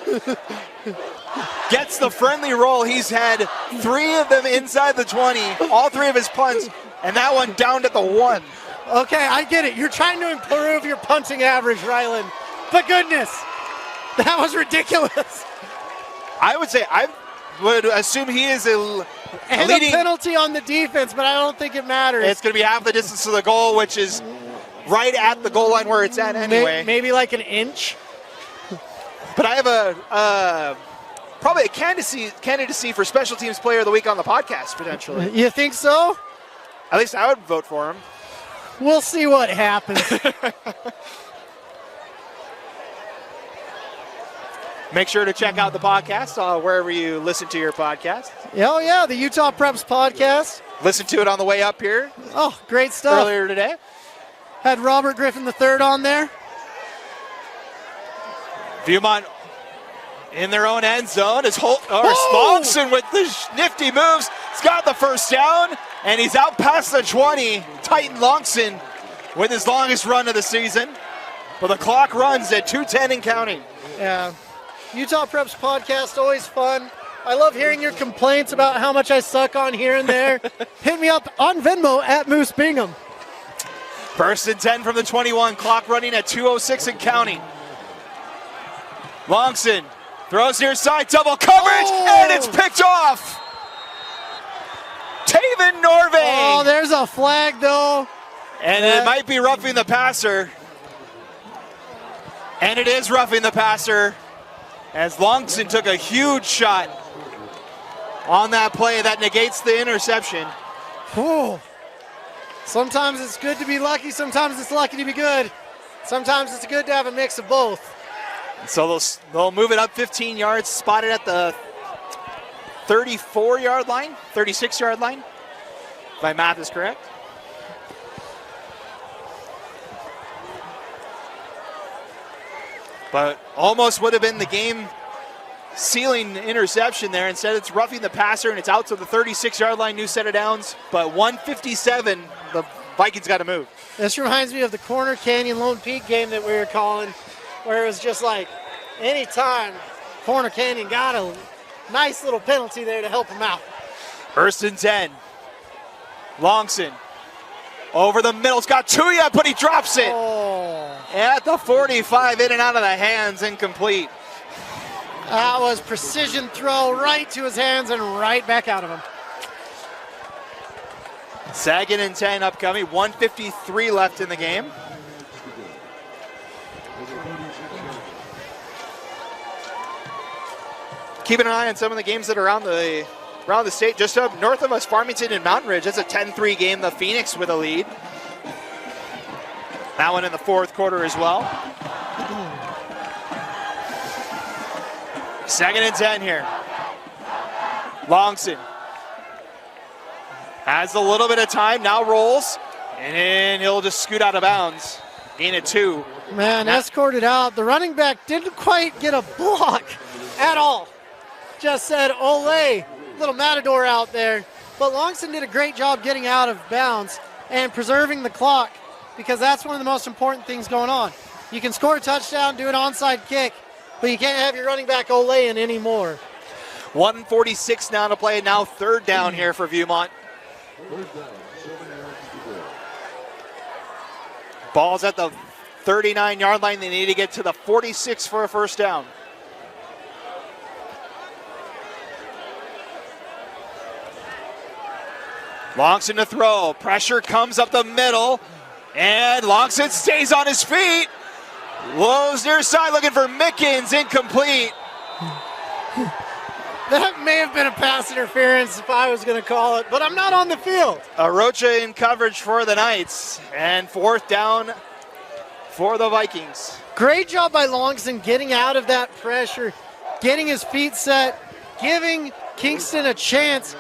Gets the friendly roll. He's had 3 of them inside the 20, all 3 of his punts, and that one down at the 1. Okay, I get it. You're trying to improve your punting average, Ryland. But goodness, that was ridiculous. I would assume he is a leading penalty on the defense, but I don't think it matters. It's going to be half the distance to the goal, which is right at the goal line where it's at anyway. Maybe like an inch. But I have probably a candidacy for Special Teams Player of the Week on the podcast, potentially. You think so? At least I would vote for him. We'll see what happens. Make sure to check out the podcast wherever you listen to your podcast. Oh, yeah, the Utah Preps podcast. Listen to it on the way up here. Oh, great stuff. Earlier today. Had Robert Griffin III on there. Viewmont in their own end zone is Smalson with the nifty moves. He's got the first down, and he's out past the 20. Titan Longson with his longest run of the season. But the clock runs at 2:10 and counting. Yeah. Utah Preps podcast, always fun. I love hearing your complaints about how much I suck on here and there. Hit me up on Venmo at Moose Bingham. 1st and 10 from the 21. Clock running at 2:06 and counting. Longson throws near side, double coverage, and it's picked off. Taven Norvay. Oh, there's a flag, though. And it might be roughing the passer. And it is roughing the passer, as Longson took a huge shot on that play that negates the interception. Whew. Sometimes it's good to be lucky, sometimes it's lucky to be good. Sometimes it's good to have a mix of both. So they'll move it up 15 yards, spotted at the 34-yard line, 36-yard line, if my math is correct. But almost would have been the game ceiling interception there. Instead, it's roughing the passer, and it's out to the 36-yard line, new set of downs. But 1:57, the Vikings got to move. This reminds me of the Corner Canyon Lone Peak game that we were calling, where it was just like anytime Corner Canyon got a nice little penalty there to help them out. 1st and 10. Longson over the middle. It's got Tuya, but he drops it. At the 45, in and out of the hands, incomplete. That was precision throw right to his hands and right back out of him. 2nd and 10 upcoming. 1:53 left in the game. Keeping an eye on some of the games that are around the state. Just up north of us, Farmington and Mountain Ridge. That's a 10-3 game. The Phoenix with a lead. That one in the 4th quarter as well. 2nd and 10 here. Longson has a little bit of time, now rolls, and he'll just scoot out of bounds. Gain of 2. Man, escorted out. The running back didn't quite get a block at all. Just said, ole, little matador out there. But Longson did a great job getting out of bounds and preserving the clock, because that's one of the most important things going on. You can score a touchdown, do an onside kick, but you can't have your running back ole-ing anymore. 1:46 now to play. Now 3rd down here for Viewmont. Ball's at the 39-yard line. They need to get to the 46 for a 1st down. Longson to throw. Pressure comes up the middle. And Longson stays on his feet. Lows near side looking for Mickens. Incomplete. That may have been a pass interference if I was going to call it, but I'm not on the field. Arocha in coverage for the Knights. And 4th down for the Vikings. Great job by Longson getting out of that pressure, getting his feet set, giving Kingston a chance.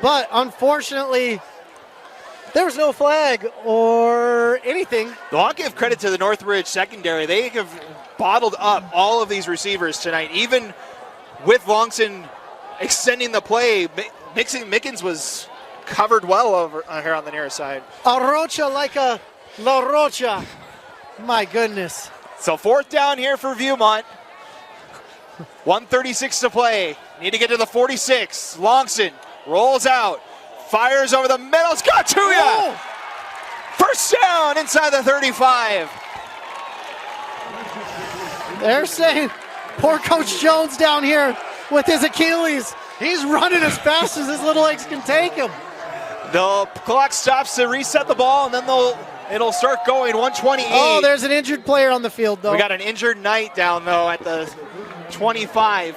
But unfortunately, there was no flag or anything. Well, I'll give credit to the Northridge secondary. They have bottled up all of these receivers tonight. Even with Longson extending the play, Mickens was covered well over here on the near side. A Rocha like a La Rocha. My goodness. So 4th down here for Viewmont. 1:36 to play. Need to get to the 46. Longson rolls out. Fires over the middle. It's got Tuya. Oh. 1st down inside the 35. They're saying poor Coach Jones down here with his Achilles. He's running as fast as his little legs can take him. The clock stops to reset the ball, and then it'll start going. 1:28. Oh, there's an injured player on the field, though. We got an injured Knight down, though, at the 25.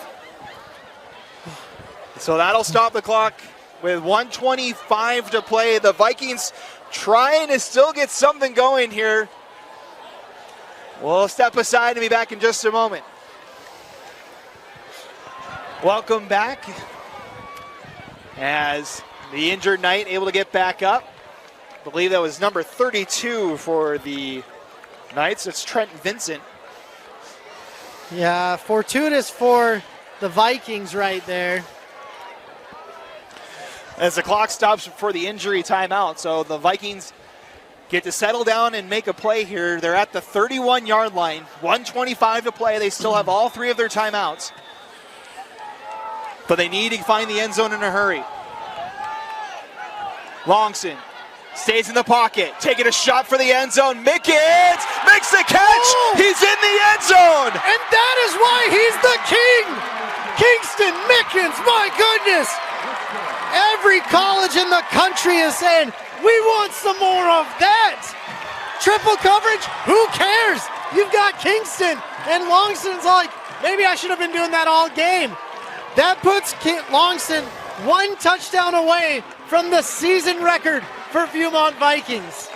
So that'll stop the clock with 1:25 to play. The Vikings trying to still get something going here. We'll step aside and be back in just a moment. Welcome back. As the injured Knight able to get back up. I believe that was number 32 for the Knights. It's Trent Vincent. Yeah, fortuitous for the Vikings right there. As the clock stops for the injury timeout, so the Vikings get to settle down and make a play here. They're at the 31-yard line. 1:25 to play. They still have all 3 of their timeouts. But they need to find the end zone in a hurry. Longson stays in the pocket, taking a shot for the end zone. Mickens makes the catch. Oh! He's in the end zone. And that is why he's the king. Kingston Mickens, my goodness. Every college in the country is saying, we want some more of that. Triple coverage, who cares? You've got Kingston. And Longson's like, maybe I should have been doing that all game. That puts Longson 1 touchdown away from the season record for Viewmont Vikings.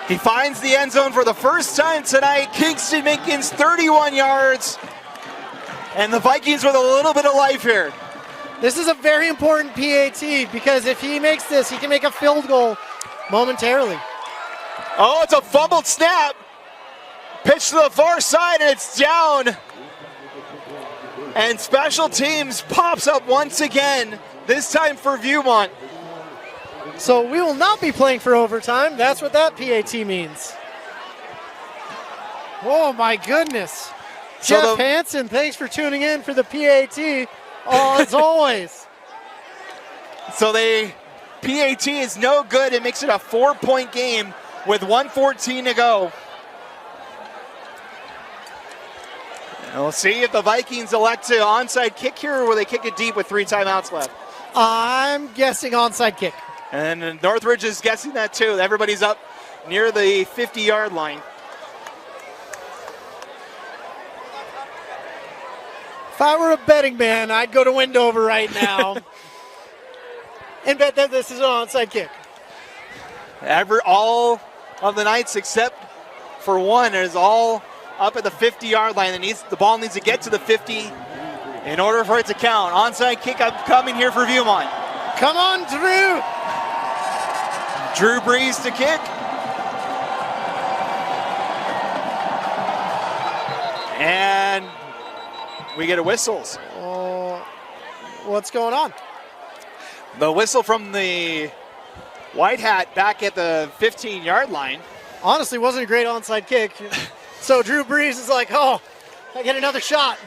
He finds the end zone for the first time tonight. Kingston Mickens, 31 yards. And the Vikings with a little bit of life here. This is a very important PAT because if he makes this, he can make a field goal momentarily. Oh, it's a fumbled snap. Pitch to the far side, and it's down And special teams pops up once again, this time for Viewmont. So we will not be playing for overtime. That's what that PAT means. Oh my goodness. So Jeff Hansen, thanks for tuning in for the PAT. Oh, as always. So PAT is no good. It makes it a 4-point game with 1:14 to go. And we'll see if the Vikings elect to onside kick here, or will they kick it deep with 3 timeouts left. I'm guessing onside kick. And Northridge is guessing that too. Everybody's up near the 50-yard line. If I were a betting man, I'd go to Wendover right now and bet that this is an onside kick. All of the Knights except for one is all up at the 50-yard line. The ball needs to get to the 50 in order for it to count. Onside kick coming here for Viewmont. Come on, Drew. Drew Brees to kick. And we get a whistle. What's going on? The whistle from the White Hat back at the 15-yard line. Honestly, wasn't a great onside kick. So Drew Brees is like, oh, I get another shot.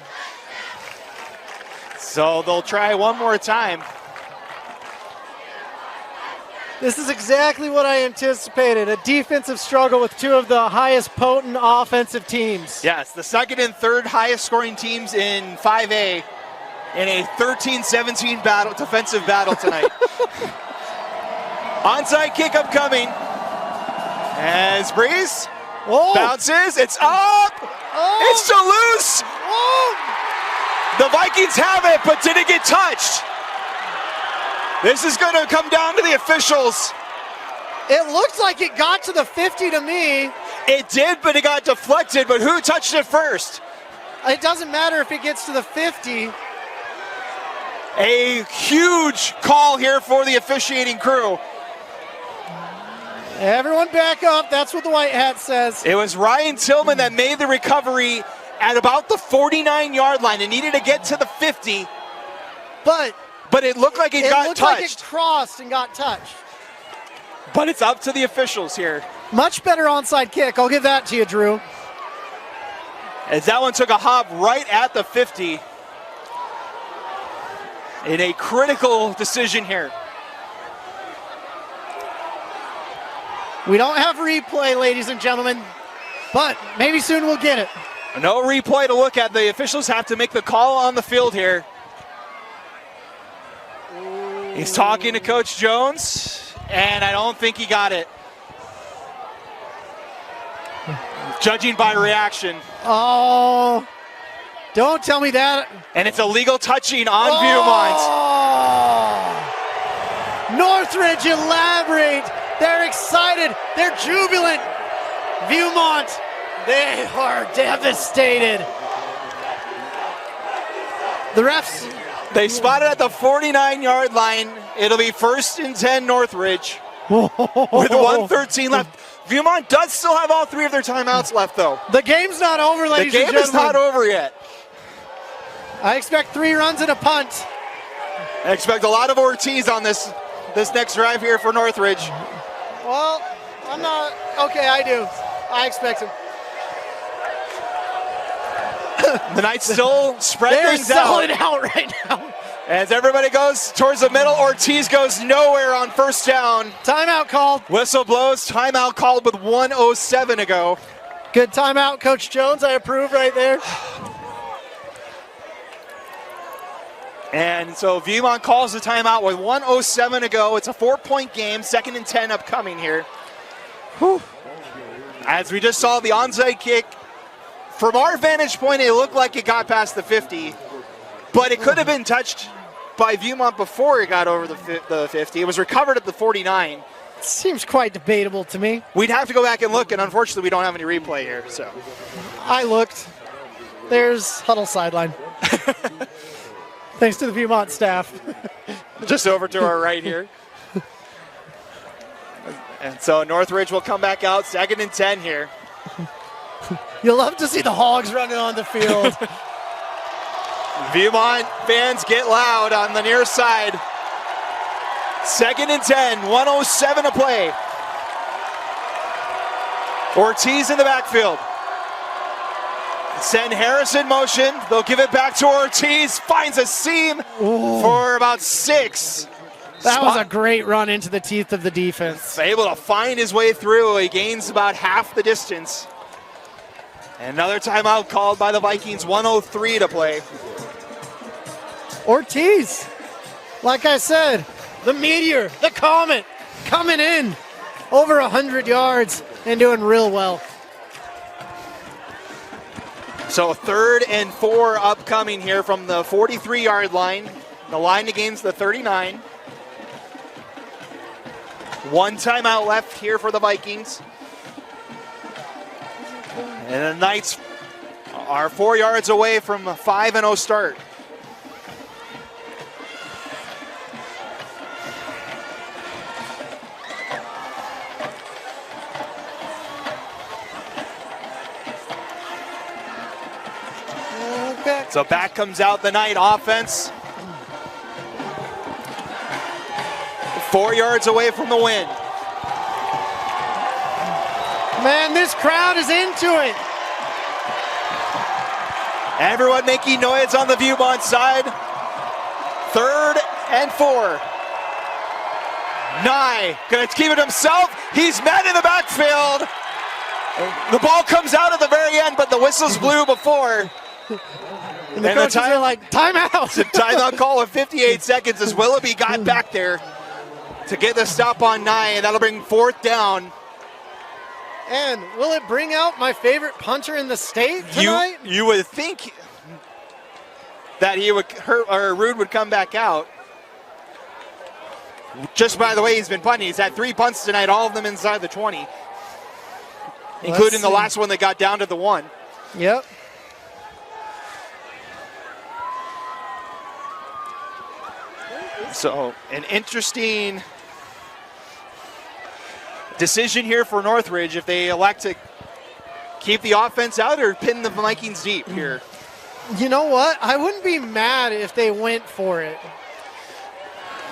So they'll try one more time. This is exactly what I anticipated, a defensive struggle with two of the highest potent offensive teams. Yes, the second and third highest scoring teams in 5A in a 13-17 defensive battle tonight. Onside kick upcoming. As Breeze bounces, it's up! It's to loose! The Vikings have it, but did it get touched? This is going to come down to the officials. It looked like it got to the 50 to me. It did, but it got deflected, but who touched it first? It doesn't matter if it gets to the 50. A huge call here for the officiating crew. Everyone back up. That's what the White Hat says. It was Ryan Tillman that made the recovery at about the 49-yard line. It needed to get to the 50. But it looked like it got looked touched. like it crossed and got touched. But it's up to the officials here. Much better onside kick. I'll give that to you, Drew. As that one took a hop right at the 50. In a critical decision here. We don't have replay, ladies and gentlemen, but maybe soon we'll get it. No replay to look at. The officials have to make the call on the field here. He's talking to Coach Jones, and I don't think he got it. Judging by reaction. Oh, don't tell me that. And it's illegal touching on Viewmont. Northridge elaborate. They're excited. They're jubilant. Viewmont, they are devastated. The refs. They spotted at the 49-yard line. It'll be 1st and 10 Northridge with 1:13 left. Viewmont does still have all 3 of their timeouts left, though. The game's not over, ladies and gentlemen. The game is not over yet. I expect 3 runs and a punt. I expect a lot of Ortiz on this next drive here for Northridge. Well, I'm not. Okay, I do. I expect him. The Knights still spread things out. They're selling out right now. As everybody goes towards the middle, Ortiz goes nowhere on 1st down. Timeout called. Whistle blows, timeout called with 1:07 to go. Good timeout, Coach Jones. I approve right there. And so Viewmont calls the timeout with 1:07 to go. It's a 4-point game, 2nd and 10 upcoming here. Whew. As we just saw the onside kick, from our vantage point, it looked like it got past the 50, but it could have been touched by Viewmont before it got over the 50. It was recovered at the 49. Seems quite debatable to me. We'd have to go back and look, and unfortunately, we don't have any replay here. So I looked. There's huddle sideline. Thanks to the Viewmont staff. Just over to our right here. And so Northridge will come back out, 2nd and 10 here. You'll love to see the Hogs running on the field. Viewmont fans get loud on the near side. 2nd and 10, 1:07 to play. Ortiz in the backfield. Send Harris in motion. They'll give it back to Ortiz. Finds a seam for about 6. That was a great run into the teeth of the defense. Able to find his way through. He gains about half the distance. And another timeout called by the Vikings. 1:03 to play. Ortiz, like I said, the meteor, the comet, coming in over 100 yards and doing real well. So 3rd and 4 upcoming here from the 43-yard line. The line against the 39. 1 timeout left here for the Vikings. And the Knights are 4 yards away from a 5-0 start. So back comes out the Knight offense. 4 yards away from the win. Man, this crowd is into it. Everyone making noise on the Viewmont side. 3rd and 4. Nye gonna keep it himself. He's met in the backfield. The ball comes out at the very end, but the whistles blew before. And the coaches are like, timeout. It's a timeout call with 58 seconds as Willoughby got back there to get the stop on Nye, and that'll bring 4th down. And will it bring out my favorite punter in the state tonight? You would think that he would Rude would come back out. Just by the way he's been punting, he's had 3 punts tonight, all of them inside the 20, including the last one that got down to the 1. Yep. So an interesting decision here for Northridge if they elect to keep the offense out or pin the Vikings deep here. You know what? I wouldn't be mad if they went for it.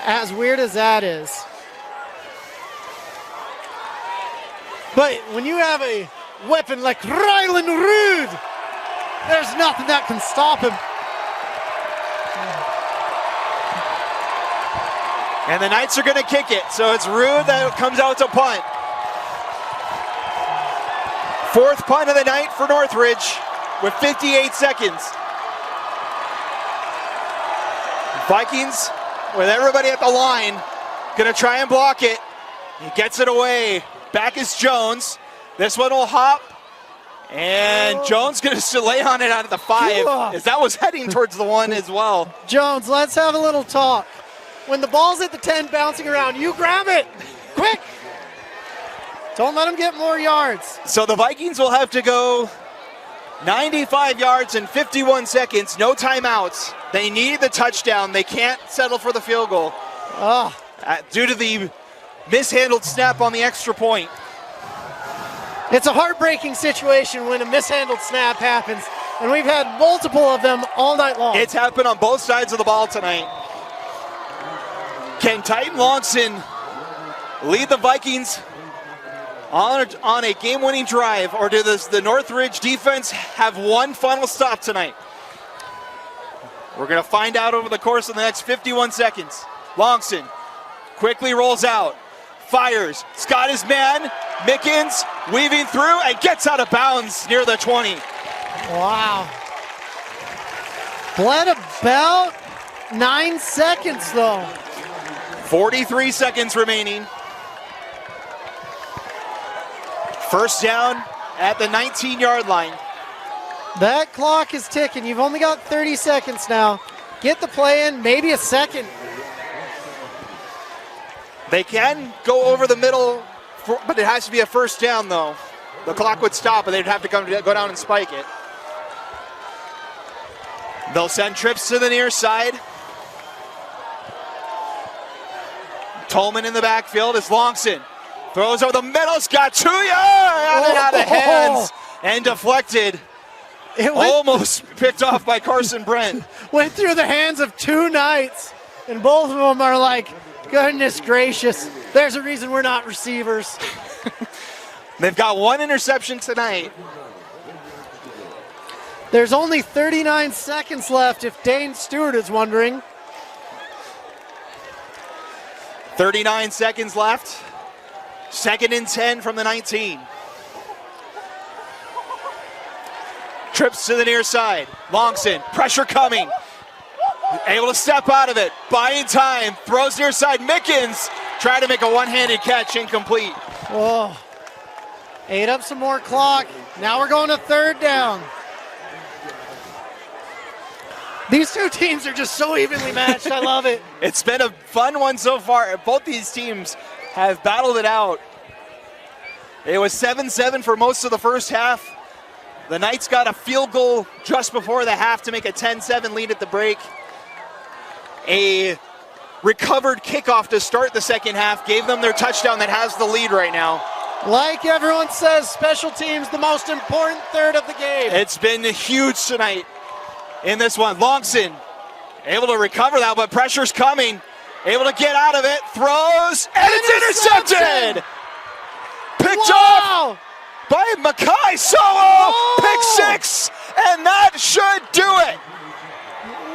As weird as that is. But when you have a weapon like Ryland Rude, there's nothing that can stop him. And the Knights are going to kick it, so it's Rude that comes out to punt. 4th punt of the night for Northridge with 58 seconds. Vikings, with everybody at the line, going to try and block it. He gets it away. Back is Jones. This one will hop. And Jones going to lay on it out of the 5, as that was heading towards the 1 as well. Jones, let's have a little talk. When the ball's at the 10 bouncing around, you grab it, quick. Don't let him get more yards. So the Vikings will have to go 95 yards in 51 seconds, no timeouts. They need the touchdown. They can't settle for the field goal due to the mishandled snap on the extra point. It's a heartbreaking situation when a mishandled snap happens, and we've had multiple of them all night long. It's happened on both sides of the ball tonight. Can Titan Longson lead the Vikings on a game-winning drive, or does the Northridge defense have one final stop tonight? We're going to find out over the course of the next 51 seconds. Longson quickly rolls out, fires, Scott is man, Mickens weaving through and gets out of bounds near the 20. Wow. Bled about 9 seconds though. 43 seconds remaining. First down at the 19-yard line. That clock is ticking. You've only got 30 seconds now. Get the play in, maybe a second. They can go over the middle, but it has to be a first down, though. The clock would stop, and they'd have to go down and spike it. They'll send trips to the near side. Tolman in the backfield is Longson. Throws over the middle, Scott Chuya out of hands and deflected. It almost picked off by Carson Brent. Went through the hands of two Knights, and both of them are like, goodness gracious, there's a reason we're not receivers. They've got one interception tonight. There's only 39 seconds left, if Dane Stewart is wondering. 39 seconds left. 2nd and 10 from the 19. Trips to the near side. Longson, pressure coming. Able to step out of it. Buying time. Throws near side. Mickens trying to make a one-handed catch. Incomplete. Whoa. Ate up some more clock. Now we're going to 3rd down. These two teams are just so evenly matched. I love it. It's been a fun one so far. Both these teams have battled it out. It was 7-7 for most of the first half. The Knights got a field goal just before the half to make a 10-7 lead at the break. A recovered kickoff to start the second half gave them their touchdown that has the lead right now. Like everyone says, special teams, the most important third of the game. It's been huge tonight in this one. Longson able to recover that, but pressure's coming. Able to get out of it, throws, and it's intercepted! Picked off by Mackay Solo, pick 6, and that should do it.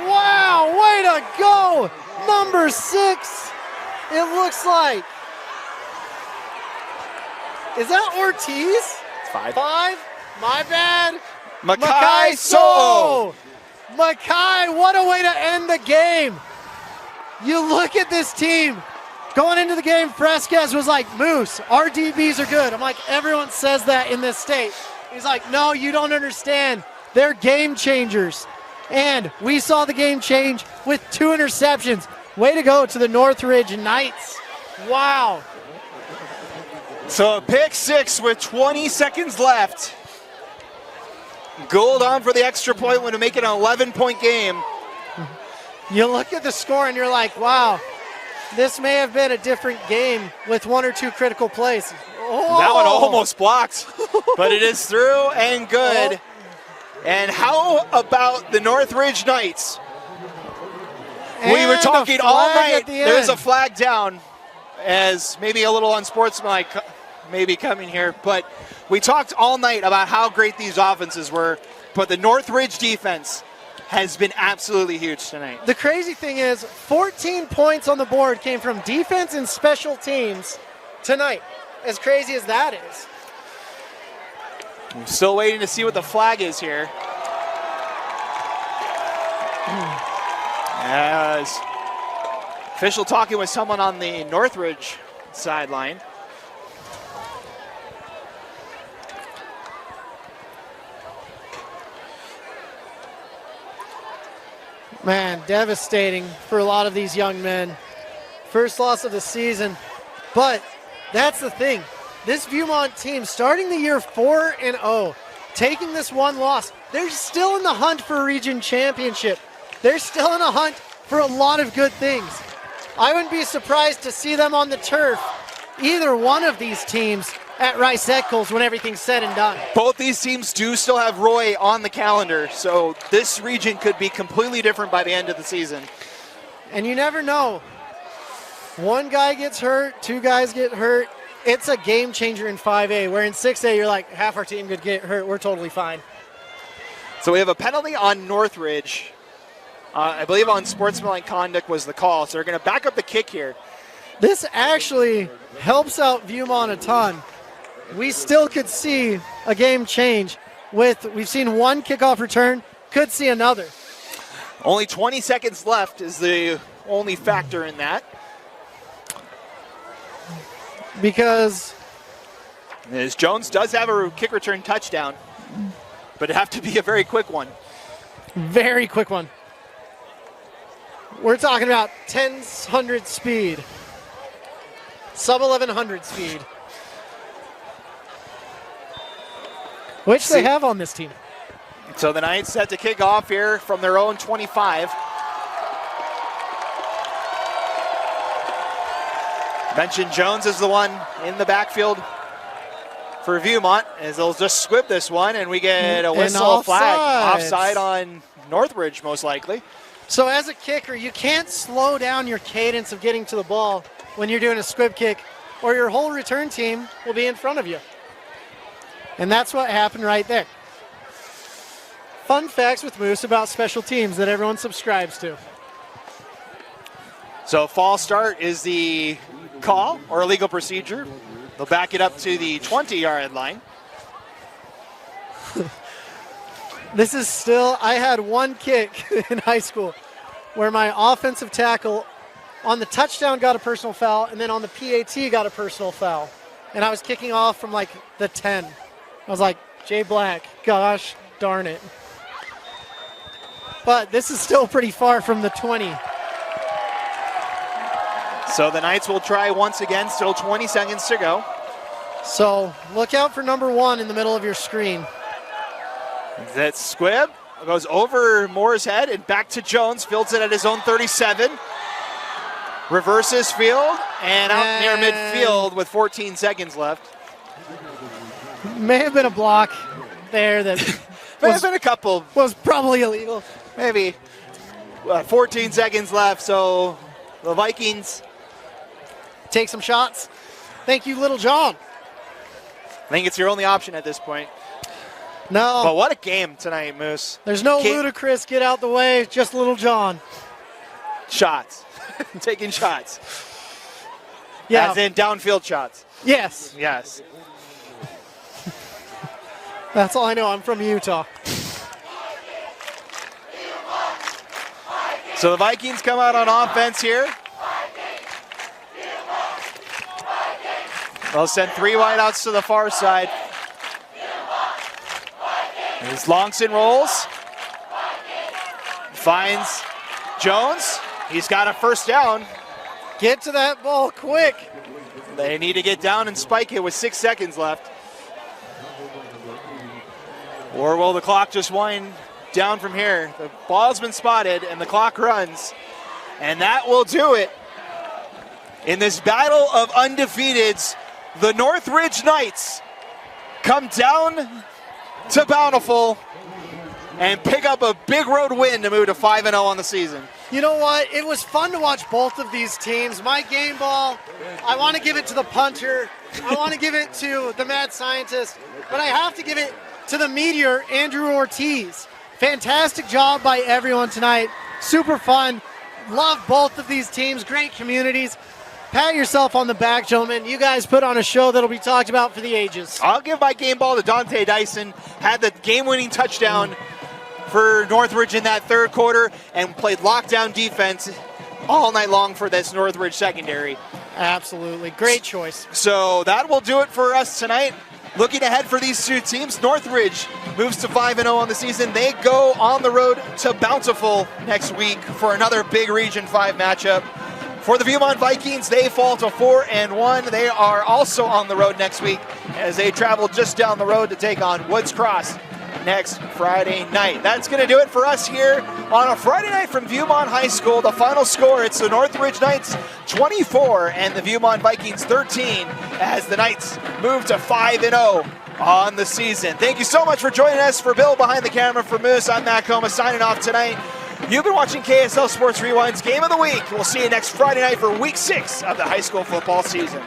Wow, way to go. Number 6, it looks like. Is that Ortiz? It's 5. 5? My bad. Mackay Solo. Mackay, what a way to end the game. You look at this team. Going into the game, Fresquez was like, Moose, our DBs are good. I'm like, everyone says that in this state. He's like, no, you don't understand. They're game changers. And we saw the game change with 2 interceptions. Way to go to the Northridge Knights. Wow. So a pick 6 with 20 seconds left. Gould on for the extra point when to make it an 11-point game. You look at the score and you're like, wow. This may have been a different game with 1 or 2 critical plays. Oh. That one almost blocked, but it is through and good. Oh. And how about the Northridge Knights? We were talking all night. There's a flag down, as maybe a little unsportsmanlike maybe coming here, but we talked all night about how great these offenses were, but the Northridge defense has been absolutely huge tonight. The crazy thing is 14 points on the board came from defense and special teams tonight, as crazy as that is. I'm still waiting to see what the flag is here. As official talking with someone on the Northridge sideline. Man, devastating for a lot of these young men. First loss of the season, but that's the thing. This Viewmont team starting the year 4-0, taking this one loss, they're still in the hunt for a region championship. They're still in a hunt for a lot of good things. I wouldn't be surprised to see them on the turf, either one of these teams, at Rice Eccles when everything's said and done. Both these teams do still have Roy on the calendar, so this region could be completely different by the end of the season. And you never know. One guy gets hurt, 2 guys get hurt. It's a game changer in 5A, where in 6A you're like, half our team could get hurt, we're totally fine. So we have a penalty on Northridge. I believe on sportsmanlike conduct was the call, so they're going to back up the kick here. This actually helps out Viewmont a ton. We still could see a game change we've seen 1 kickoff return, could see another. Only 20 seconds left is the only factor in that. Because as Jones does have a kick return touchdown, but it'd have to be a very quick one. Very quick one. We're talking about 1000 speed. Sub 1100 speed. Which they have on this team. So the Knights set to kick off here from their own 25. Mentioned Jones is the one in the backfield for Viewmont, as they'll just squib this one, and we get a whistle, And a flag. offsides. Offside on Northridge, most likely. So as a kicker, you can't slow down your cadence of getting to the ball when you're doing a squib kick, or your whole return team will be in front of you. And that's what happened right there. Fun facts with Moose about special teams that everyone subscribes to. So false start is the call or illegal procedure. They'll back it up to the 20-yard line. This is still, I had one kick in high school where my offensive tackle on the touchdown got a personal foul, and then on the PAT got a personal foul. And I was kicking off from like the 10. I was like, Jay Black, gosh darn it. But this is still pretty far from the 20. So the Knights will try once again, still 20 seconds to go. So look out for number 1 in the middle of your screen. That squib goes over Moore's head and back to Jones, fields it at his own 37. Reverses field and out near midfield with 14 seconds left. May have been a block there that May have been a couple, was probably illegal. maybe 14 seconds left, so the Vikings. Take some shots. Thank you, Little John. I think it's your only option at this point. No, But what a game tonight, Moose. there's no ludicrous get out the way, just Little John. Shots. Taking shots. Yeah. As in downfield shots. Yes, Yes. that's all I know. I'm from Utah. So the Vikings come out on offense here. They'll send 3 wideouts to the far side. As Longson rolls. Finds Jones. He's got a first down. Get to that ball quick. They need to get down and spike it with 6 seconds left. Or will the clock just wind down from here? The ball's been spotted and the clock runs. And that will do it. In this battle of undefeateds, the Northridge Knights come down to Bountiful and pick up a big road win to move to 5-0 on the season. You know what? It was fun to watch both of these teams. My game ball, I want to give it to the punter. I want to give it to the mad scientist. But I have to give it to the meteor, Andrew Ortiz. Fantastic job by everyone tonight. Super fun. Love both of these teams. Great communities. Pat yourself on the back, gentlemen. You guys put on a show that'll be talked about for the ages. I'll give my game ball to Dante Dyson. Had the game-winning touchdown for Northridge in that third quarter and played lockdown defense all night long for this Northridge secondary. Absolutely. Great choice. So that will do it for us tonight. Looking ahead for these two teams, Northridge moves to 5-0 on the season. They go on the road to Bountiful next week for another big Region 5 matchup. For the Viewmont Vikings, they fall to 4-1. They are also on the road next week as they travel just down the road to take on Woods Cross next Friday night. That's going to do it for us here on a Friday night from Viewmont High School. The final score, it's the Northridge Knights 24 and the Viewmont Vikings 13 as the Knights move to 5-0 on the season. Thank you so much for joining us. For Bill behind the camera, for Moose, I'm Matt Coma signing off tonight. You've been watching KSL Sports Rewind's Game of the Week. We'll see you next Friday night for Week 6 of the high school football season.